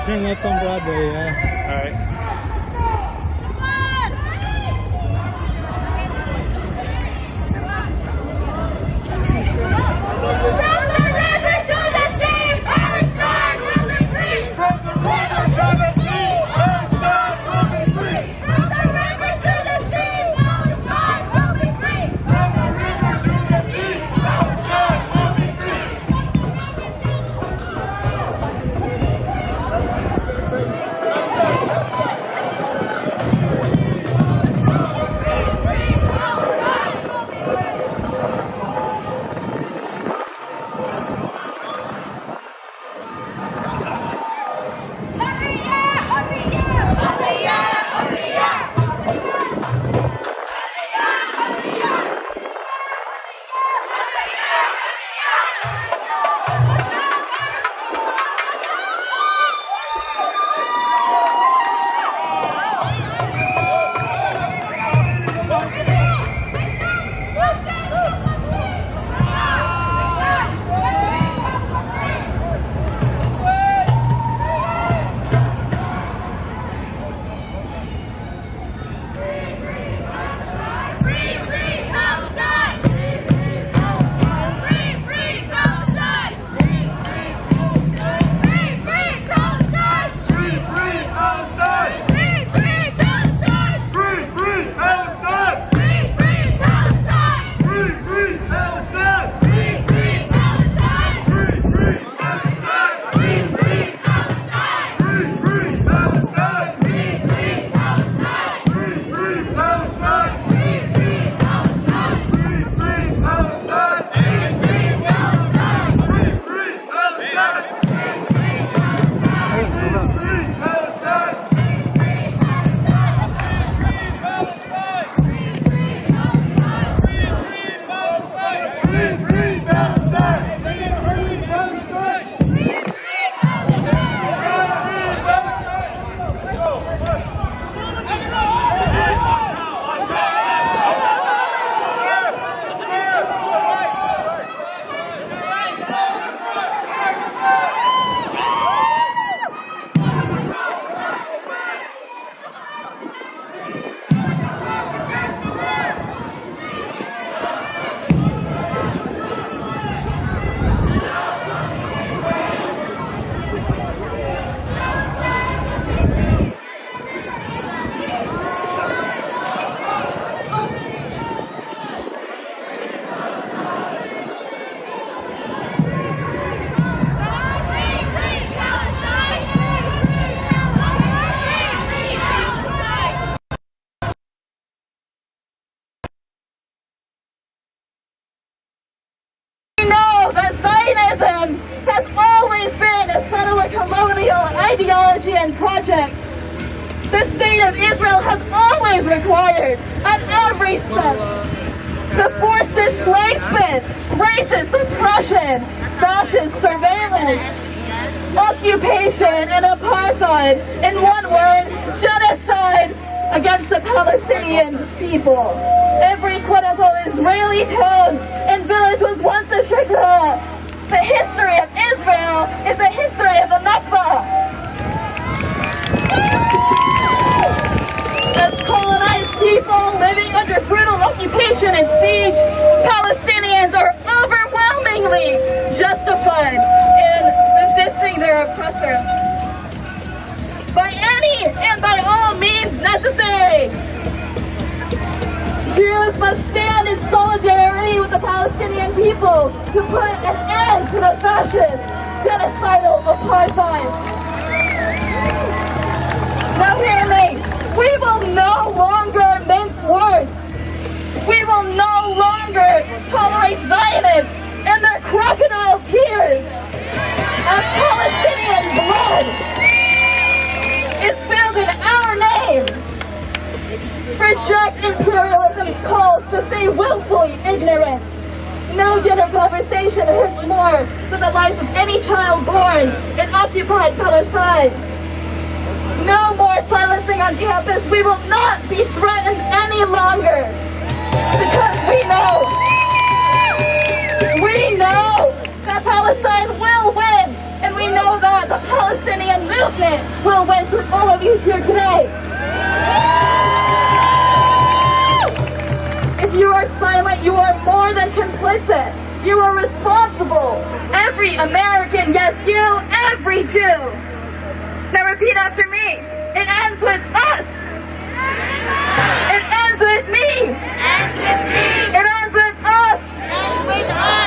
Turn left on Broadway, yeah. All right. Has always been a settler colonial ideology and project. The state of Israel has always required, at every step, the forced displacement, racist oppression, fascist surveillance, occupation, and apartheid. In one word, genocide against the Palestinian people. Every quote-unquote Israeli town and village was once a shikha. The history of Israel is the history of the Nakba. As colonized people living under brutal occupation and siege, Palestinians are overwhelmingly justified in resisting their oppressors. By any and by all means necessary, Jews must stand in solidarity with the Palestinian people to put an end to the fascist, genocidal apartheid. Now hear me. We will no longer mince words. We will no longer tolerate Zionists and their crocodile tears as Palestinian blood is spilled in our name. Reject imperialism's calls to stay willfully ignorant. No gender conversation hurts more than the life of any child born in occupied Palestine. No more silencing on campus. We will not be threatened any longer. Because we know that Palestine will win. And we know that the Palestinians Palestinian movement will win through all of you here today. If you are silent, you are more than complicit. You are responsible. Every American, yes you, every Jew. Now repeat after me. It ends with us. It ends with me. It ends with us.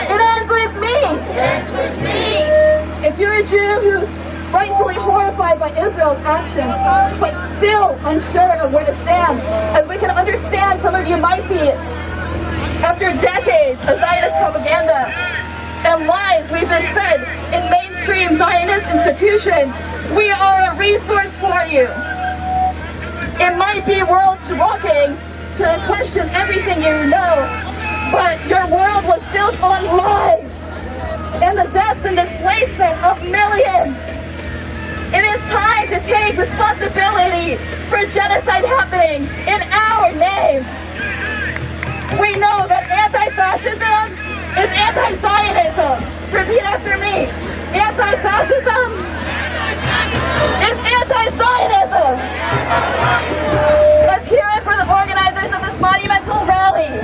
It ends with me. If you're a Jew who's rightfully horrified by Israel's actions, but still unsure of where to stand, as we can understand some of you might be, after decades of Zionist propaganda and lies we've been fed in mainstream Zionist institutions, we are a resource for you. It might be world-rocking to question everything you know, but your world was built on lies and the deaths and displacement of millions. It is time to take responsibility for genocide happening in our name. We know that anti-fascism is anti-Zionism. Repeat after me. Anti-fascism is anti-Zionism. Let's hear it for the organizers of this monumental rally.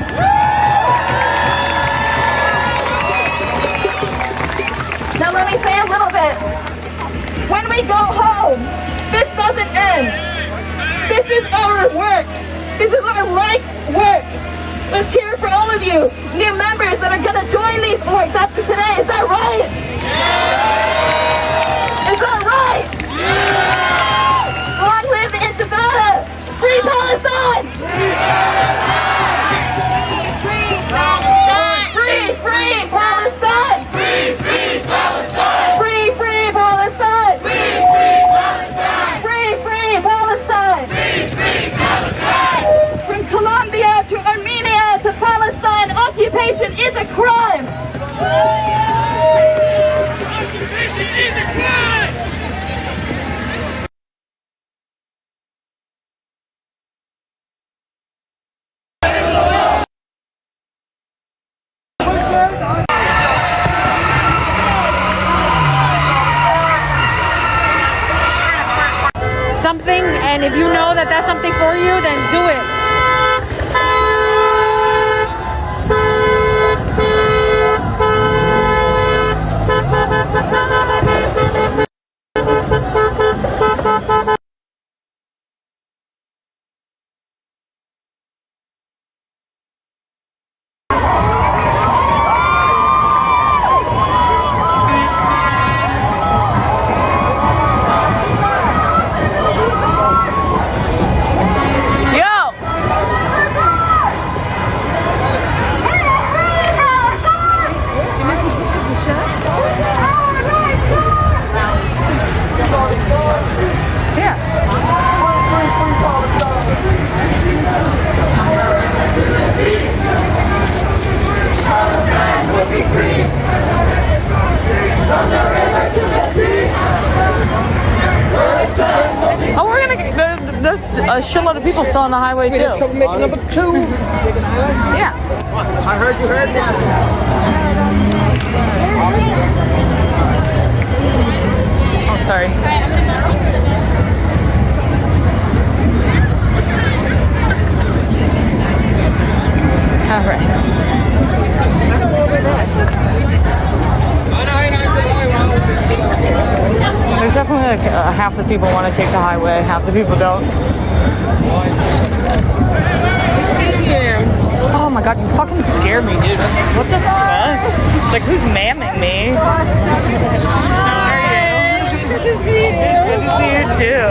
Now let me say a little bit. When we go home, this doesn't end. This is our work. This is our life's work. Let's hear it for all of you, new members that are going to join these orgs after today. Is that right? Is that right? Long live the Intifada! Free Palestine! Free Palestine! Free, free Palestine! Free, free Palestine! Free, free Palestine! Free, free Palestine! Free, free Palestine! Free, free Palestine! From Colombia to Armenia to Palestine, occupation is a crime! Occupation is a crime! Something, and if you know that that's something for you, then do it. Oh, we're gonna. There's a shitload of people still on the highway too. Troublemaker number 2. Yeah. I heard you heard that. Oh, sorry. All right. There's definitely like half the people want to take the highway, half the people don't. Excuse me. Oh my god, you fucking scared me, dude. What the fuck? Like, who's mamming me? How are you? Good to see you. Good to see you too.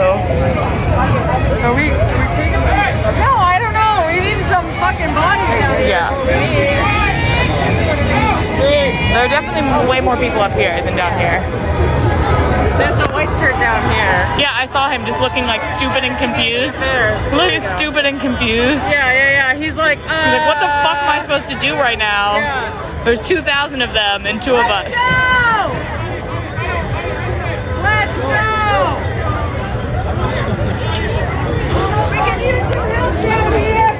So we taking it? No, I don't know. We need some fucking bodies down here. Yeah. There are definitely way more people up here than down here. There's a white shirt down here. Yeah, I saw him just looking like stupid and confused. Looking stupid and confused. Yeah. He's like, what the fuck am I supposed to do right now? Yeah. There's 2,000 of them and 2 of us. Let's go! We can use the hills down here!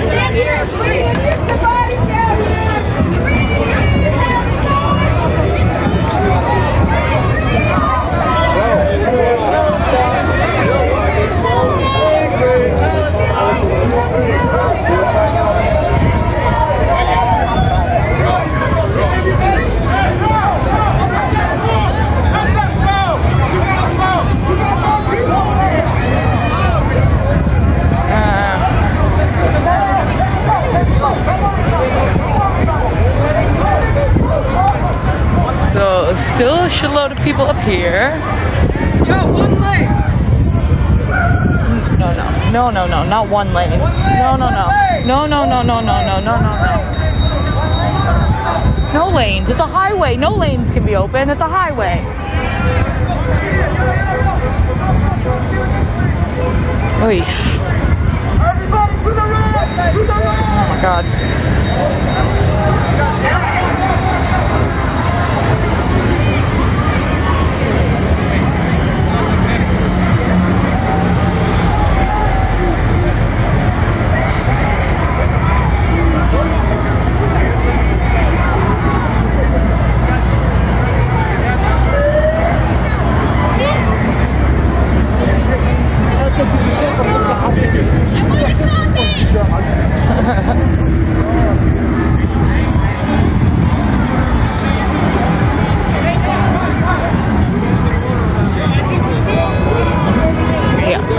Stand here, please! Use the body down here! Free Palestine! Still a shitload of people up here. Yo, one lane! No, not one lane. No. No lanes. It's a highway. No lanes can be open. It's a highway. Oy. Everybody to the right! To the right! Oh my God.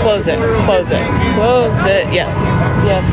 Close it. Close it. Close it. Yes. Yes.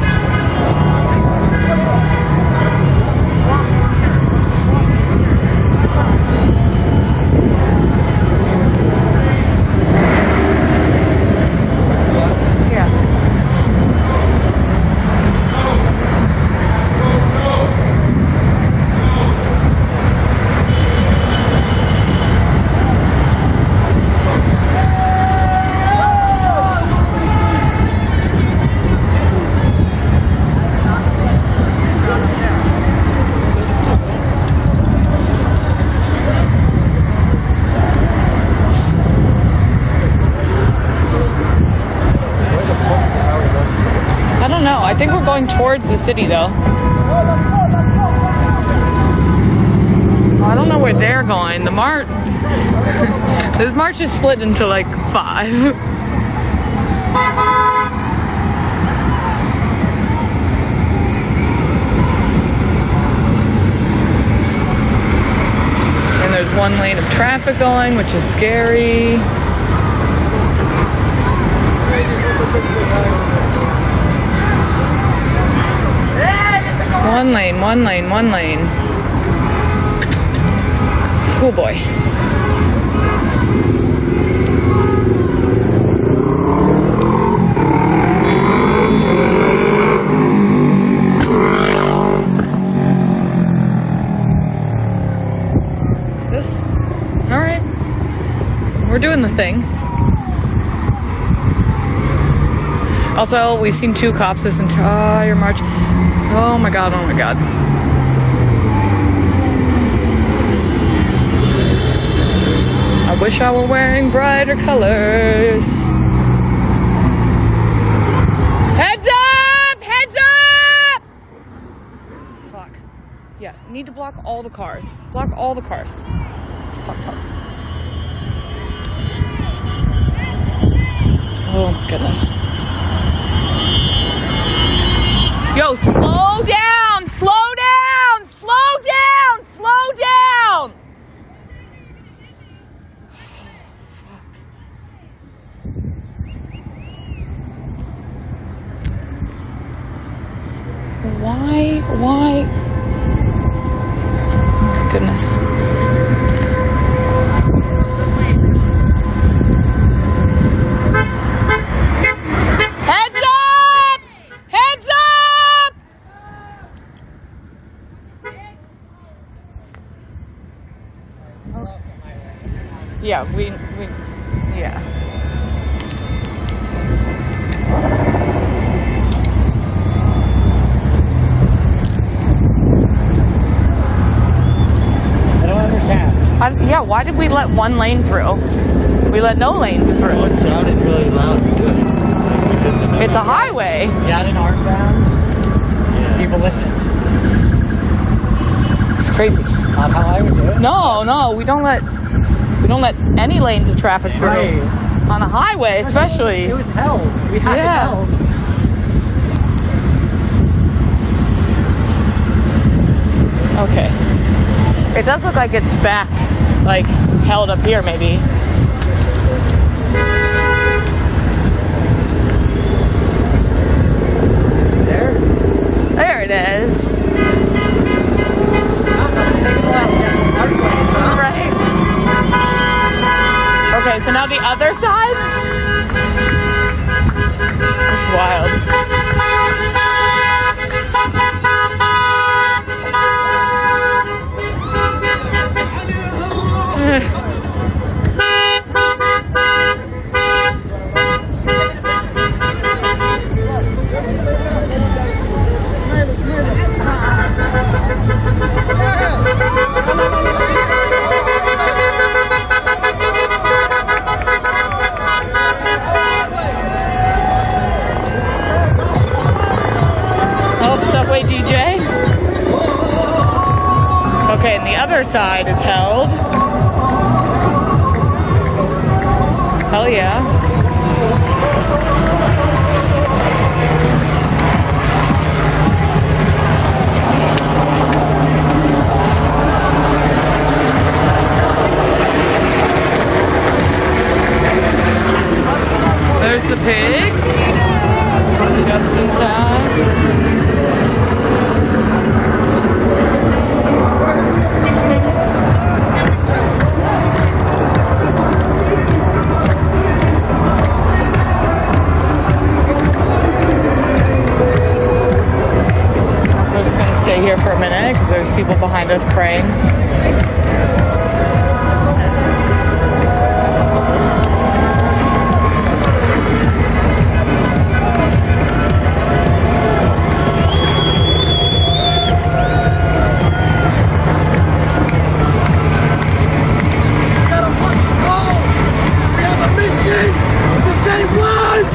I think we're going towards the city, though. I don't know where they're going. The march... This march is split into, like, 5. And there's one lane of traffic going, which is scary. One lane, one lane, one lane. Oh boy. This? Alright. We're doing the thing. Also, we've seen 2 cops this entire march. Oh my god, oh my god. I wish I were wearing brighter colors. Heads up! Heads up! Fuck. Yeah, need to block all the cars. Block all the cars. Fuck. Oh my goodness. Yo, slow down! Slow down! Slow down! Slow down! Why? Oh, goodness. Heads up! Heads up! Yeah, yeah. I don't understand. Yeah, why did we let one lane through? We let no lanes through. It sounded really loud. It's a highway. Got an arc down. People listen. It's crazy. Not how I would do it. No, we don't let any lanes of traffic through. Right. On a highway, especially. It was held. We had it held. Okay. It does look like it's back, like, held up here, maybe. There it is. Right. other side? It's wild. Subway DJ. Okay, and the other side is held. Hell yeah. There's the pigs. Just in time. Here for a minute because there's people behind us praying. We have a mission to save lives.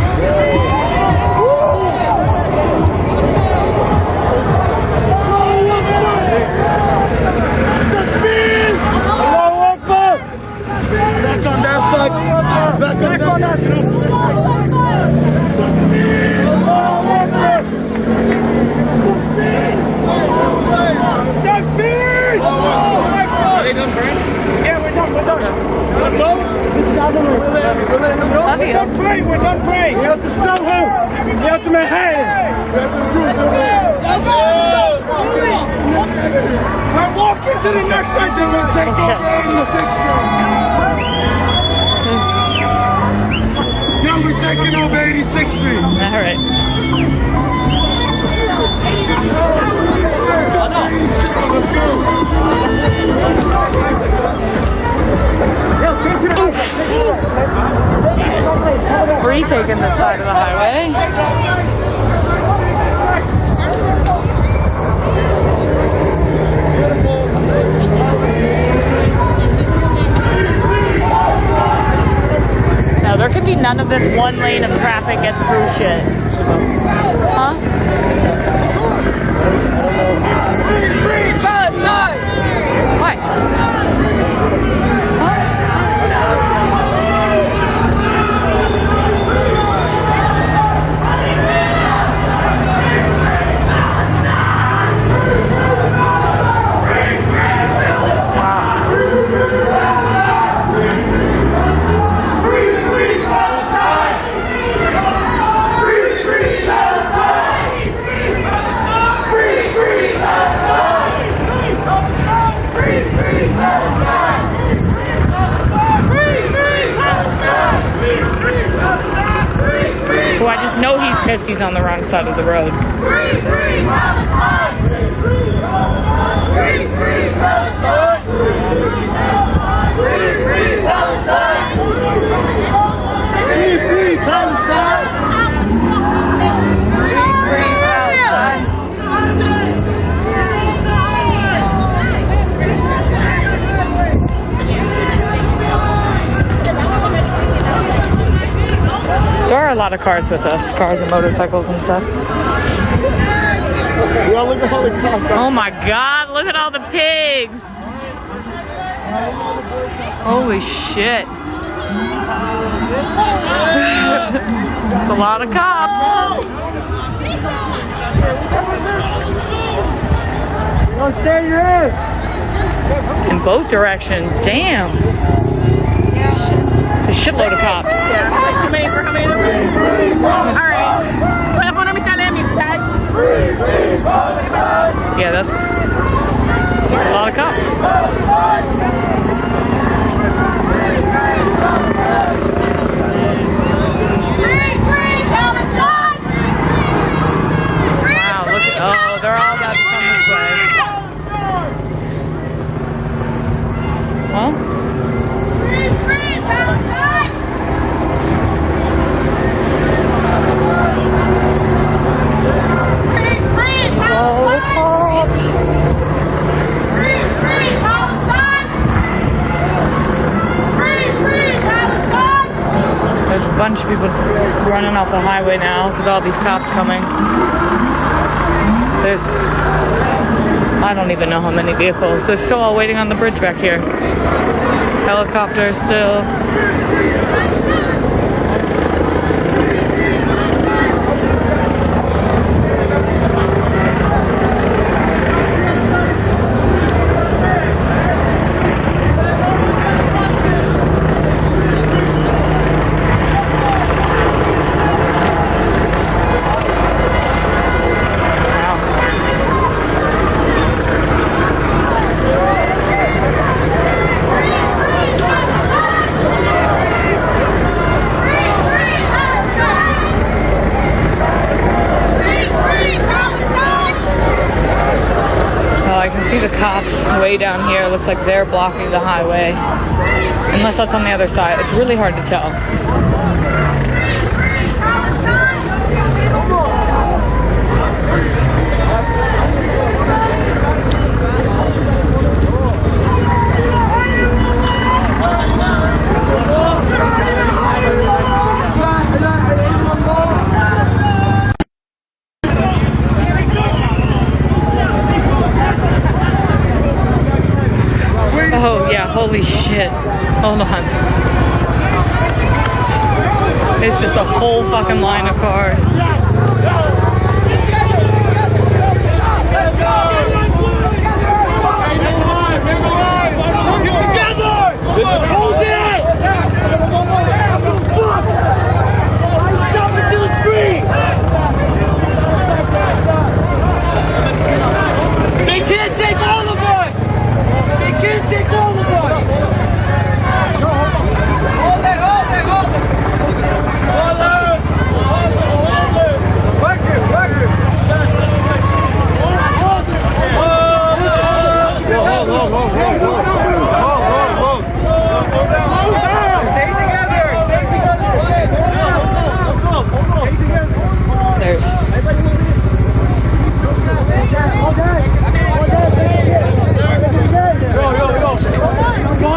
Back on that side. Back on that side. Are they done praying? Yeah, we're done. We're done praying. We're done praying. We have to Soho. We have to Manhattan. We're walking to the next section. We'll take over 86th Street. Now we're taking over 86th Street. All right. Retaking the side of the highway. Now there could be none of this one lane of traffic gets through shit. Huh? Free Palestine! What? Oh, I just know he's pissed he's on the wrong side of the road. Free Palestine! Free Palestine! Free Palestine! Free Palestine! There are a lot of cars with us, cars and motorcycles and stuff. Yeah, look at all the cars. Oh my God, look at all the pigs. Holy shit. It's a lot of cops. Stay here. In both directions, damn. It's a shitload of cops. Yeah, too many for how many of them? Alright. Yeah, that's a lot of cops. running off the highway now because all these cops coming. There's, I don't even know how many vehicles. They're still all waiting on the bridge back here. Helicopters still. I can see the cops way down here. It looks like they're blocking the highway. Unless that's on the other side. It's really hard to tell. Oh yeah, holy shit. Hold on. It's just a whole fucking line of cars. Get together! Hold it! Stop until it's free! They can't take all of us! They can't take all of us! Hold it, hold it, hold it! Hold it! Hold it, hold it! Work it, work it! Hold it! Hold, hold, hold, hold, hold, hold, hold, hold, hold. Stay together, stay together! There's...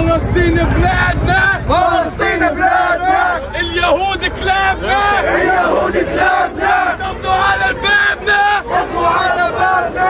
فلسطين بلادنا فلسطين بلادنا اليهود كلابنا اليهود كلابنا ضغطوا على بابنا ضغطوا على بابنا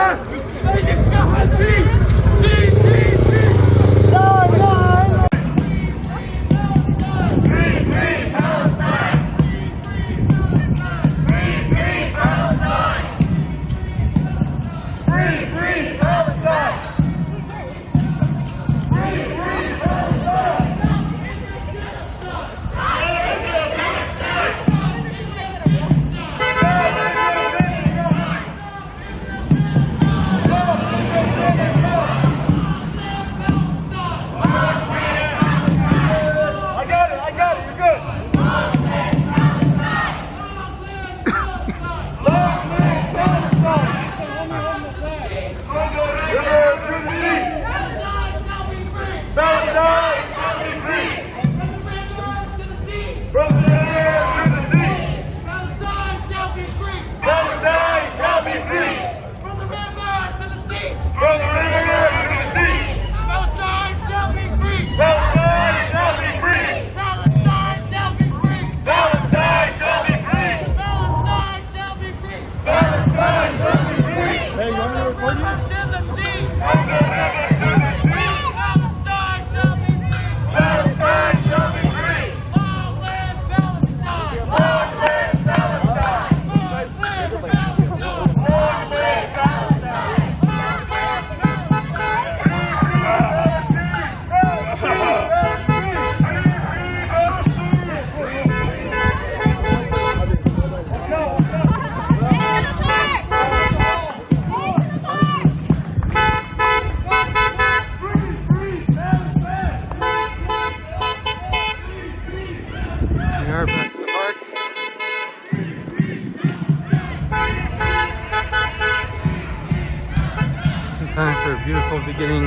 Time for a beautiful beginning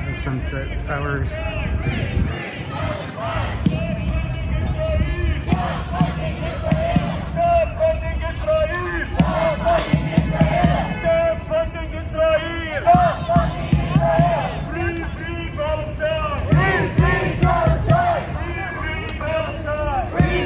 of sunset hours. Stop funding Israel! Stop funding Israel! Stop funding Israel! Stop funding Israel! Free, free Palestine! Free, free Palestine! Free, free Palestine! Free,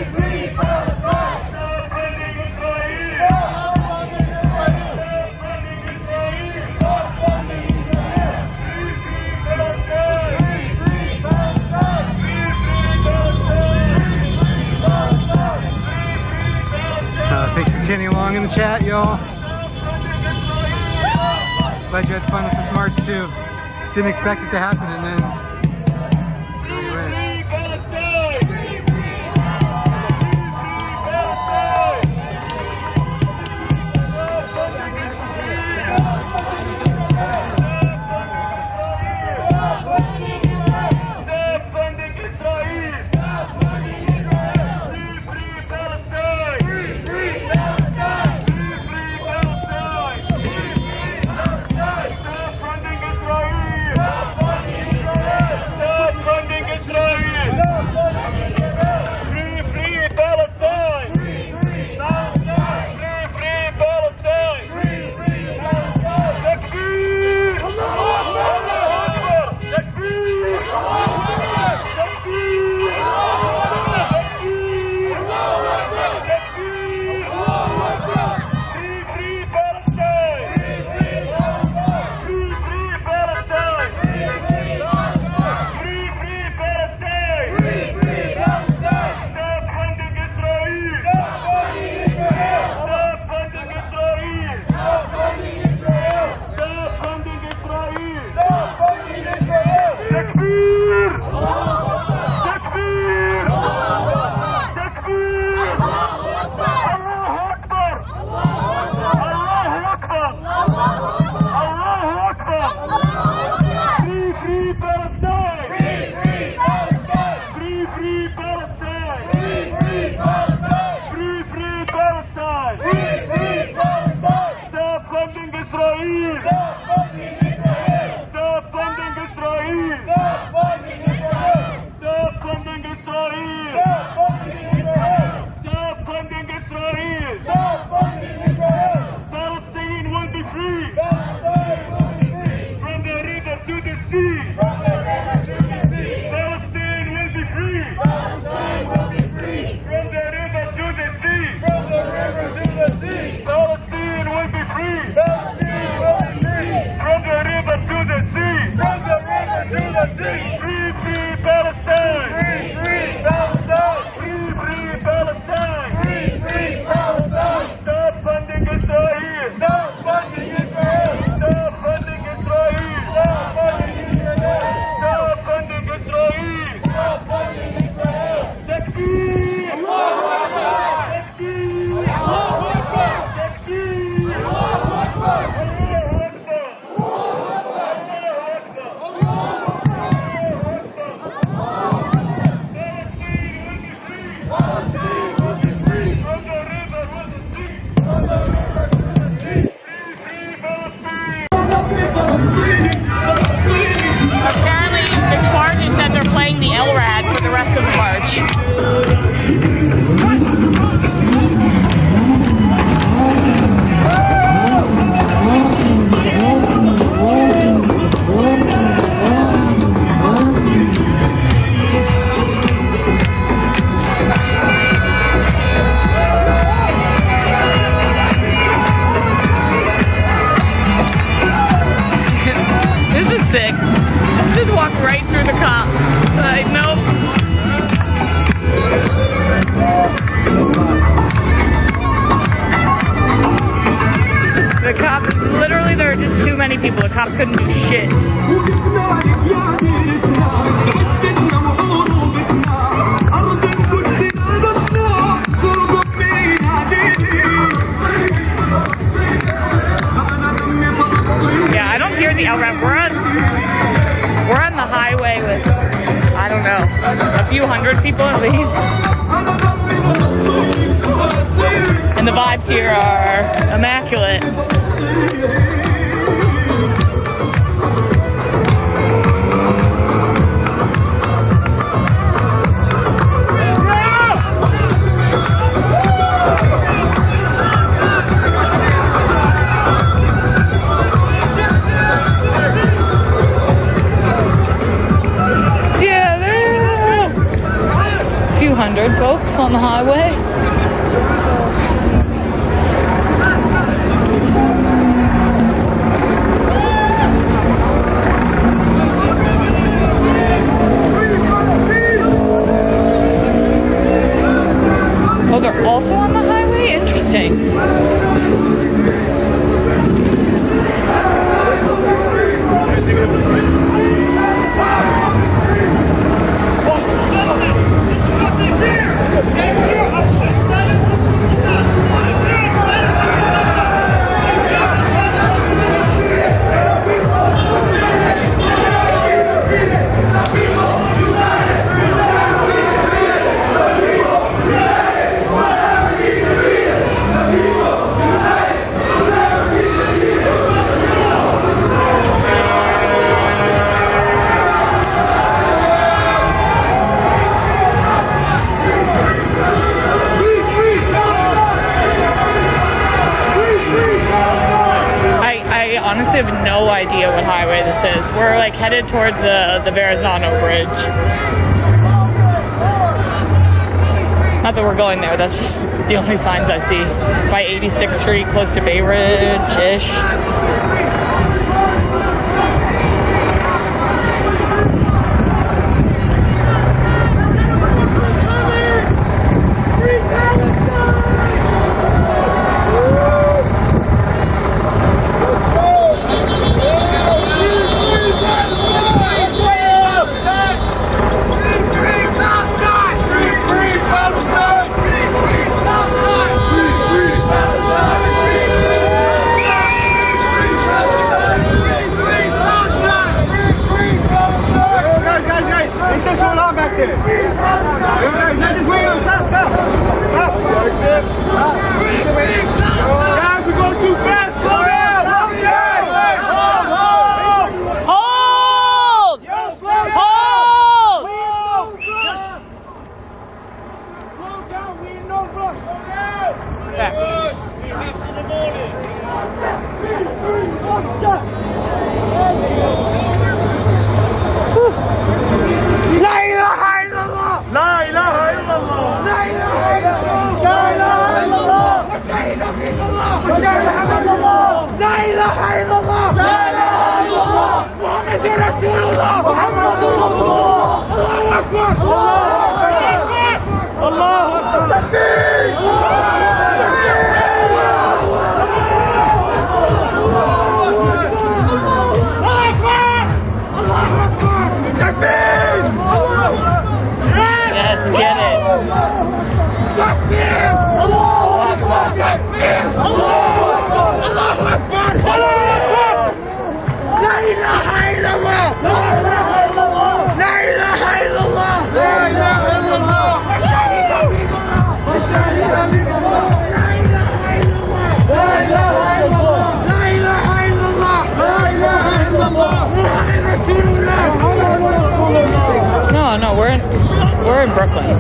chanting along in the chat, y'all. Glad you had fun with this march too. Didn't expect it to happen, and then you went. On the highway. Oh, they're also on the highway? Interesting. I honestly have no idea what highway this is. We're like headed towards the Verrazano Bridge. Not that we're going there, that's just the only signs I see. By 86th Street, close to Bay Ridge-ish. Guys, we're going too fast. Slow down. Hold! Hold! Slow down. We in no rush. Facts. We have to the morning. La ilaha illallah. La ilaha illallah. La ilaha illallah. La ilaha illallah. La ilaha illallah. La ilaha illallah. La ilaha illallah. Muhammadur Rasulullah. Muhammadur Rasulullah. Allahu Akbar. Allahu Akbar. Takbir. Yes, get it. Takbir! Allahu Akbar! Takbir! Allahu Akbar! Allahu Akbar! Allahu Akbar! La ilaha illallah! La ilaha illallah! La ilaha illallah! La ilaha illallah! Mashahida billah! Mashahida billah! La ilaha illallah! La ilaha illallah! La ilaha illallah! La ilaha illallah! Muhammad Rasulullah! No, we're in Brooklyn.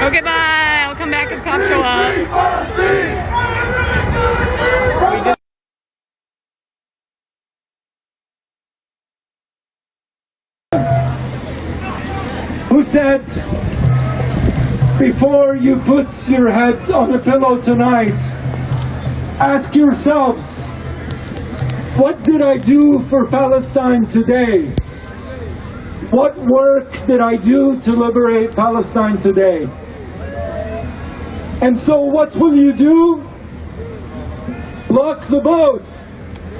Okay, bye. I'll come back if cops show up. Who said, before you put your head on a pillow tonight, ask yourselves, what did I do for Palestine today? What work did I do to liberate Palestine today? And so what will you do? Block the boat.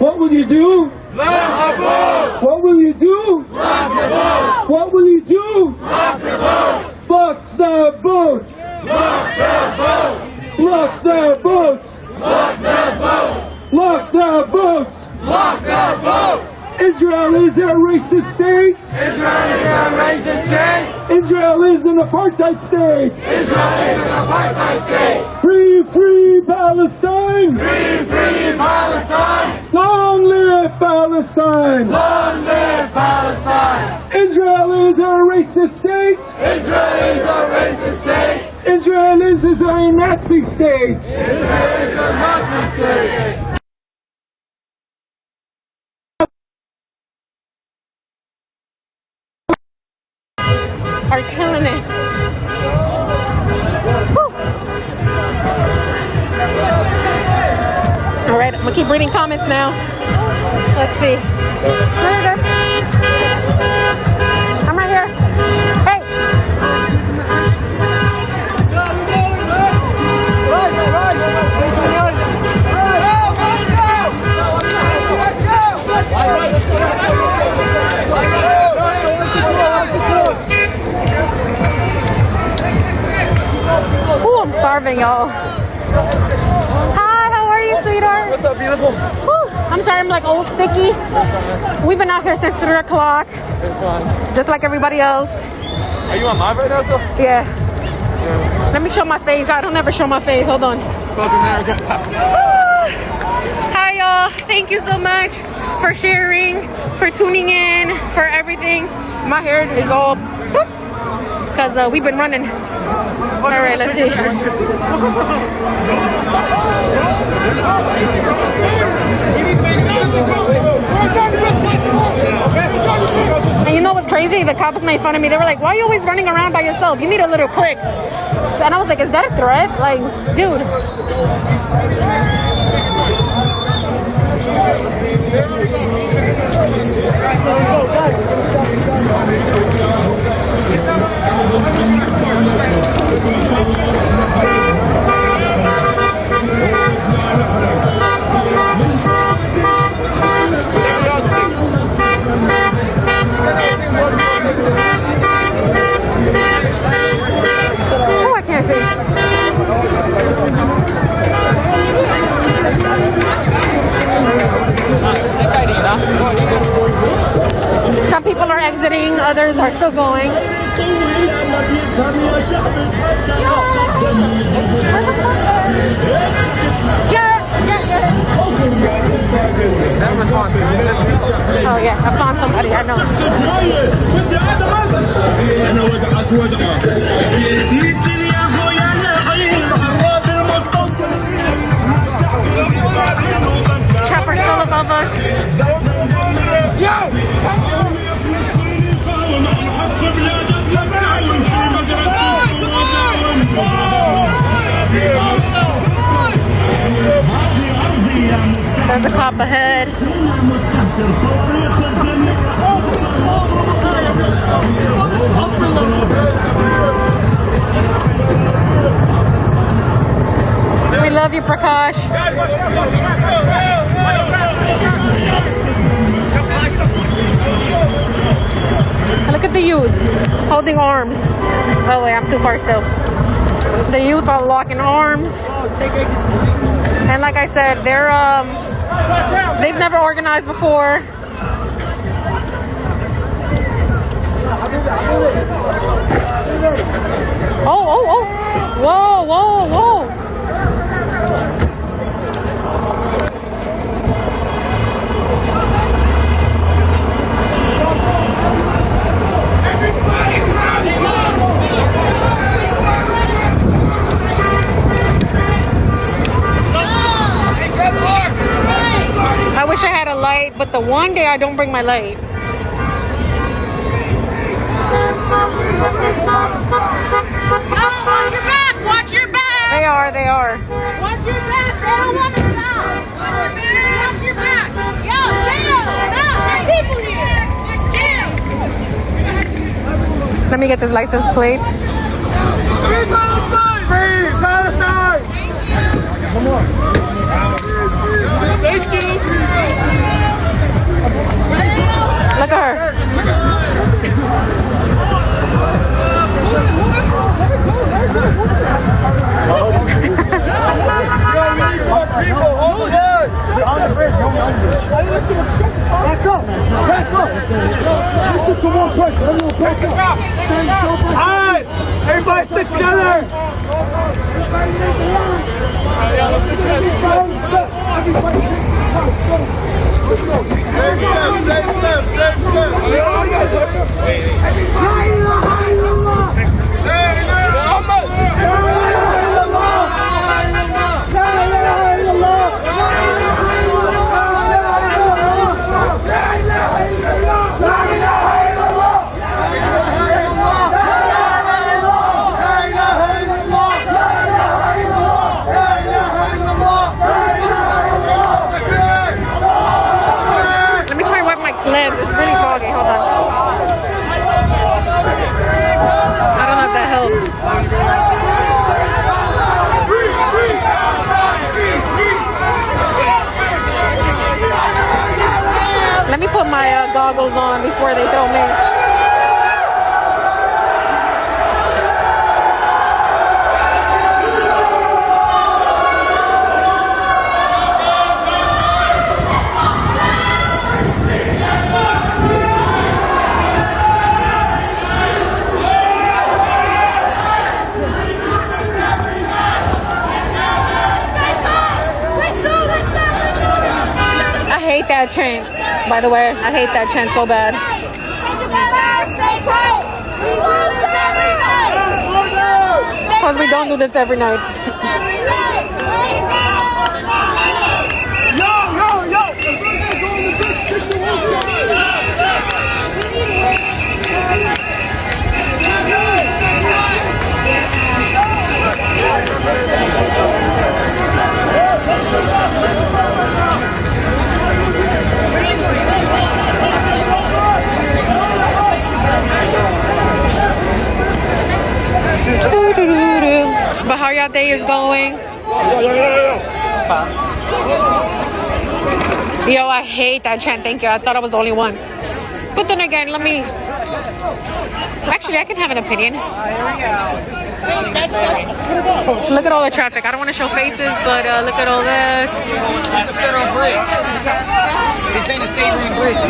What will you do? Block the boat! What will you do? Block the boat! What will you do? Block the boat! Block the boat! Block the boat! Block the boat! Block the boat! Block the boat! Block the boat! Israel is a racist state. Israel is a racist state. Israel is an apartheid state. Israel is an apartheid state. Free, free Palestine. Free, free Palestine. Long live Palestine. Long live Palestine. Israel is a racist state. Israel is a racist state. Israel is a Nazi state. Israel is a Nazi state. Are killing it. Woo. All right, I'm gonna keep reading comments now. Let's see. I'm right here. Hey. Ooh, I'm starving, y'all. Hi, how are you, sweetheart? What's up, beautiful? Whew, I'm sorry, I'm like old sticky. We've been out here since 3 o'clock. It's fun. Just like everybody else. Are you on live right now, still? Yeah. Let me show my face. I don't ever show my face. Hold on. Hi, y'all. Thank you so much for sharing, for tuning in, for everything. My hair is all because we've been running. All right, let's see. And you know what's crazy? The cops made fun of me. They were like, why are you always running around by yourself? You need a little clique. And I was like, is that a threat? Like, dude. Oh, I can't see. Some people are exiting, others are still going. Oh yeah, I found somebody I know. Chopper still above us. There's a cop ahead. We love you, Prakash. Look at the youth holding arms. Oh wait, I'm too far still. The youth are locking arms. And like I said, they've never organized before. Oh. Whoa. I wish I had a light, but the one day I don't bring my light. Watch your back! Watch your back! They are. Watch your back! They don't want to stop! Watch your back! Yo, chill! Stop! There's people here! Chill! Let me get this license plate. Free Palestine! Free Palestine! Come on. Thank you! Look at her. people, hold the line. On the bridge, no language. Back up, back up. Listen to one question, everyone back up. Alright, everybody stick together. Lens. It's really foggy. Hold on. I don't know if that helps. Let me put my goggles on before they throw me. I hate that chant, by the way. I hate that chant so bad. Because we don't do this every night. But how your day is going? Yo, I hate that chant. Thank you. I thought I was the only one. But then again, let me... Actually, I can have an opinion. Look at all the traffic. I don't want to show faces, but look at all that. It's a federal bridge. This ain't a state green bridge.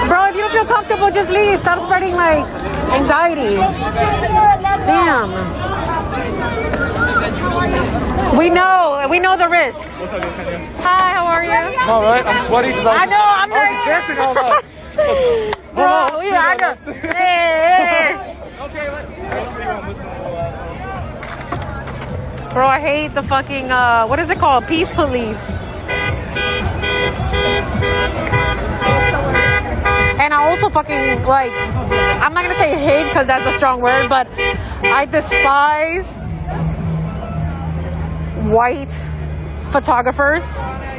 Bro, if you don't feel comfortable, just leave. Stop spreading, like, anxiety. Damn. We know the risk. What's up, Senor? Hi, how are you? All right, I'm sweaty. I know, I'm nervous. dancing all night. Bro, yeah, I know. Hey. Okay, Bro, I hate the fucking, what is it called? Peace police. And I also fucking, like, I'm not gonna say hate because that's a strong word, but I despise white photographers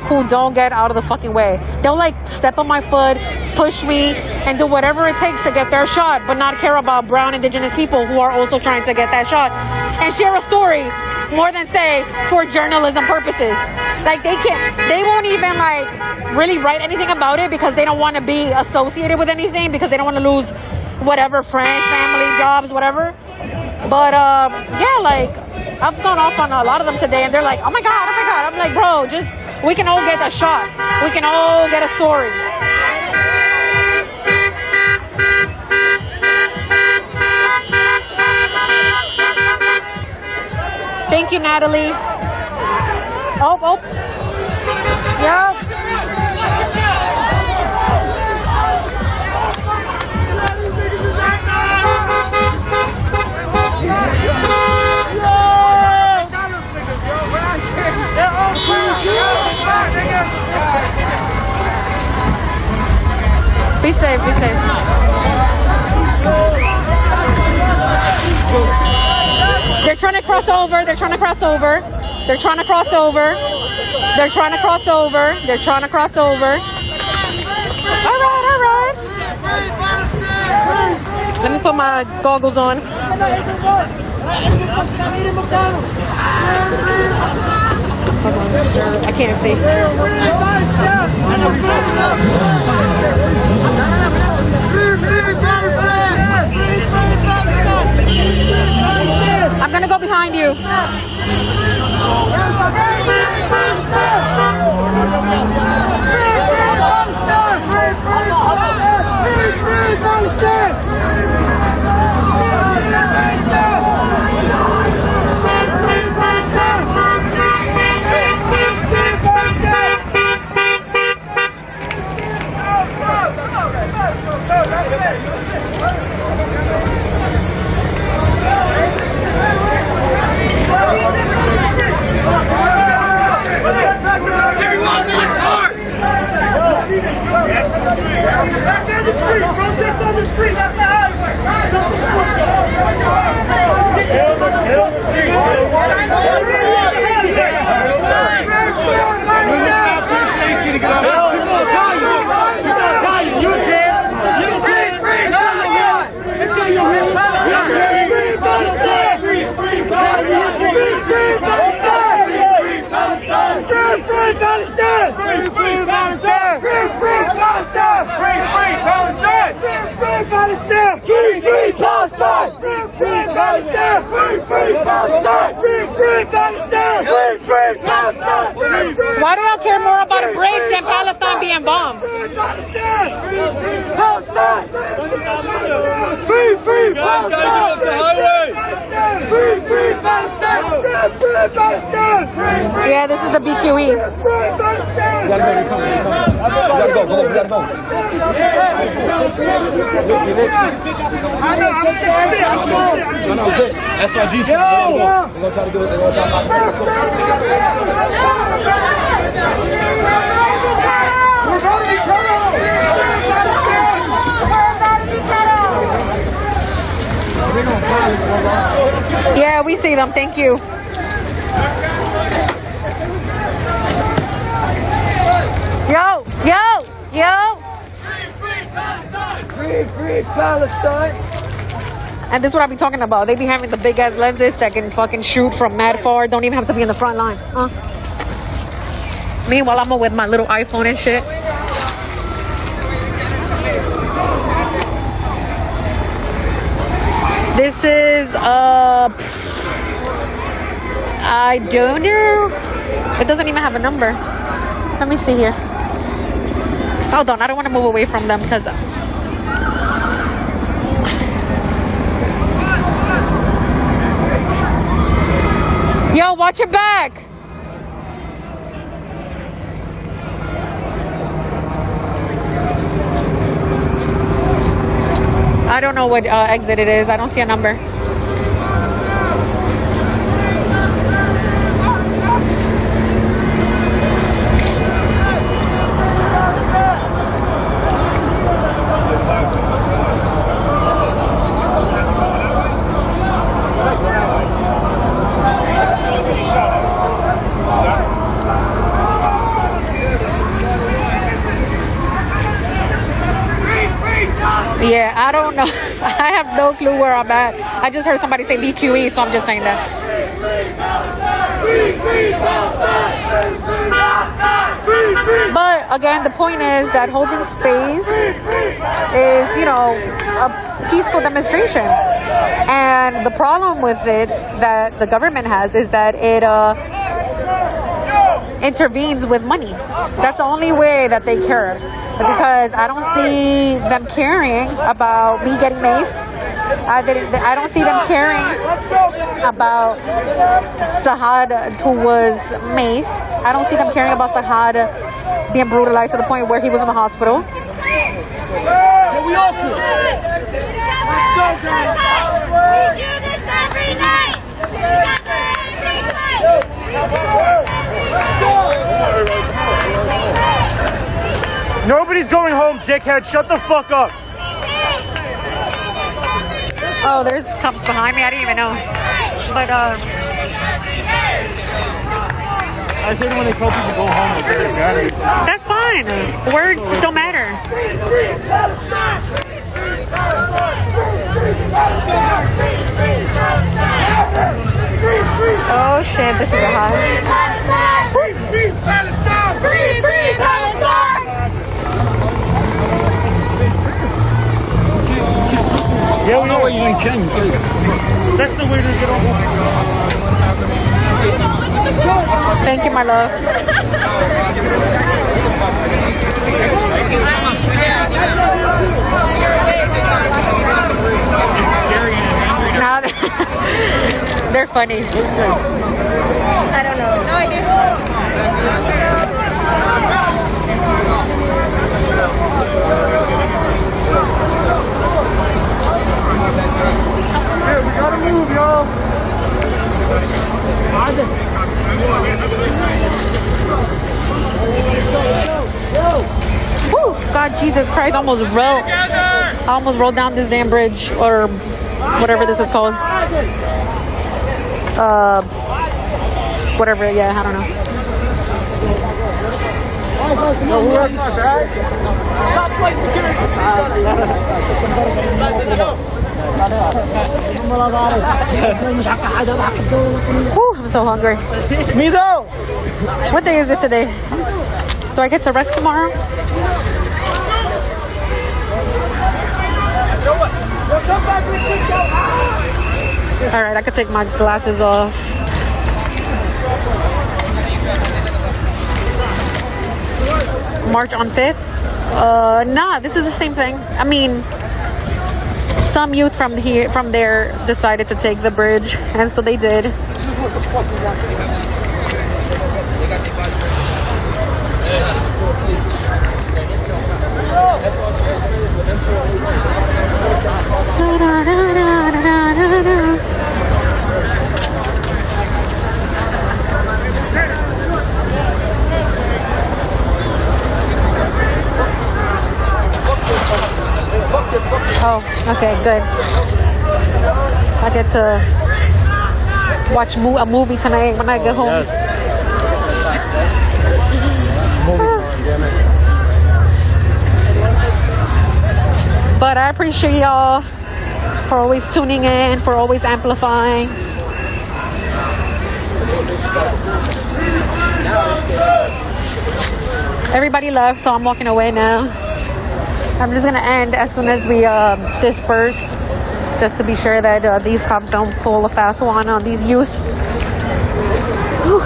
who don't get out of the fucking way. They'll like step on my foot, push me, and do whatever it takes to get their shot, but not care about brown indigenous people who are also trying to get that shot and share a story more than say for journalism purposes. Like they won't even like really write anything about it because they don't want to be associated with anything, because they don't want to lose whatever, friends, family, jobs, whatever. But yeah, like I've gone off on a lot of them today and they're like, oh my god. I'm like, bro, just, we can all get a shot. We can all get a story. Thank you, Natalie. Oh. Yep. Be safe, be safe. They're trying to cross over. They're trying to cross over. They're trying to cross over. They're trying to cross over. They're trying to cross over. All right. Let me put my goggles on. I can't see. I'm gonna go behind you. Back down the street, protest on the street, that's the highway. Kill the street. You can. Let's go, you Free Palestine. Free Palestine. Free Palestine. Free Palestine. Free Palestine. Free Palestine. Free Palestine. Free Palestine. Free Palestine. Free Palestine. Free Palestine. Free Palestine. Free Palestine. Free Palestine. Why do y'all care more about a bridge than Palestine being bombed? Free Palestine. Free Palestine. Free Palestine. Free Palestine. Yeah, this is the BQE. Free Palestine. You gotta go. I know, I'm checking it. SRG. They're gonna try to do it. Yeah, we see them. Thank you. Yo. Free Palestine. And this is what I be talking about. They be having the big ass lenses that can fucking shoot from mad far. Don't even have to be in the front line. Meanwhile, I'm with my little iPhone and shit. This is I don't know. It doesn't even have a number. Let me see here. Hold on, I don't want to move away from them because yo, watch your back. I don't know what exit it is. I don't see a number. Yeah, I don't know. I have no clue where I'm at. I just heard somebody say BQE, so I'm just saying that. But again, the point is that holding space is, you know, a peaceful demonstration. And the problem with it that the government has is that it intervenes with money. That's the only way that they care. Because I don't see them caring about me getting maced. I don't see them caring about Sahad, who was maced. I don't see them caring about Sahad being brutalized to the point where he was in the hospital. We all cool. Let's go, guys. We do this every night. Nobody's going home, dickhead. Shut the fuck up. Oh, there's cops behind me. I didn't even know. But I said when they told people to go home, like, they got it. that's fine. Words don't matter. Oh shit, this is a high. Free Palestine! Free Palestine! Yeah, we know where you're in Kenya. That's the way to get over. Thank you, my love. Now they're funny. I don't know. No idea. Hey, we gotta move, y'all. Whew, God, Jesus Christ, I almost rolled down this damn bridge, or whatever this is called. Whatever, yeah, I don't know. No, who has my bag? Top flight security. Whew, I'm so hungry. Me though. What day is it today? Do I get to rest tomorrow? Alright, I could take my glasses off. March on 5th? Nah, this is the same thing. I mean, some youth from there decided to take the bridge, and so they did. This is what the fuck we want. Oh, okay, good. I get to watch a movie tonight when I get home. Yes. But I appreciate y'all for always tuning in, for always amplifying. Everybody left, so I'm walking away now. I'm just gonna end as soon as we disperse, just to be sure that these cops don't pull a fast one on these youth. Whew.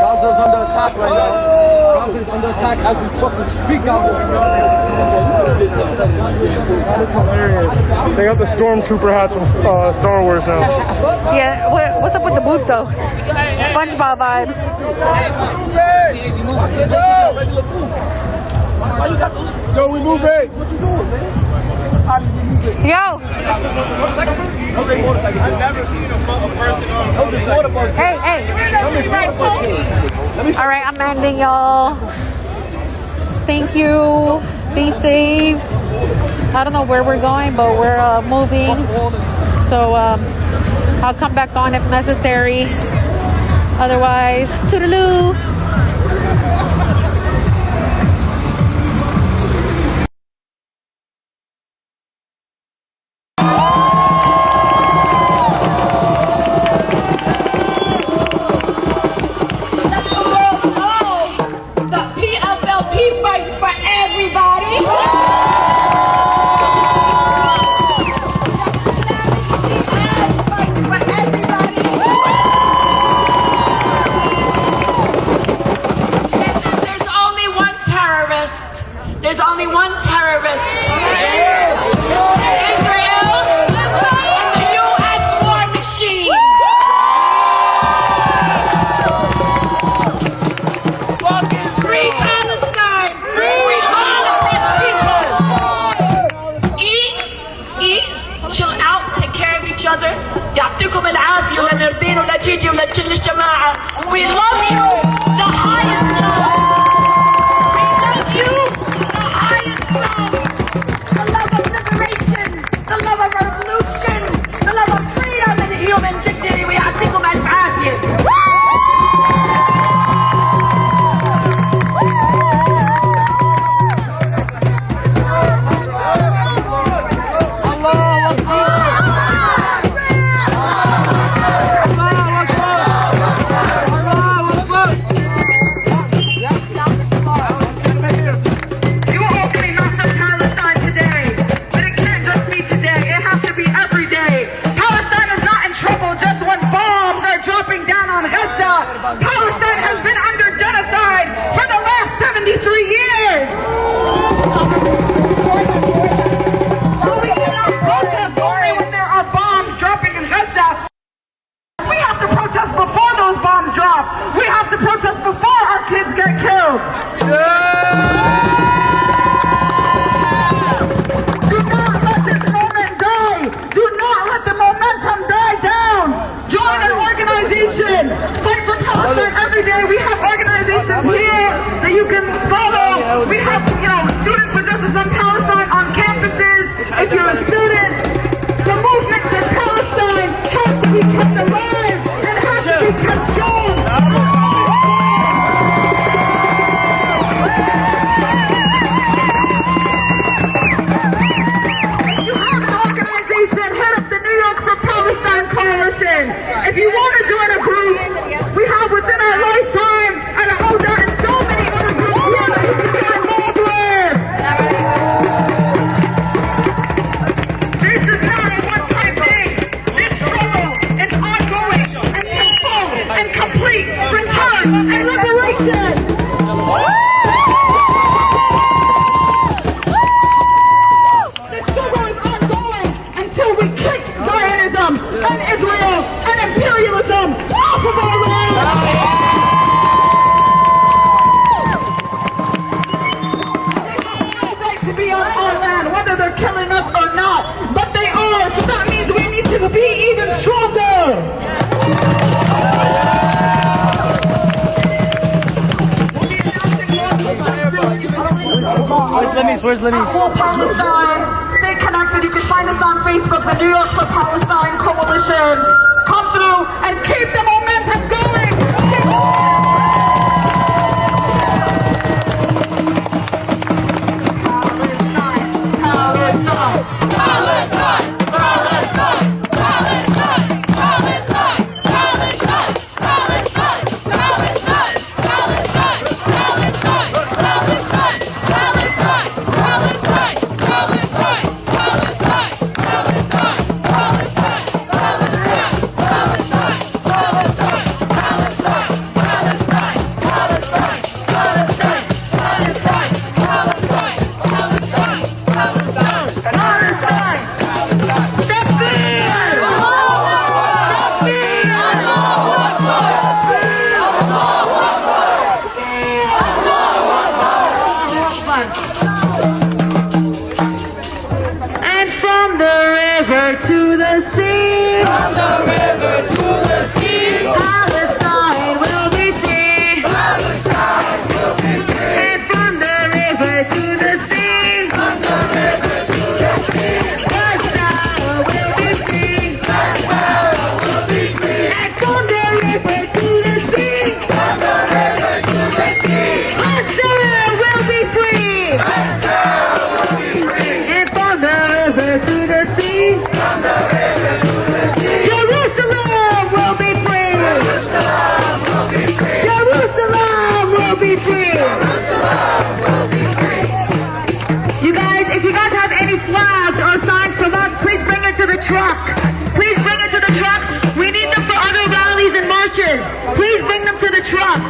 Gaza's under attack right now. Gaza's under attack as we fucking speak out there. They got the stormtrooper hats from Star Wars now. Yeah, what's up with the boots though? SpongeBob vibes. Yo, we move it. What you doing, man? Yo! Hey, hey! Alright, I'm ending, y'all. Thank you. Be safe. I don't know where we're going, but we're moving. So I'll come back on if necessary. Otherwise, toodaloo! There's only one terrorist. Israel and the U.S. war machine. Free Palestine. Free all of these people. Chill out, take care of each other. يعطيكم العافية لنردين ولجيجي ولكل الجماعة. We love you. The highest love. The love of liberation, the love of revolution, the love of freedom and human dignity. ويعطيكم ألف عافية. going down on Gaza. Palestine has been under genocide for the last 73 years. We cannot protest only when there are bombs dropping in Gaza. We have to protest before those bombs drop. We have to protest before our kids get killed. Do not let this moment die. Do not let the momentum die down. Join an organization. Fight for Palestine every day. We have organizations here that you can follow. We have, Students for Justice on Palestine on campuses. If you're a student, the movement for Palestine has to be kept alive. It has to be kept strong. You have an organization, head up the New York for Palestine Coalition. If you want to join a group, we have within our lifetime and a whole lot and so many other groups here that you can get involved with. This is not a one-time thing. This struggle is ongoing until full and complete return and liberation. This struggle is ongoing until we kick Zionism and Israel and imperialism off of our land. They have no right to be on our land, whether they're killing us or not. But they are, so that means we need to be even stronger. Where's Limmy's? Palestine, stay connected. You can find us on Facebook, the New York for Palestine Coalition. Come through and keep the momentum going. And from the river to the sea, from the river to the sea, Palestine will be free. Palestine will be free. And from the river to the sea, from the river to the sea, Palestine will be free. Palestine will be free. And from the river to the sea, from the river to the sea, Palestine will be free. Palestine will be free. And from the river to the sea, from the river to the sea, Jerusalem will be free. Jerusalem will be free. Jerusalem will be free. Jerusalem will be free. You guys, if you guys have any flags or signs from us, please bring it to the truck. Please bring it to the truck. We need them for other rallies and marches. Please bring them to the truck.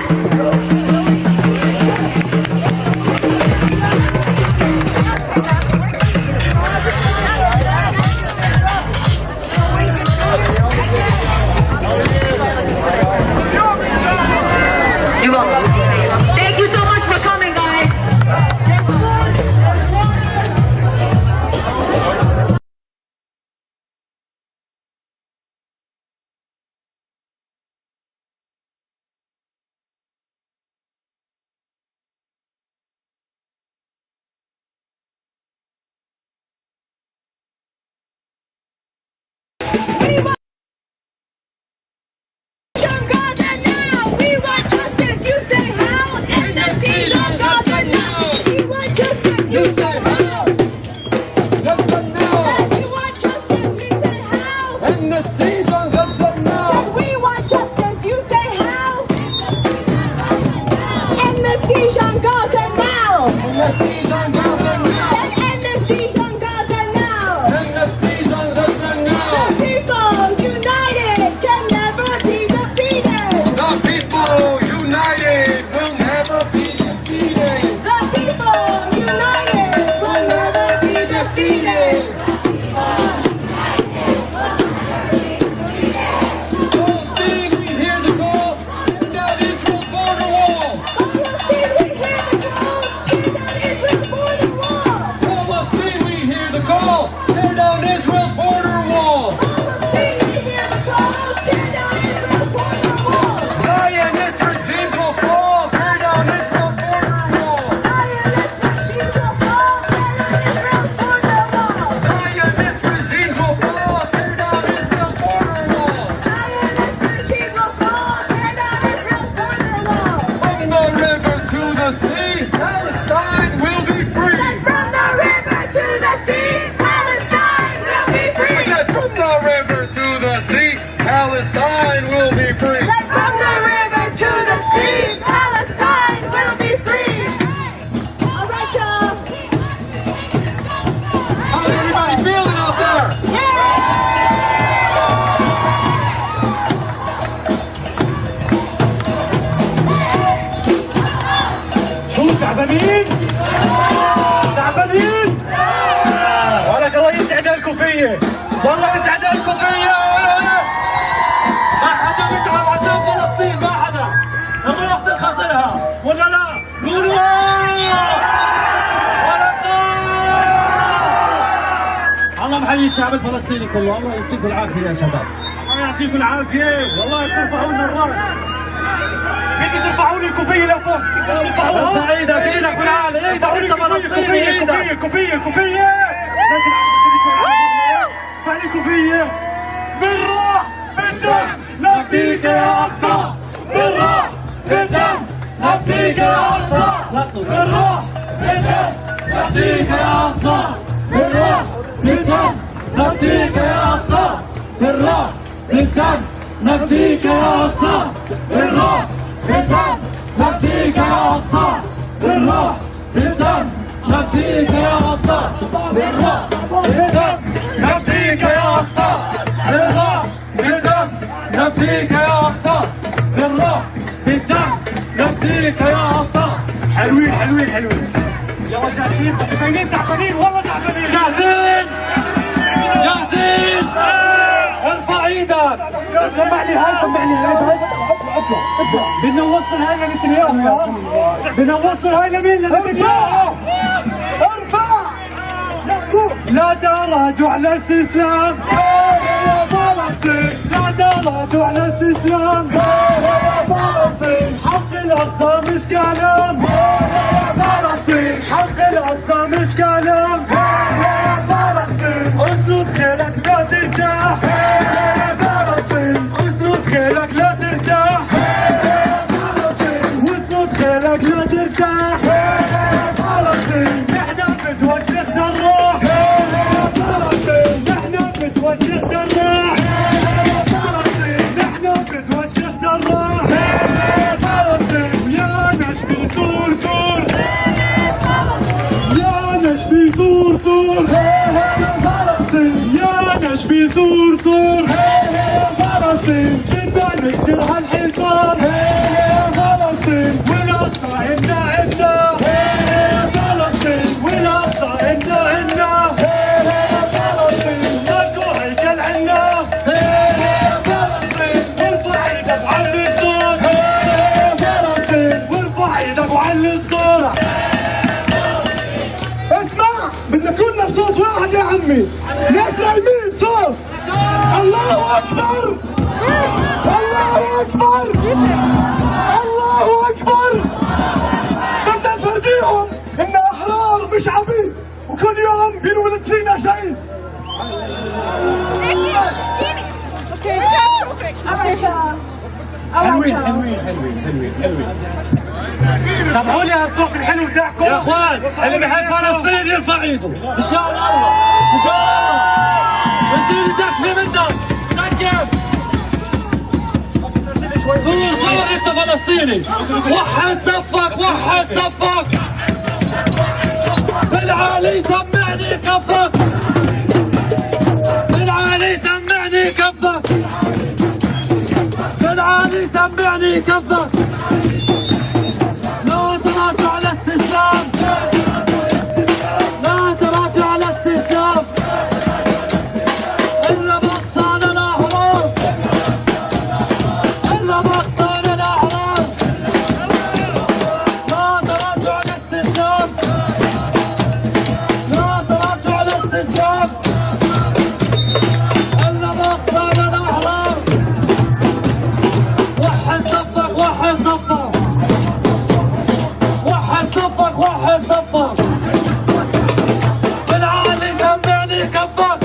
نحيي الشعب الفلسطيني كله. الله يعطيكم العافيه يا شباب. الله يعطيكم العافيه والله ترفعوا لنا الراس. هيك ترفعوا لي الكوفيه لفوق. ارفع ايدك ايدك بالعالي. ايدك انت فلسطيني. الكوفيه ارفع لي الكوفيه. بالروح بالدم نفديك يا اقصى. بالروح بالدم نفديك يا اقصى. بالروح بالدم نفديك يا اقصى. بالروح بالدم نفديك يا اقصى. بالروح بالدم نفديك يا اقصى. بالروح بالدم نفديك يا اقصى. بالروح بالدم نفديك يا اقصى. بالروح بالدم نفديك يا اقصى. بالروح بالدم نفديك يا اقصى. بالروح بالدم نفديك يا اقصى. حلوين حلوين حلوين. يلا جاهزين تعبانين تعبانين والله تعبانين. جاهزين جاهزين. ارفع ايدك. سمع لي هاي سمع لي هاي بس. اطلع بدنا نوصل هاي لنتنياهو. بدنا نوصل هاي لمين؟ لنتنياهو. ارفع لا تراجع على الاستسلام. يا فلسطين لا تراجع على الاستسلام. يا فلسطين حق الاقصى مش كلام. يا فلسطين حق الاقصى مش كلام. يا فلسطين اسلط خيلك لا ترتاح. يا فلسطين اسلط خيلك لا ترتاح. اسلط خيلك لا ترتاح. يا فلسطين نحن بتوجه جراح. يا فلسطين نحن بتوجه جراح. يا فلسطين نحن بتوجه جراح. يا فلسطين يا نشبي طول طول. يا نشبي طول طول. يا نشبي طول طول. فلسطين بدنا نكسر هالحصار. يا فلسطين والاقصى عنا عنا. يا فلسطين والاقصى عنا عنا. يا فلسطين ماكو هيكل عنا. يا فلسطين وارفع ايدك وعلي الصوت. يا فلسطين وارفع ايدك وعلي الصوت. اسمع بدنا كلنا بصوت واحد يا عمي. ليش نايمين صوت؟ الله اكبر الله اكبر الله اكبر. بدنا نفرجيهم ان احرار مش عبيد وكل يوم بينولد فينا شيء. حلوين حلوين حلوين حلوين حلوين. سمعوا لي هالصوت الحلو تاعكم يا اخوان. اللي بيحب فلسطين يرفع ايده ان شاء الله ان شاء الله. انت اللي تكفي منك ركب. صور انت فلسطيني. وحد صفك وحد صفك. بالعالي سمعني كفك. بالعالي سمعني كفك. بالعالي سمعني كفك. لا تراجع على استسلام. لا تراجع على استسلام. إلا بأقصانا الأحرار. إلا بأقصانا الأحرار. لا تراجع على استسلام. لا تراجع على استسلام. إلا بأقصانا الأحرار. وحد صفك وحد صفك. وحد صفك وحد صفك. بالعالي سمعني كفك.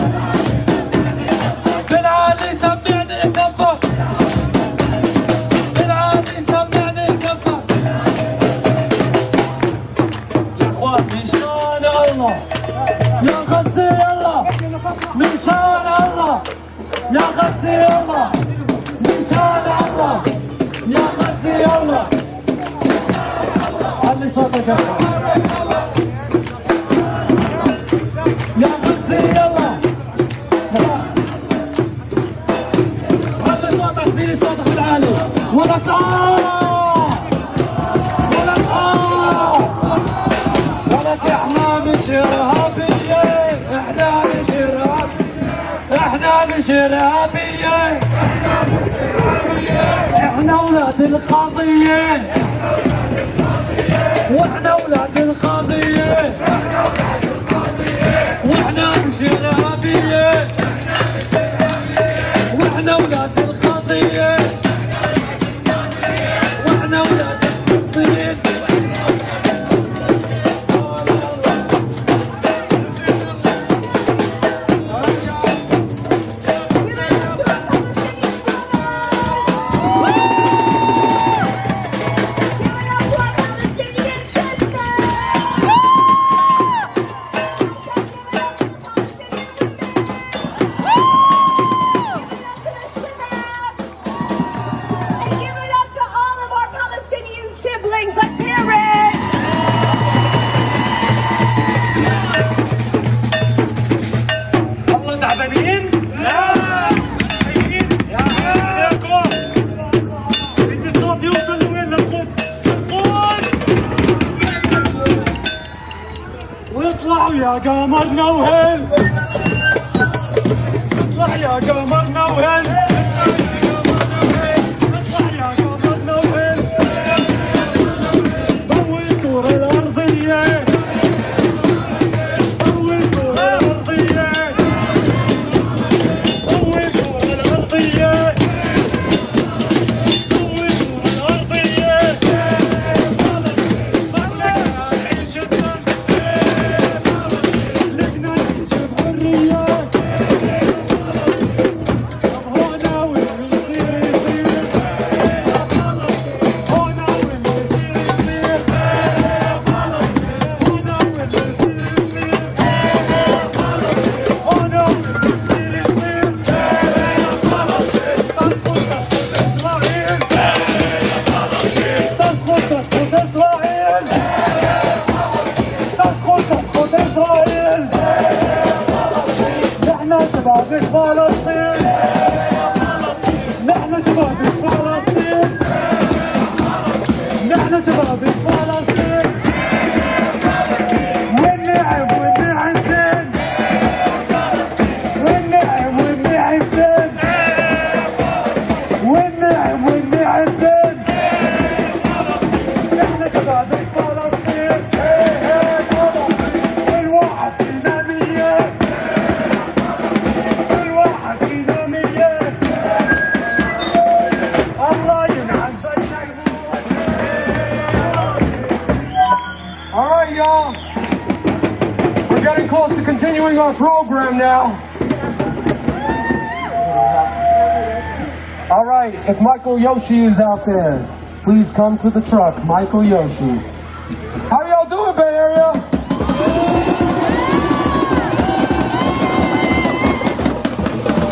بالعالي سمعني كفك. بالعالي سمعني كفك. يا اخوان من شان الله يا غزي الله. من شان الله يا غزي الله. من شان الله يا غزي الله. علي صوتك يا غزي الله. علي صوتك ديري صوتك العالي. ولا تعال ولا تعال. ولك احنا مش ارهابيين. احنا مش ارهابيين. احنا مش ارهابيين. احنا ولاد القضية. واحنا ولاد القضية. واحنا مش ارهابيين. يا قمرنا وهل اطلع يا قمرنا وهل اطلع يا قمرنا وهل ضوي الكرة الأرضية ضوي الكرة الأرضية ضوي الكرة الأرضية ضوي الكرة الأرضية Our program now. All right, if Michael Yoshi is out there, please come to the truck. Michael Yoshi. How y'all doing, Bay Area?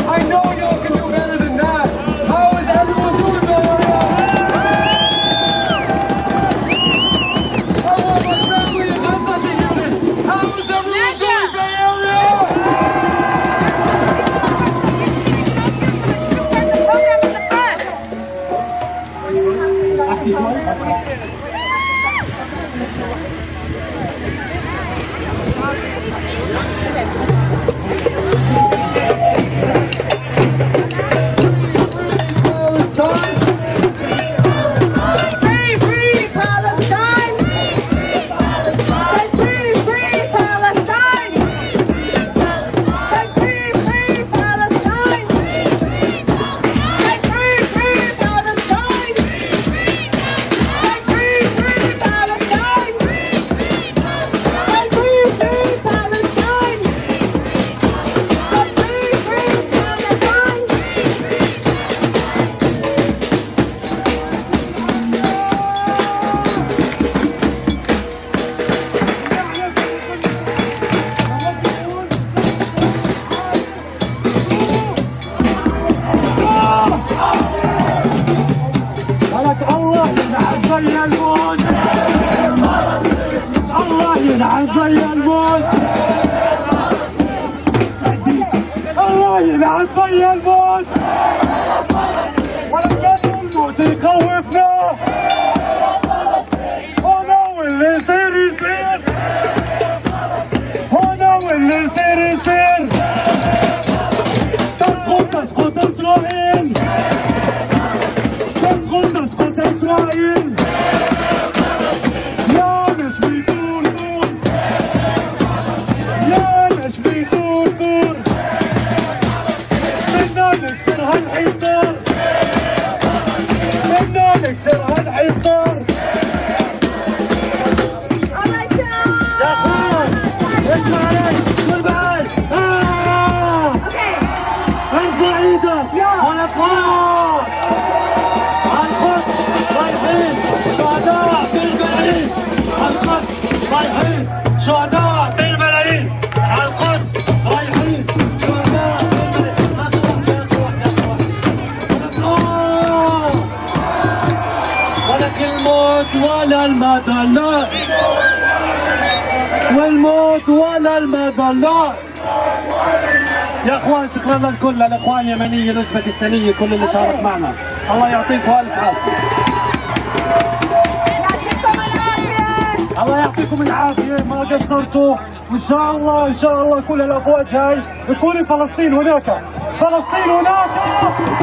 I know y'all can do better than that. How is everyone doing, Bay Area? I want my family and I'm not the unit. How is everyone doing, Bay Area? الله يلعن ضي الموت ولكن الموت يخوفنا هنا واللي يصير يصير هنا واللي يصير يصير تسقط إسرائيل تسقط إسرائيل يا نشبي دور دور يا نشبي دور دور بدنا نكسر هالحصار بدنا نكسر هالحصار يا اخوان اسمع علي كل بعد ارفع ايدك على فوق على الخط رايحين شهداء بالملايين على الخط رايحين شهداء بالملايين على الخط رايحين شهداء ولك الموت ولا المظلات والموت ولا المظلات يا اخوان شكرا للكل للاخوان اليمنيه الاوزبكستانيه كل اللي شارك معنا الله يعطيكم الف عافيه الله يعطيكم العافيه ما قصرتوا وإن شاء الله كل الأفواج هاي تكون فلسطين هناك. فلسطين هناك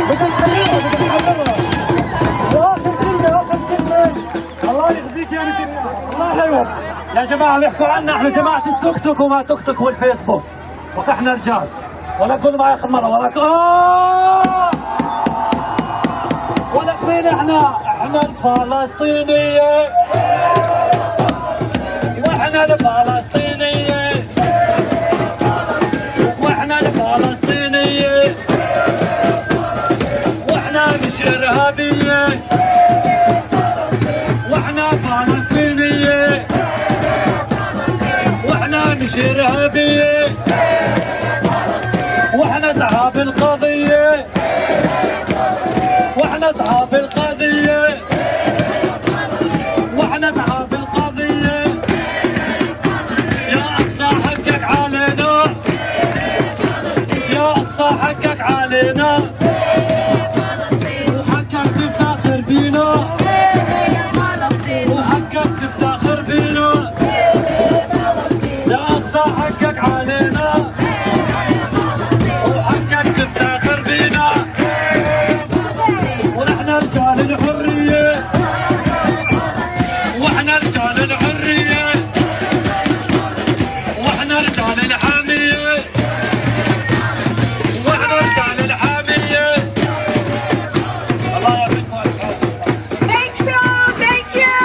بدنا نحررها. وآخر كلمة الله يخزيك يا نتنياهو. الله يحييهم. يا جماعة بيحكوا عنا احنا جماعة التوك توك وما توك توك والفيسبوك. وفاحنا رجال. ولا كل معي آخر مرة ولا ولا مين احنا الفلسطينية. واحنا الفلسطينية. واحنا الفلسطينية. واحنا مش إرهابية. واحنا فلسطينية. واحنا مش إرهابية. واحنا اصحاب القضية. واحنا اصحاب القضية. واحنا اصحاب القضية. يا اقصى حقك علينا. يا اقصى حقك علينا. وحقك تفتخر بينا. وحقك تفتخر بينا. يا اقصى حقك علينا. وحقك تفتخر بينا. ونحن رجال الحرية. واحنا رجال الحرية. واحنا رجال الحامية. واحنا رجال الحامية. الله يعطيكم العافية. Thank you, thank you.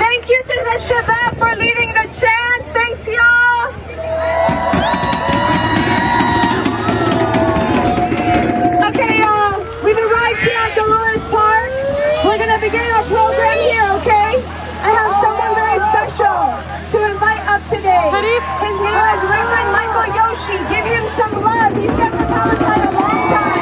Thank you to the Shabab for leading the chant. Thanks, y'all. Okay, y'all. We've arrived here at Dolores Park. We're going to begin our program here, okay? I have someone very special to invite up today. His name is Reverend Michael Yoshi. Give him some love. He's been with Palestine a long time.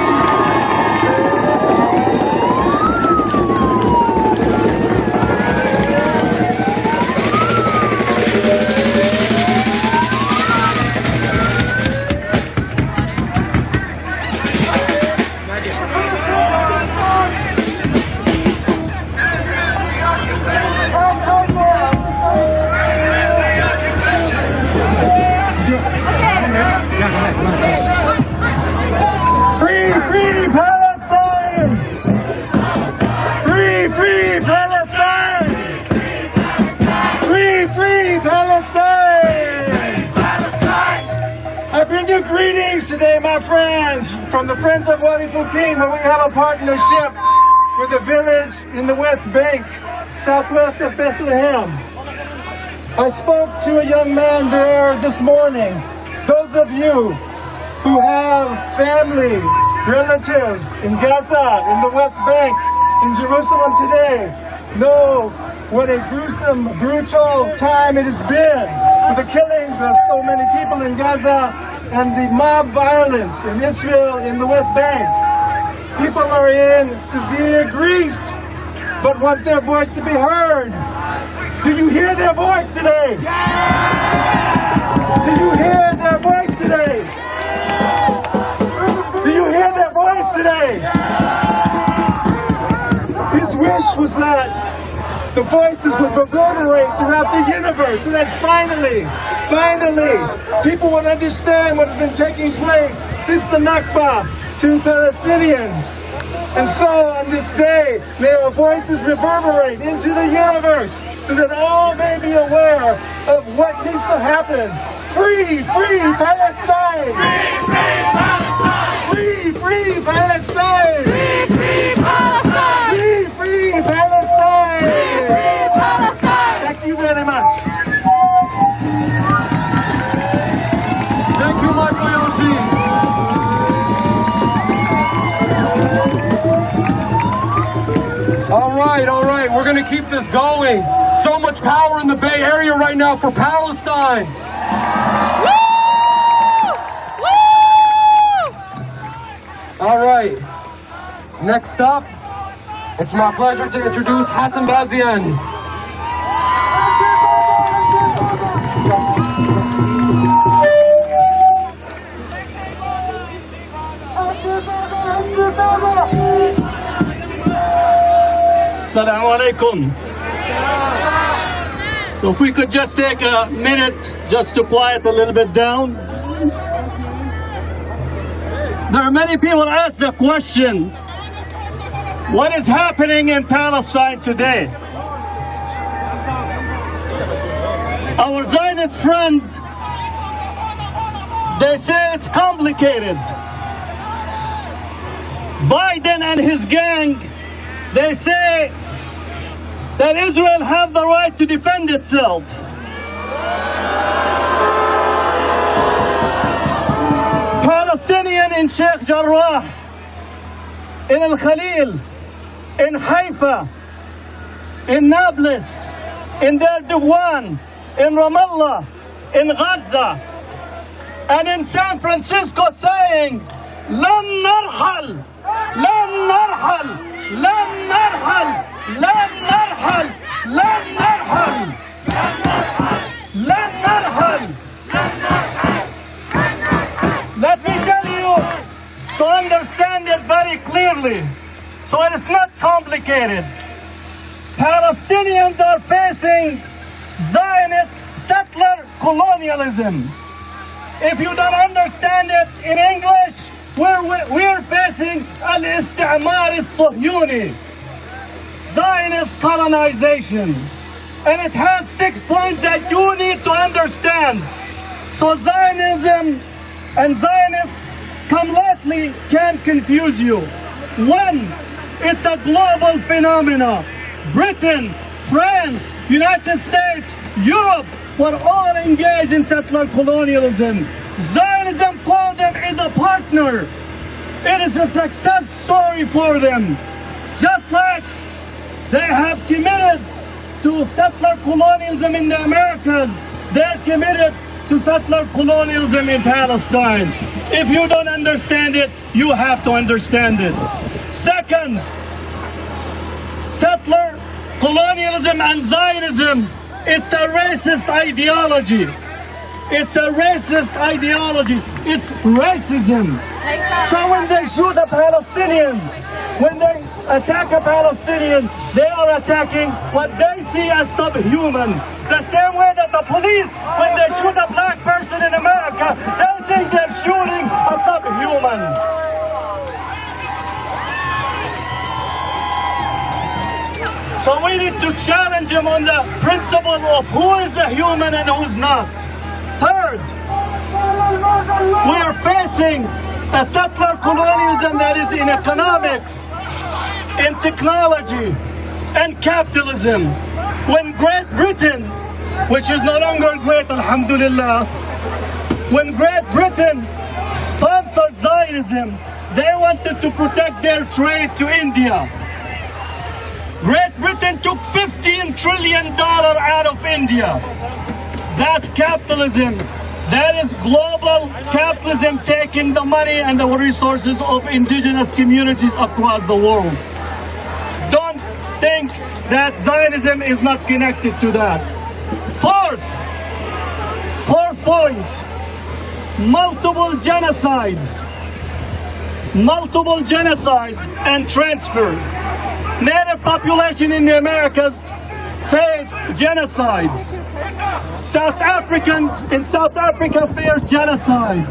Free, free Palestine! Free, free Palestine! Free, free Palestine! I bring you greetings today, my friends, from the Friends of Wadi Fukim, where we have a partnership with a village in the West Bank, southwest of Bethlehem. I spoke to a young man there this morning. Those of you who have family, relatives in Gaza, in the West Bank, in Jerusalem today, know what a gruesome, brutal time it has been with the killings of so many people in Gaza and the mob violence in Israel in the West Bank. People are in severe grief, but want their voice to be heard. Do you hear their voice today? Do you hear their voice today? Do you hear their voice today? His wish was that the voices would reverberate throughout the universe, and that finally, people would understand what has been taking place since the Nakba to Palestinians. And so on this day, may our voices reverberate into the universe so that all may be aware of what needs to happen. Free, free Palestine! Free, free Palestine! Free, free Palestine! Free, free Palestine! Free, free Palestine! Thank you very much. Thank you, Michael Yoshi. All right, we're going to keep this going. So much power in the Bay Area right now for Palestine. All right, next up, it's my pleasure to introduce Hassan Bazian. alaikum. So if we could just take a minute just to quiet a little bit down. There are many people ask the question, what is happening in Palestine today? Our Zionist friends, they say it's complicated. Biden and his gang, they say that Israel have the right to defend itself. Palestinian in Sheikh Jarrah, in Al Khalil, in Haifa, in Nablus, in Dearborn, in Ramallah, in Gaza, and in San Francisco saying, لن نرحل لن نرحل لن نرحل لن نرحل لن نرحل لن نرحل. Let me tell you to understand it very clearly, so it is not complicated. Palestinians are facing Zionist settler colonialism. If you don't understand it in English, we're facing al-istimar al-Suhyuni, Zionist colonization. And it has 6 points that you need to understand. So Zionism and Zionists completely can confuse you. One, it's a global phenomenon. Britain, France, United States, Europe were all engaged in settler colonialism. Zionism for them is a partner. It is a success story for them. Just like they have committed to settler colonialism in the Americas, they're committed to settler colonialism in Palestine. If you don't understand it, you have to understand it. Second, settler colonialism and Zionism, it's a racist ideology. It's a racist ideology. It's racism. So when they shoot a Palestinian, when they attack a Palestinian, they are attacking what they see as subhuman. The same way that the police, when they shoot a black person in America, they think they're shooting a subhuman. So we need to challenge him on the principle of who is a human and who's not. Third, we are facing a settler colonialism that is in economics, in technology, and capitalism. When Great Britain, which is no longer great, alhamdulillah, when Great Britain sponsored Zionism, they wanted to protect their trade to India. Great Britain took $15 trillion out of India. That's capitalism. That is global capitalism taking the money and the resources of indigenous communities across the world. Don't think that Zionism is not connected to that. Fourth point, multiple genocides and transfer. Native population in the Americas face genocides. South Africans in South Africa face genocide.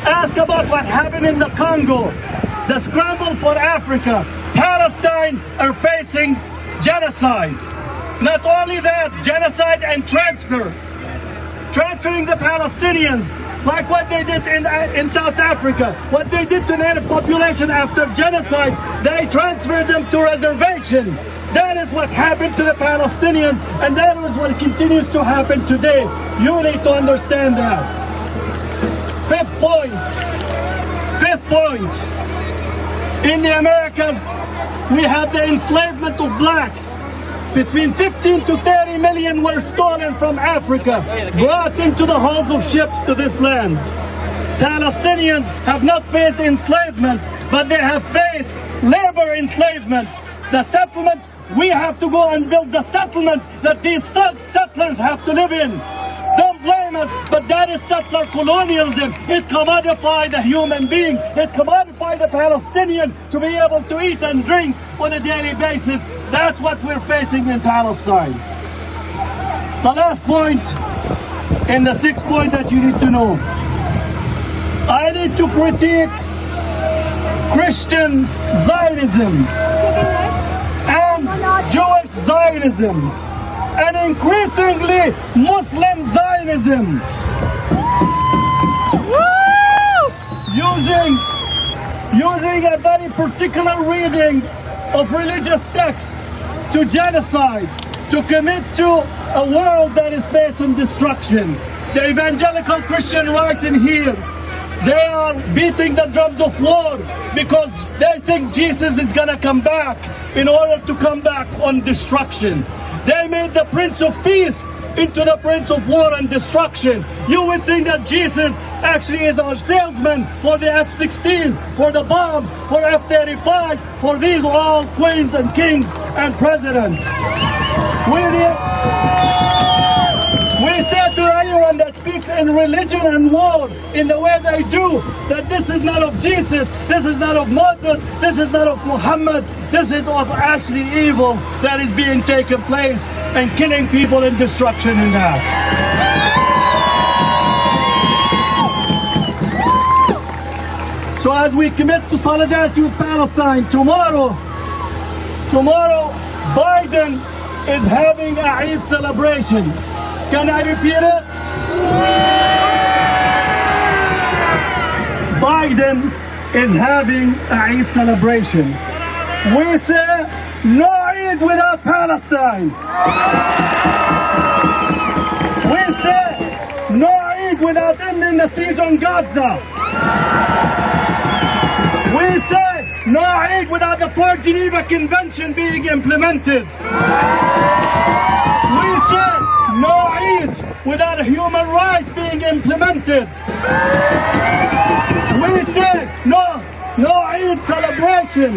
Ask about what happened in the Congo. The scramble for Africa. Palestine are facing genocide. Not only that, genocide and transfer. Transferring the Palestinians, like what they did in South Africa, what they did to native population after genocide, they transferred them to reservation. That is what happened to the Palestinians, and that is what continues to happen today. You need to understand that. Fifth point. In the Americas, we have the enslavement of blacks. Between 15 to 30 million were stolen from Africa, brought into the hulls of ships to this land. Palestinians have not faced enslavement, but they have faced labor enslavement. The settlements, we have to go and build the settlements that these thug settlers have to live in. Don't blame us, but that is settler colonialism. It commodified the human being. It commodified the Palestinian to be able to eat and drink on a daily basis. That's what we're facing in Palestine. The last point, and the sixth point that you need to know. I need to critique Christian Zionism and Jewish Zionism and increasingly Muslim Zionism. Using a very particular reading of religious texts to genocide, to commit to a world that is based on destruction. The evangelical Christian right in here, they are beating the drums of war because they think Jesus is going to come back in order to come back on destruction. They made the Prince of Peace into the Prince of War and Destruction. You would think that Jesus actually is our salesman for the F-16, for the bombs, for F-35, for these all queens and kings and presidents. We say to anyone that speaks in religion and war in the way they do, that this is not of Jesus, this is not of Moses, this is not of Muhammad, this is of actually evil that is being taken place and killing people in destruction in that. So as we commit to solidarity with Palestine, tomorrow Biden is having a Eid celebration. Can I repeat it? Biden is having a Eid celebration. We say no Eid without Palestine. We say no Eid without ending the siege on Gaza. We say no Eid without the Fourth Geneva Convention being implemented. We say no Eid without human rights being implemented. We say no Eid celebration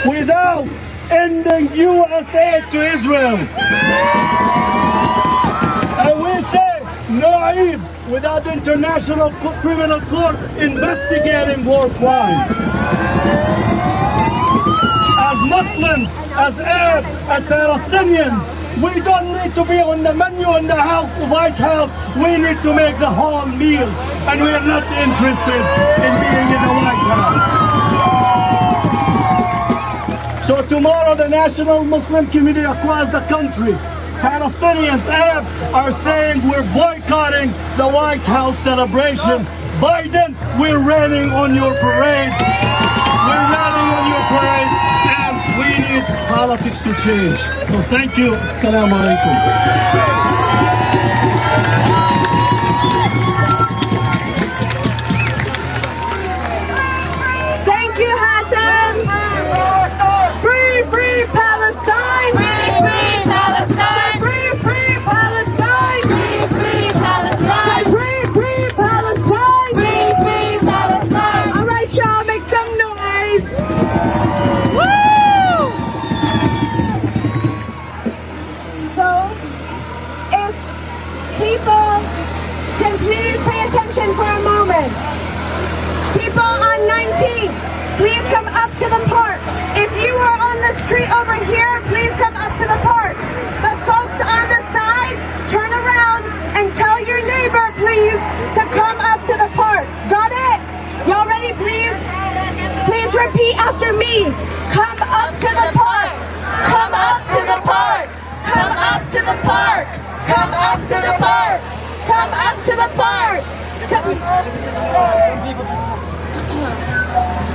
without ending U.S. aid to Israel. And we say no Eid without the International Criminal Court investigating war crimes. As Muslims, as Arabs, as Palestinians, we don't need to be on the menu in the White House. We need to make the whole meal. And we are not interested in being in the White House. So tomorrow the national Muslim community across the country, Palestinians, Arabs, are saying we're boycotting the White House celebration. Biden, we're raining on your parade. We're raining on your parade. We need politics to change. So thank you. Assalamu alaikum. Thank you, Hassan. Free, free Palestine. Free, free Palestine. Free, free Palestine. Free, free Palestine. Free, free Palestine. Free, free Palestine. All right, y'all, make some noise. People can please pay attention for a moment. People on 19th, please come up to the park. If you are on the street over here, please come up to the park. But folks on the side, turn around and tell your neighbor, please, to come up to the park. Got it? Y'all ready, please? Please repeat after me. Come up to the park. Come up to the park. Come up to the park. Come up to the park. Come up to the park.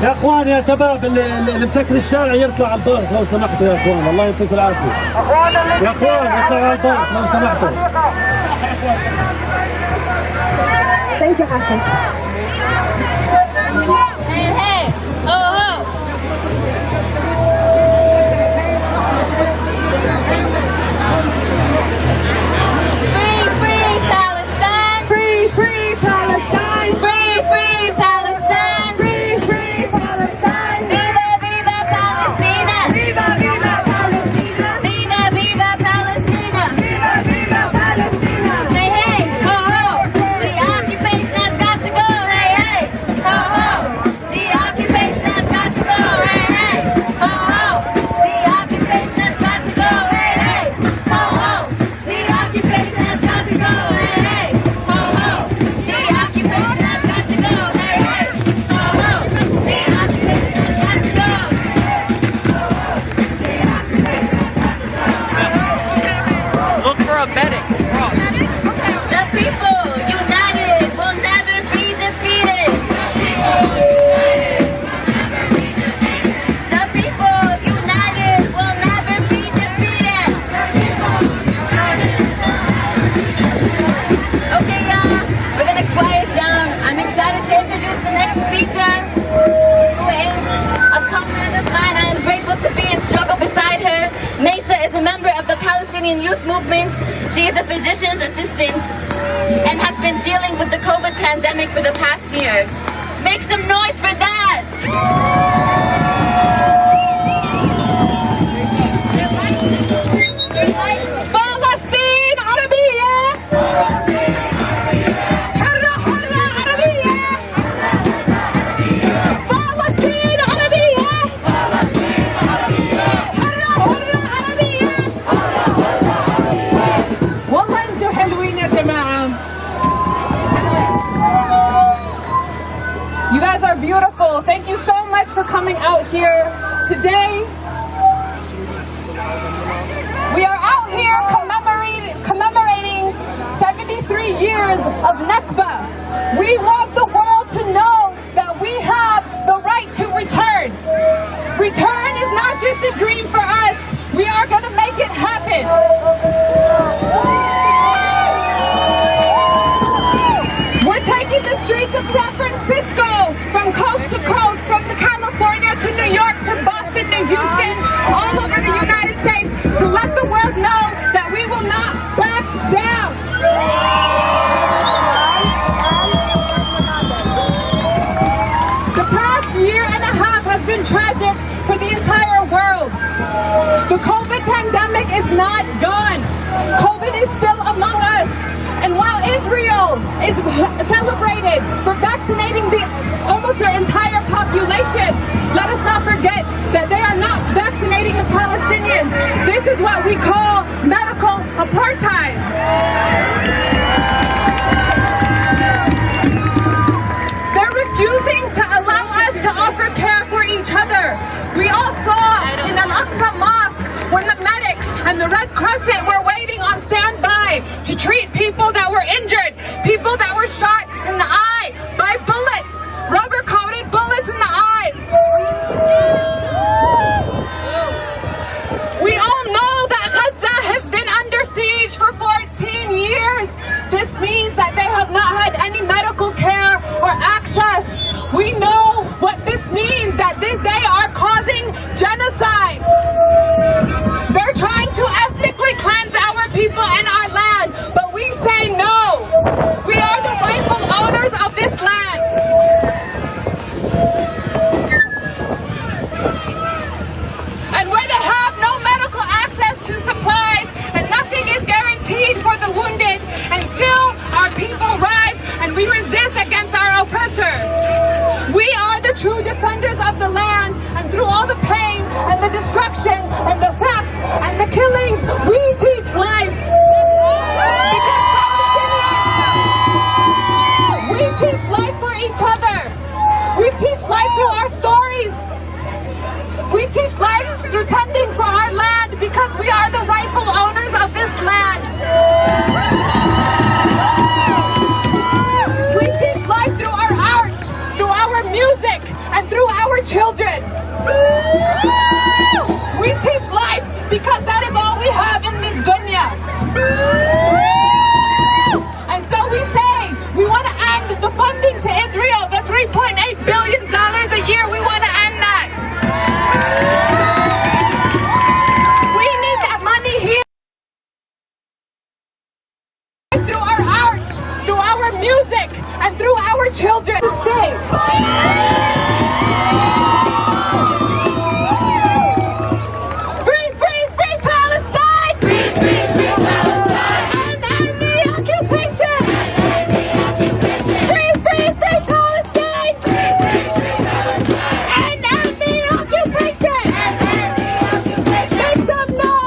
يا اخوان يا شباب اللي مسكر الشارع يطلع على البارك لو سمحتوا يا اخوان، الله يعطيكم العافيه. يا اخوان يطلعوا على البارك لو سمحتوا. Thank you, Hassan. Hey, hey, ho, ho. Free, free Palestine. Free, free Palestine. Free, free Palestine. Free, free Palestine. Viva, viva Palestina. Viva, viva Palestina. Viva, viva Palestina. Viva, viva Palestina. Hey, hey, ho, ho. youth movement. She is a physician's assistant and has been dealing with the COVID pandemic for the past year. Make some noise for that! Palestine Arabia! You guys are beautiful. Thank you so much for coming out here today. We are out here commemorating 73 years of Nakba. We want the world to know that we have the right to return. Return is not just a dream for us. We are going to make it happen. We're taking the streets of San Francisco from coast to coast, from California to New York to Boston to Houston, all over the United States, to let the world know that we will not back down. The past year and a half has been tragic for the entire world. The COVID pandemic is not gone. COVID is still among us. And while Israel is celebrated for vaccinating almost their entire population, let us not forget that they are not vaccinating the Palestinians. This is what we call medical apartheid. They're refusing to allow us to offer care for each other. We all saw in Al-Aqsa Mosque when the medics and the Red Crescent were waiting on standby to treat people that were injured, people that were shot in the eye by bullets, rubber-coated bullets in the eyes. We all know that Gaza has been under siege for 14 years. This means that they have not had any medical care or access. We know what this means, that they are causing genocide. They're trying to ethnically cleanse our people and our land, but we say no. We are the rightful owners of this land. And where they have no medical access to supplies and nothing is guaranteed for the wounded, and still our people rise and we resist against our oppressor. We are the true defenders of the land, and through all the pain and the destruction and the theft and the killings, we teach life. Because Palestinians, we teach life for each other. We teach life through our stories. We teach life through tending for our land, because we are the rightful owners of this land. We teach life through our art, through our music, and through our children. We teach life because that is all we have in this dunya. And so we say, we want to end the funding to Israel, the $3.8 billion a year. We want to end that. We need that money here. Through our art, through our music, and through our children. Free, free, free Palestine! Free, free, free Palestine! And end the occupation! Free, free, free Palestine! Free, free, free Palestine! And end the occupation! Make some noise!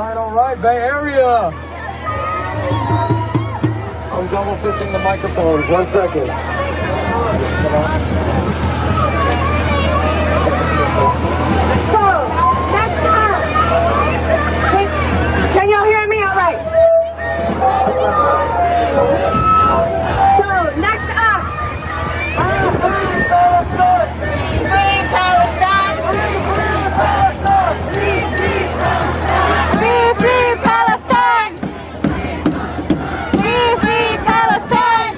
All right, Bay Area. I'm double fisting the microphones. 1 second. So, next up. Can y'all hear me all right? So, next up. Free Palestine! Free, free Palestine! Free, free Palestine!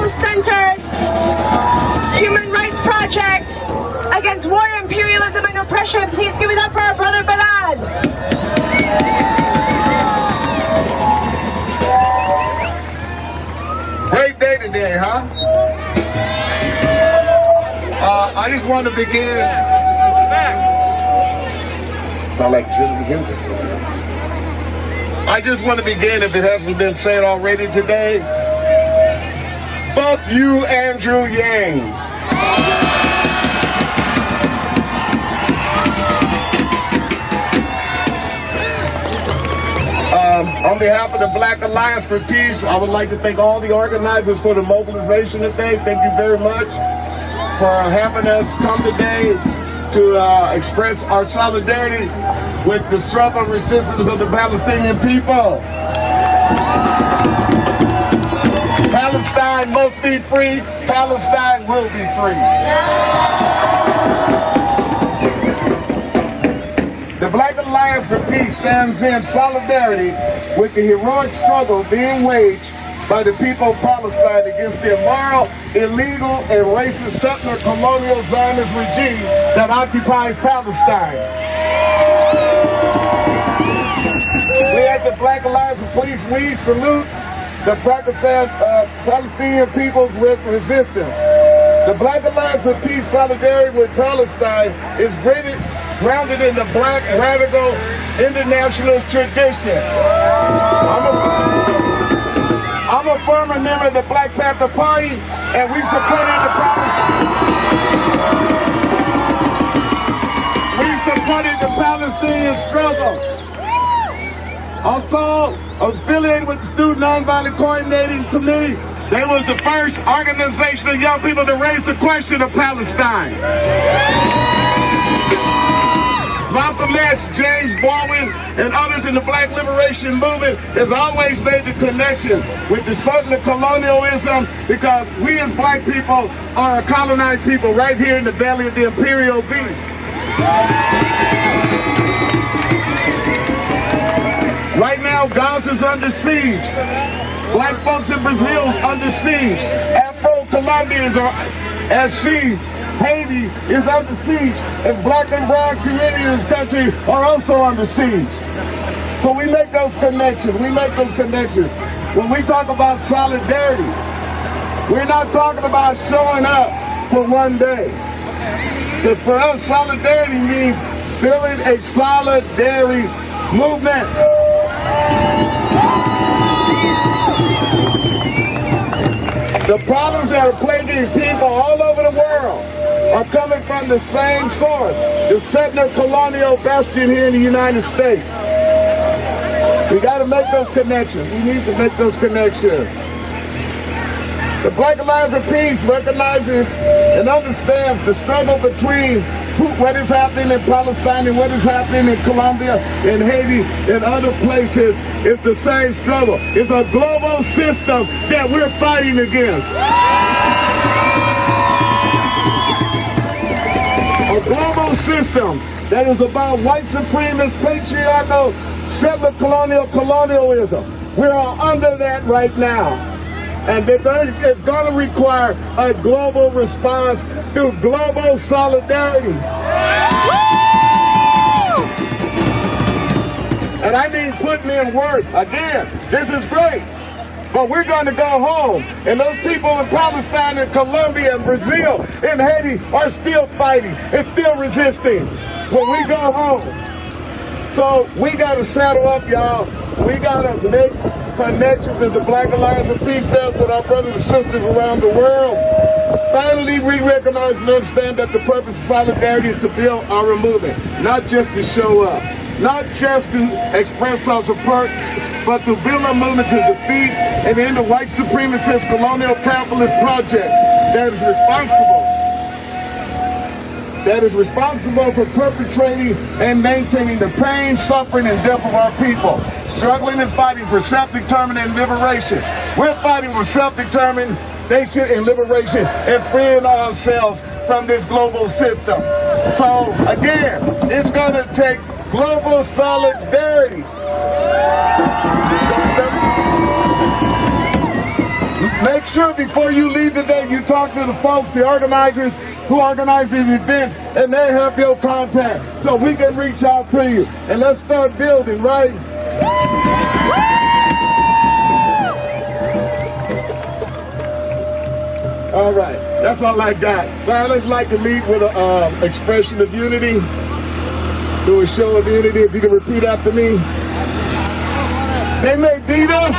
people-centered human rights project against war, imperialism, and oppression. Please give it up for our brother Bilal. Great day today, huh? I just want to begin. Not like Jimmy Hendrix. I just want to begin, if it hasn't been said already today. Fuck you, Andrew Yang. On behalf of the Black Alliance for Peace, I would like to thank all the organizers for the mobilization today. Thank you very much for having us come today to express our solidarity with the struggle and resistance of the Palestinian people. Palestine must be free. Palestine will be free. The Black Alliance for Peace stands in solidarity with the heroic struggle being waged by the people of Palestine against the immoral, illegal, and racist settler colonial Zionist regime that occupies Palestine. We at the Black Alliance for Peace, we salute the Palestinian people's resistance. The Black Alliance for Peace solidarity with Palestine is grounded in the Black radical internationalist tradition. I'm a former member of the Black Panther Party, and we supported the Palestinian struggle. Also, I was affiliated with the Student Nonviolent Coordinating Committee. They was the first organization of young people to raise the question of Palestine. Malcolm X, James Baldwin, and others in the Black Liberation Movement has always made the connection with the settler colonialism, because we as black people are a colonized people right here in the belly of the imperial beast. Right now, Gaza's under siege. Black folks in Brazil under siege. Afro-Colombians are at siege. Haiti is under siege, and black and brown communities in this country are also under siege. So we make those connections. When we talk about solidarity, we're not talking about showing up for one day. Because for us, solidarity means building a solidarity movement. The problems that are plaguing people all over the world are coming from the same source, the settler colonial bastion here in the United States. We got to make those connections. We need to make those connections. The Black Alliance for Peace recognizes and understands the struggle between what is happening in Palestine and what is happening in Colombia, in Haiti, and other places. It's the same struggle. It's a global system that we're fighting against. A global system that is about white supremacist, patriarchal, settler colonialism. We're all under that right now. And it's going to require a global response through global solidarity. And I mean putting in work. Again, this is great. But we're going to go home. And those people in Palestine and Colombia and Brazil and Haiti are still fighting and still resisting when we go home. So we got to saddle up, y'all. We got to make connections as the Black Alliance for Peace does with our brothers and sisters around the world. Finally, we recognize and understand that the purpose of solidarity is to build our movement, not just to show up, not just to express our support, but to build a movement to defeat and end the white supremacist colonial capitalist project that is responsible for perpetrating and maintaining the pain, suffering, and death of our people, struggling and fighting for self-determination and liberation. We're fighting for self-determination and liberation and freeing ourselves from this global system. So, again, it's going to take global solidarity. Make sure before you leave today, you talk to the folks, the organizers who organize the event, and they have your contact so we can reach out to you. And let's start building, right? All right, that's all I got. Now let's like to lead with an expression of unity. Do a show of unity. If you can repeat after me. They may beat us.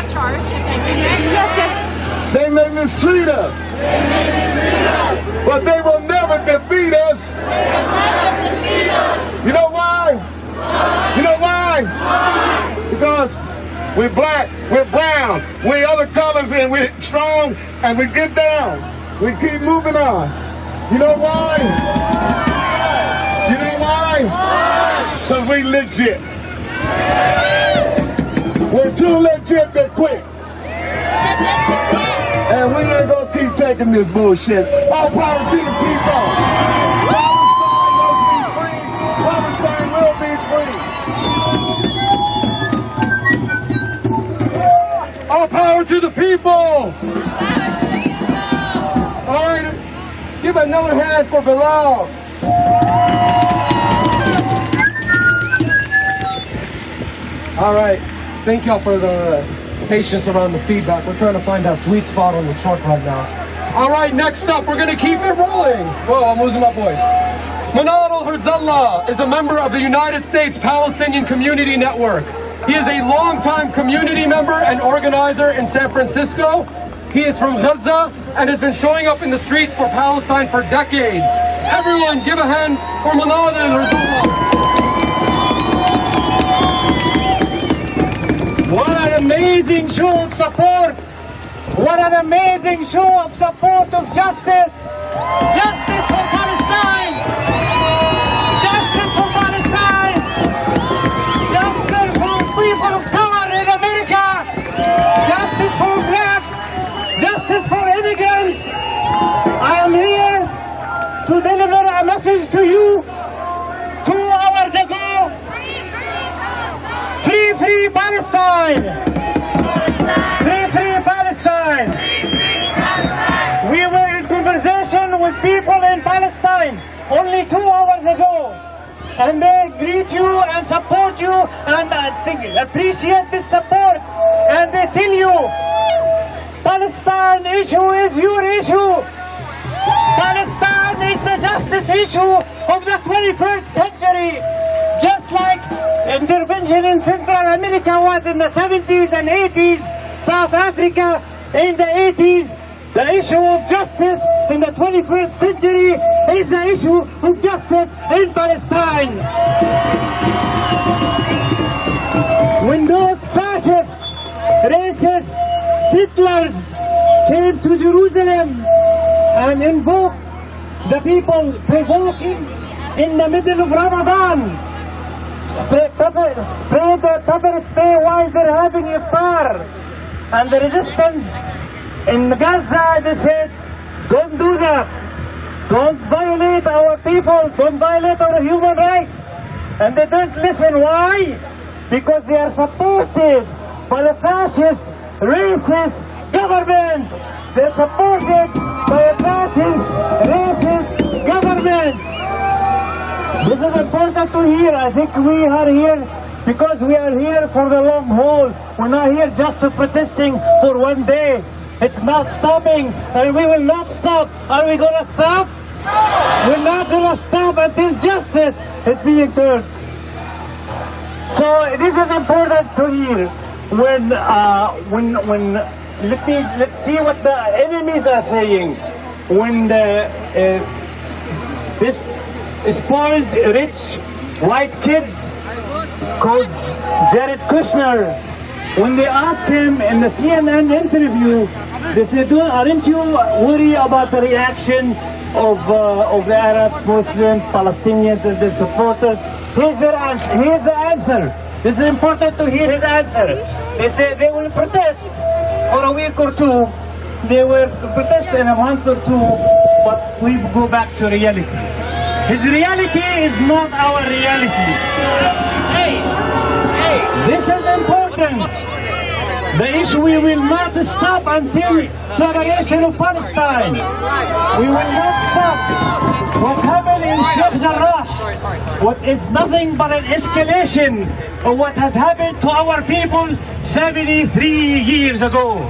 They may mistreat us. But they will never defeat us. You know why? You know why? Because we're black, we're brown, we're other colors, and we're strong, and we get down. We keep moving on. You know why? You know why? Because we legit. We're too legit to quit. And we ain't gonna keep taking this bullshit. All power to the people. Palestine will be free. All power to the people. All right, give another hand for Bilal. All right, thank y'all for the patience around the feedback. We're trying to find that sweet spot on the chart right now. All right, next up, we're gonna keep it rolling. Whoa, I'm losing my voice. Manal al-Herzallah is a member of the United States Palestinian Community Network. He is a longtime community member and organizer in San Francisco. He is from Gaza and has been showing up in the streets for Palestine for decades. Everyone, give a hand for Manal al-Herzallah. What an amazing show of support! What an amazing show of support of justice! Justice for Palestine! Justice for Palestine! Justice for people of color in America! Justice for blacks! Justice for immigrants! I am here to deliver a message to you 2 hours ago. Free, free Palestine! Free, free Palestine! We were in conversation with people in Palestine only 2 hours ago. And they greet you and support you and I think appreciate this support. And they tell you, Palestine issue is your issue. Palestine is the justice issue of the 21st century. Just like intervention in Central America was in the 70s and 80s, South Africa in the 80s, the issue of justice in the 21st century is the issue of justice in Palestine. When those fascist, racist settlers came to Jerusalem and invoked the people provoking in the middle of Ramadan, spray the pepper spray while they're having iftar, and the resistance in Gaza, they said, don't do that, don't violate our people, don't violate our human rights. And they don't listen. Why? Because they are supported by the fascist, racist government. They're supported by a fascist, racist government. This is important to hear. I think we are here because we are here for the long haul. We're not here just to protesting for one day. It's not stopping, and we will not stop. Are we going to stop? We're not going to stop until justice is being done. So this is important to hear. Let's see what the enemies are saying. When this spoiled rich white kid called Jared Kushner, when they asked him in the CNN interview, they said, aren't you worried about the reaction of the Arabs, Muslims, Palestinians and their supporters? Here's the answer. This is important to hear his answer. They said they will protest for a week or two. They will protest in a month or two, but we go back to reality. His reality is not our reality. This is important. The issue, we will not stop until liberation of Palestine. We will not stop. What happened in Sheikh Jarrah, what is nothing but an escalation of what has happened to our people 73 years ago.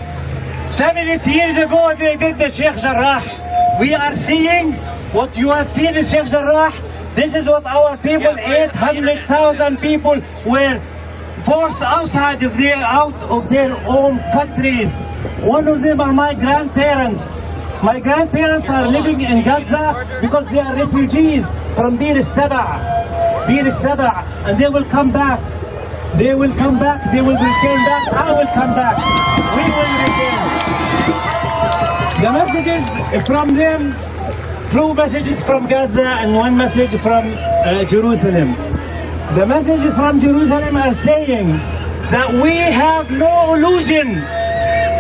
73 years ago they did the Sheikh Jarrah. We are seeing what you have seen in Sheikh Jarrah. This is what our people, 800,000 people were forced out of their own countries. One of them are my grandparents. My grandparents are living in Gaza because they are refugees from Bir al-Saba, and they will come back. They will come back, they will return back, I will come back. We will return. The messages from them, 2 messages from Gaza and 1 message from Jerusalem. The messages from Jerusalem are saying that we have no illusion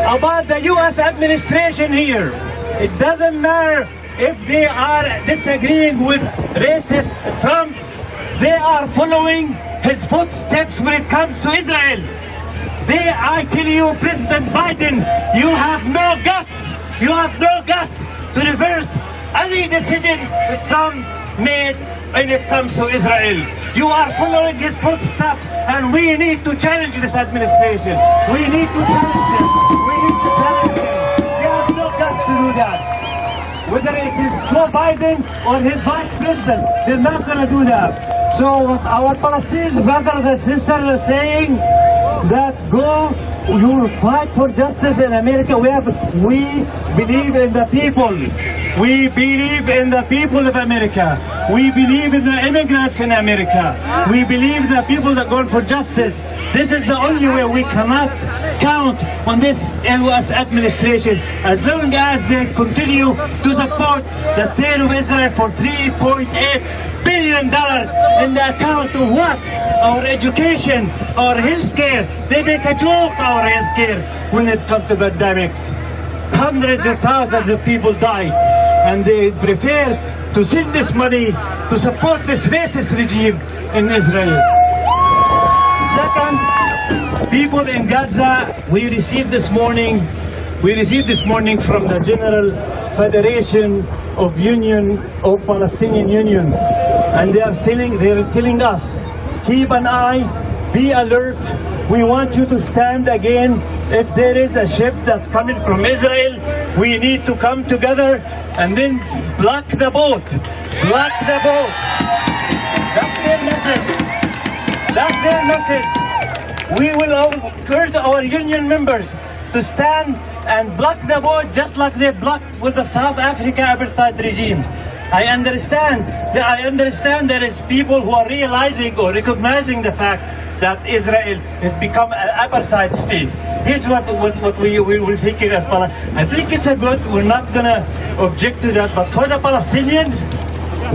about the U.S. administration here. It doesn't matter if they are disagreeing with racist Trump, they are following his footsteps when it comes to Israel. I tell you, President Biden, you have no guts. You have no guts to reverse any decision that Trump made when it comes to Israel. You are following his footsteps, and we need to challenge this administration. We need to challenge them. We need to challenge them. They have no guts to do that. Whether it is Joe Biden or his vice president, they're not going to do that. So what our Palestinian brothers and sisters are saying, that you will fight for justice in America. We believe in the people. We believe in the people of America. We believe in the immigrants in America. We believe in the people that go for justice. This is the only way. We cannot count on this U.S. administration as long as they continue to support the state of Israel for $3.8 billion in the account of what? Our education, our health care. They make a joke of our health care when it comes to pandemics. Hundreds of thousands of people die, and they prefer to send this money to support this racist regime in Israel. Second, people in Gaza, we received this morning from the General Federation of Palestinian Unions, and they are telling us, keep an eye, be alert. We want you to stand again. If there is a ship that's coming from Israel, we need to come together and then block the boat. Block the boat. That's their message. That's their message. We will urge our union members to stand and block the boat just like they blocked with the South Africa apartheid regime. I understand there is people who are realizing or recognizing the fact that Israel has become an apartheid state. Here's what we will think as Palestinians. I think it's a good, we're not going to object to that, but for the Palestinians,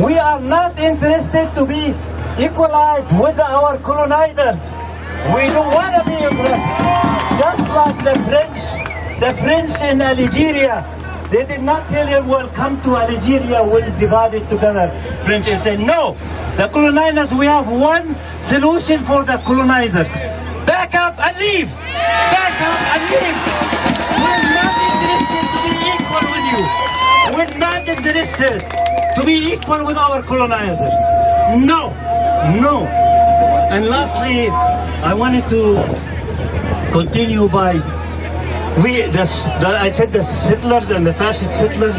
we are not interested to be equalized with our colonizers. We don't want to be equalized. Just like the French in Algeria. They did not tell him, well, come to Algeria, we'll divide it together. French and said, no, the colonizers, we have one solution for the colonizers. Back up and leave. Back up and leave. We're not interested to be equal with you. We're not interested to be equal with our colonizers. No, no. And lastly, I wanted to continue by I said the settlers and the fascist settlers,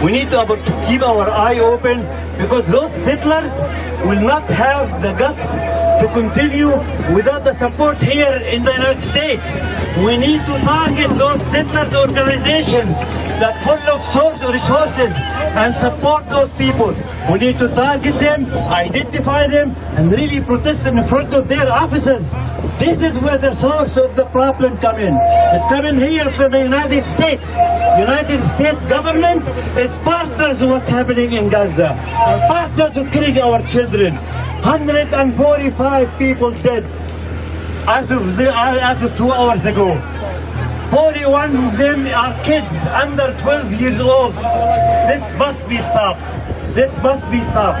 we need to keep our eye open, because those settlers will not have the guts to continue without the support here in the United States. We need to target those settlers organizations that full of resources and support those people. We need to target them, identify them, and really protest them in front of their offices. This is where the source of the problem comes in. It's coming here from the United States. United States government is partners of what's happening in Gaza, and partners of killing our children. 145 people dead as of 2 hours ago. 41 of them are kids under 12 years old. This must be stopped. This must be stopped.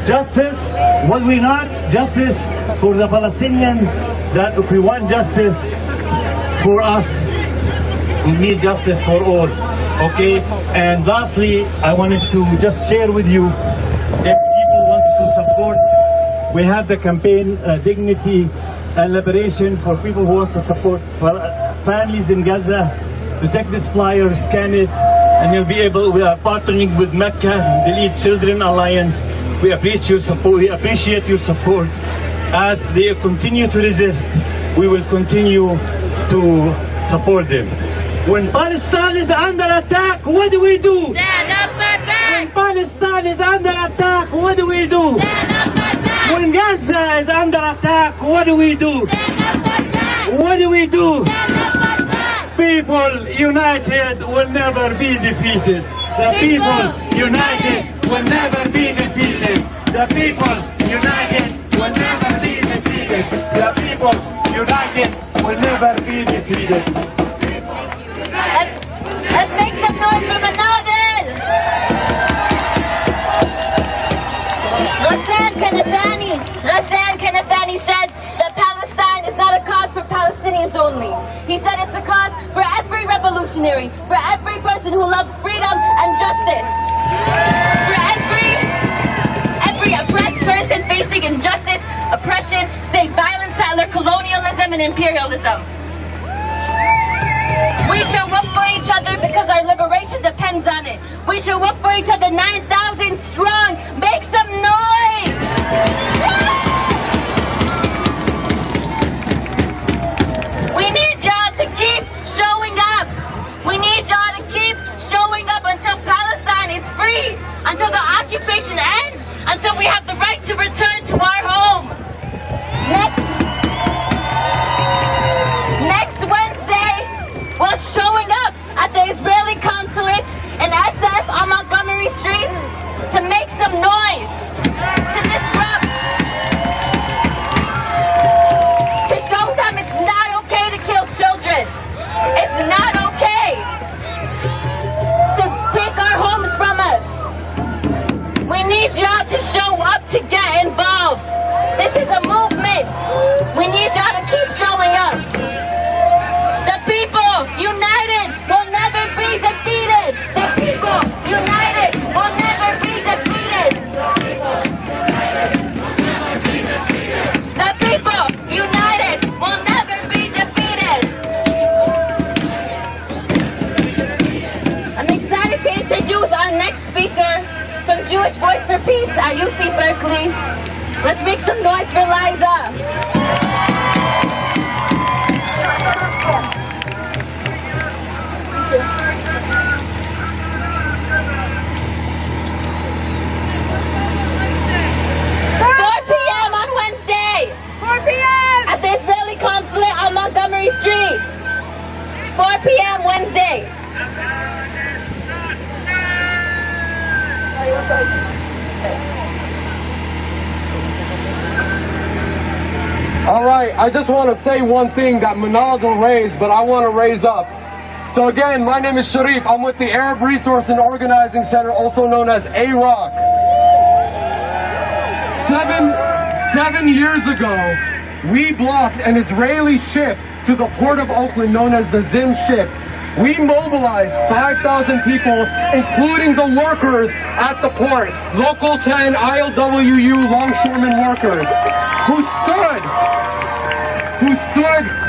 Justice, what we want, justice for the Palestinians, that if we want justice for us. We need justice for all. Okay? And lastly, I wanted to just share with you, if people want to support, we have the campaign Dignity and Liberation for people who want to support families in Gaza. To take this flyer, scan it, and you'll be able. We are partnering with Mecca, the East Children Alliance. We appreciate your support. We appreciate your support. As they continue to resist, we will continue to support them. When Palestine is under attack, what do we do? Stand up, fight back. When Palestine is under attack, what do we do? Stand up, fight back. When Gaza is under attack, what do we do? Stand up, fight back. What do we do? Stand up, fight back. People united will never be defeated. The people united will never be defeated. The people united will never be defeated. The people united will never be defeated. Let's make some noise for Manadil. Ghassan Kanafani said that Palestine is not a cause for Palestinians only. He said it's a cause for every revolutionary, for every person who loves freedom and justice, for every oppressed person facing injustice, oppression, state violence, settler colonialism, and imperialism. We shall work for each other because our liberation depends on it. We shall work for each other 9,000 strong. Make some noise! We need y'all to keep showing up. We need y'all to keep showing up until Palestine is free, until the occupation ends, until we have the right to return to our home. Next Wednesday, we're showing up at the Israeli consulate in SF on Montgomery Street to make some noise, to disrupt, to show them it's not okay to kill children. It's not okay to take our homes from us. We need y'all to show up to get involved. This is a movement. We need y'all to keep showing up. The people united will never be defeated. The people united will never be defeated. The people united will never be defeated. I'm excited to introduce our next speaker from Jewish Voice for Peace at UC Berkeley. Let's make some noise for Liza. At the Israeli consulate on Montgomery Street. 4 p.m. Wednesday. All right, I just want to say one thing that Manal will raise, but I want to raise up. So again, my name is Sharif. I'm with the Arab Resource and Organizing Center, also known as AROC. 7 years ago, we blocked an Israeli ship to the port of Oakland known as the Zim ship. We mobilized 5,000 people, including the workers at the port, Local 10 ILWU longshoremen workers, who stood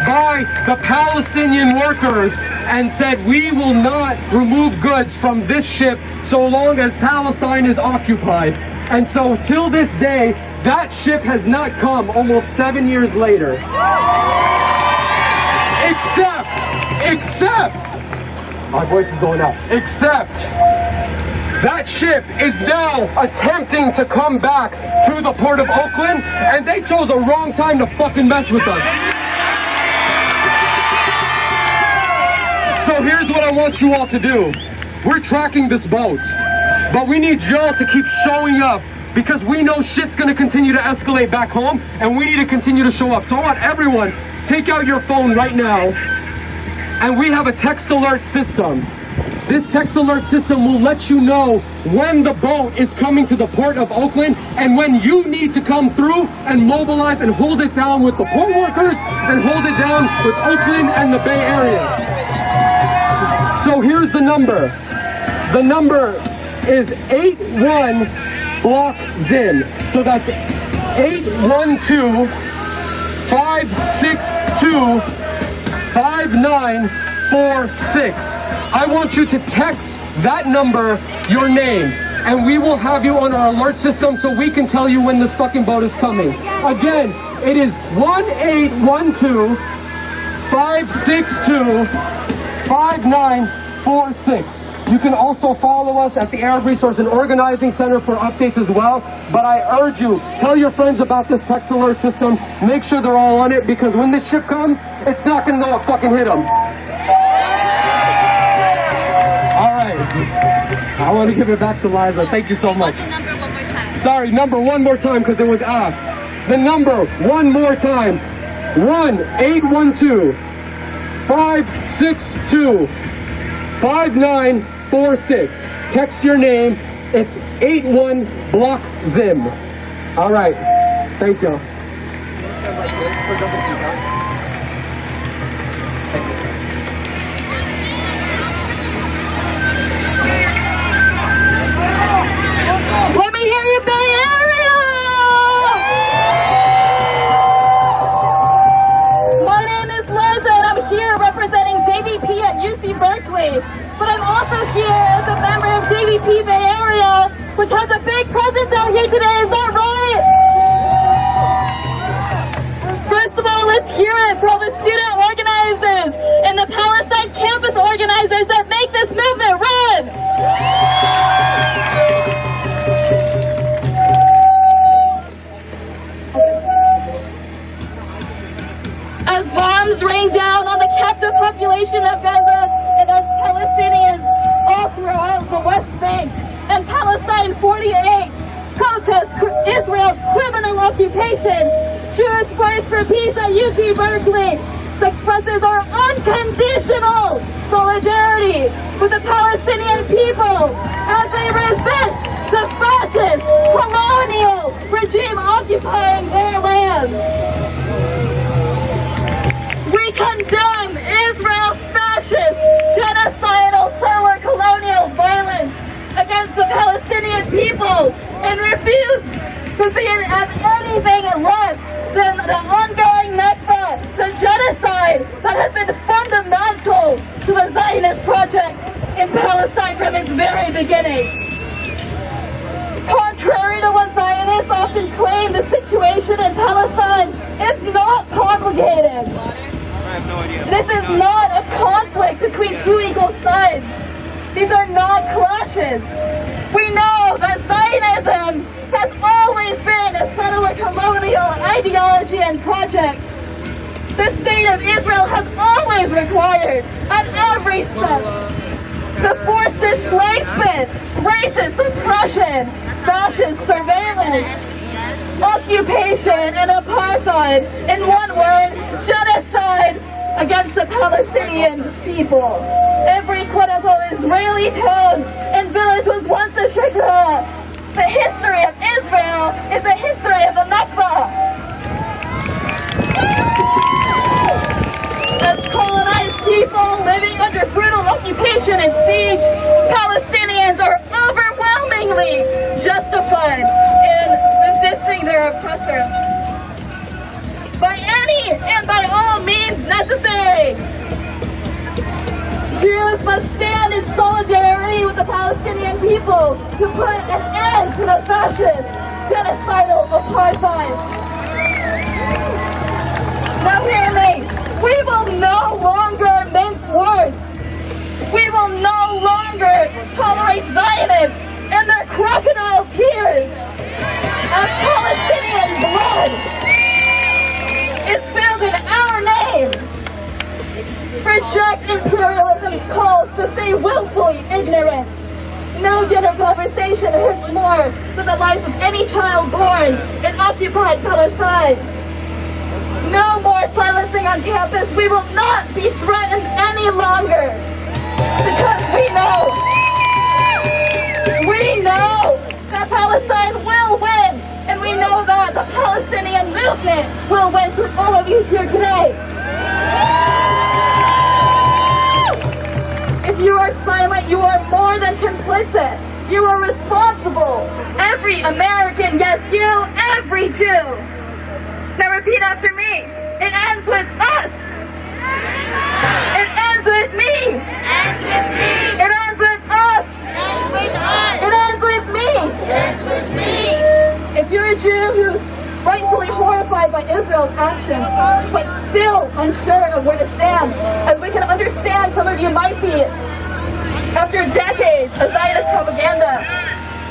by the Palestinian workers and said, we will not remove goods from this ship so long as Palestine is occupied. And so till this day, that ship has not come almost 7 years later. Except, my voice is going out, except that ship is now attempting to come back to the port of Oakland, and they chose a wrong time to fucking mess with us. So here's what I want you all to do. We're tracking this boat, but we need y'all to keep showing up because we know shit's gonna continue to escalate back home, and we need to continue to show up. So I want everyone, take out your phone right now and we have a text alert system. This text alert system will let you know when the boat is coming to the port of Oakland and when you need to come through and mobilize and hold it down with the port workers and hold it down with Oakland and the Bay Area. So here's the number. The number is 81 block ZIM. So that's 812-562-5946. I want you to text that number your name, and we will have you on our alert system so we can tell you when this fucking boat is coming. Again, it is 1-812-562-5946. You can also follow us at the Arab Resource and Organizing Center for updates as well. But I urge you, tell your friends about this text alert system. Make sure they're all on it, because when this ship comes, it's not going to know what fucking hit them. All right. I want to give it back to Liza. Thank you so much. Sorry, number one more time, because it was asked. The number one more time. 1-812-562-5946. Text your name. It's 81 block ZIM. All right. Thank you. Let me hear you, Bay Area! My name is Liza, and I'm here representing JVP at UC Berkeley. But I'm also here as a member of JVP Bay Area, which has a big presence out here today. Is that right? First of all, let's hear it for all the student organizers and the Palestine campus organizers that make this movement run! As bombs rain down on the captive population of Gaza and as Palestinians all throughout the West Bank and Palestine 48 protest Israel's criminal occupation, Jewish Voice for Peace at UC Berkeley expresses our unconditional solidarity with the Palestinian people as they resist the fascist colonial regime occupying their land. We condemn Israel's fascist, genocidal, settler colonial violence against the Palestinian people and refuse to see it as anything less than the ongoing Nakba, the genocide that has been fundamental to the Zionist project in Palestine from its very beginning. Contrary to what Zionists often claim, the situation in Palestine is not complicated. This is not a conflict between two equal sides. These are not clashes. We know that Zionism has always been a settler colonial ideology and project. The state of Israel has always required, at every step, the forced displacement, racist oppression, fascist surveillance, occupation, and apartheid. In one word, genocide against the Palestinian people. Every quote-unquote Israeli town and village was once a shikha. The history of Israel is the history of the Nakba. As colonized people living under brutal occupation and siege, Palestinians are overwhelmingly justified in resisting their oppressors. By any and by all means necessary. Jews must stand in solidarity with the Palestinian people to put an end to the fascist, genocidal apartheid. Now hear me. We will no longer mince words. We will no longer tolerate Zionists and their crocodile tears as Palestinian blood is spilled in our name. Reject imperialism's calls to stay willfully ignorant. No gender conversation hurts more than the life of any child born in occupied Palestine. No more silencing on campus. We will not be threatened any longer. Because we know that Palestine will win. And we know that the Palestinian movement will win through all of you here today. If you are silent, you are more than complicit. You are responsible. Every American, yes you, every Jew. Now repeat after me. It ends with us. It ends with me. It ends with us. It ends with me. If you're a Jew who's rightfully horrified by Israel's actions, but still unsure of where to stand, as we can understand some of you might be, after decades of Zionist propaganda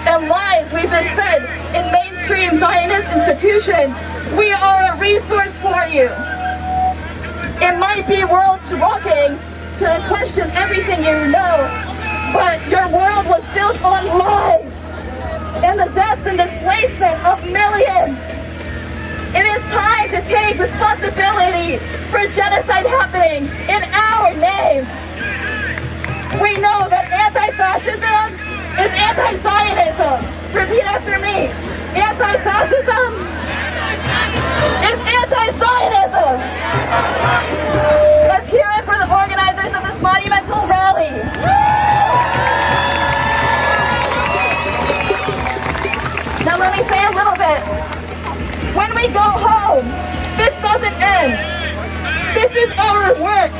and lies we've been fed in mainstream Zionist institutions, we are a resource for you. It might be world-rocking to question everything you know, but your world was built on lies and the deaths and displacement of millions. It is time to take responsibility for genocide happening in our name. We know that anti-fascism is anti-Zionism. Repeat after me. Anti-fascism is anti-Zionism. Let's hear it for the organizers of this monumental rally. Now let me say a little bit. When we go home, this doesn't end. This is our work.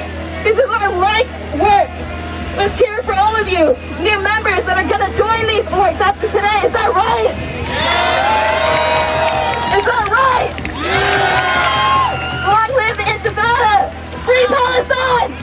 This is our life's work. Let's hear it for all of you, new members that are going to join these orgs after today. Is that right? Is that right? Long live the Intifada! Free Palestine!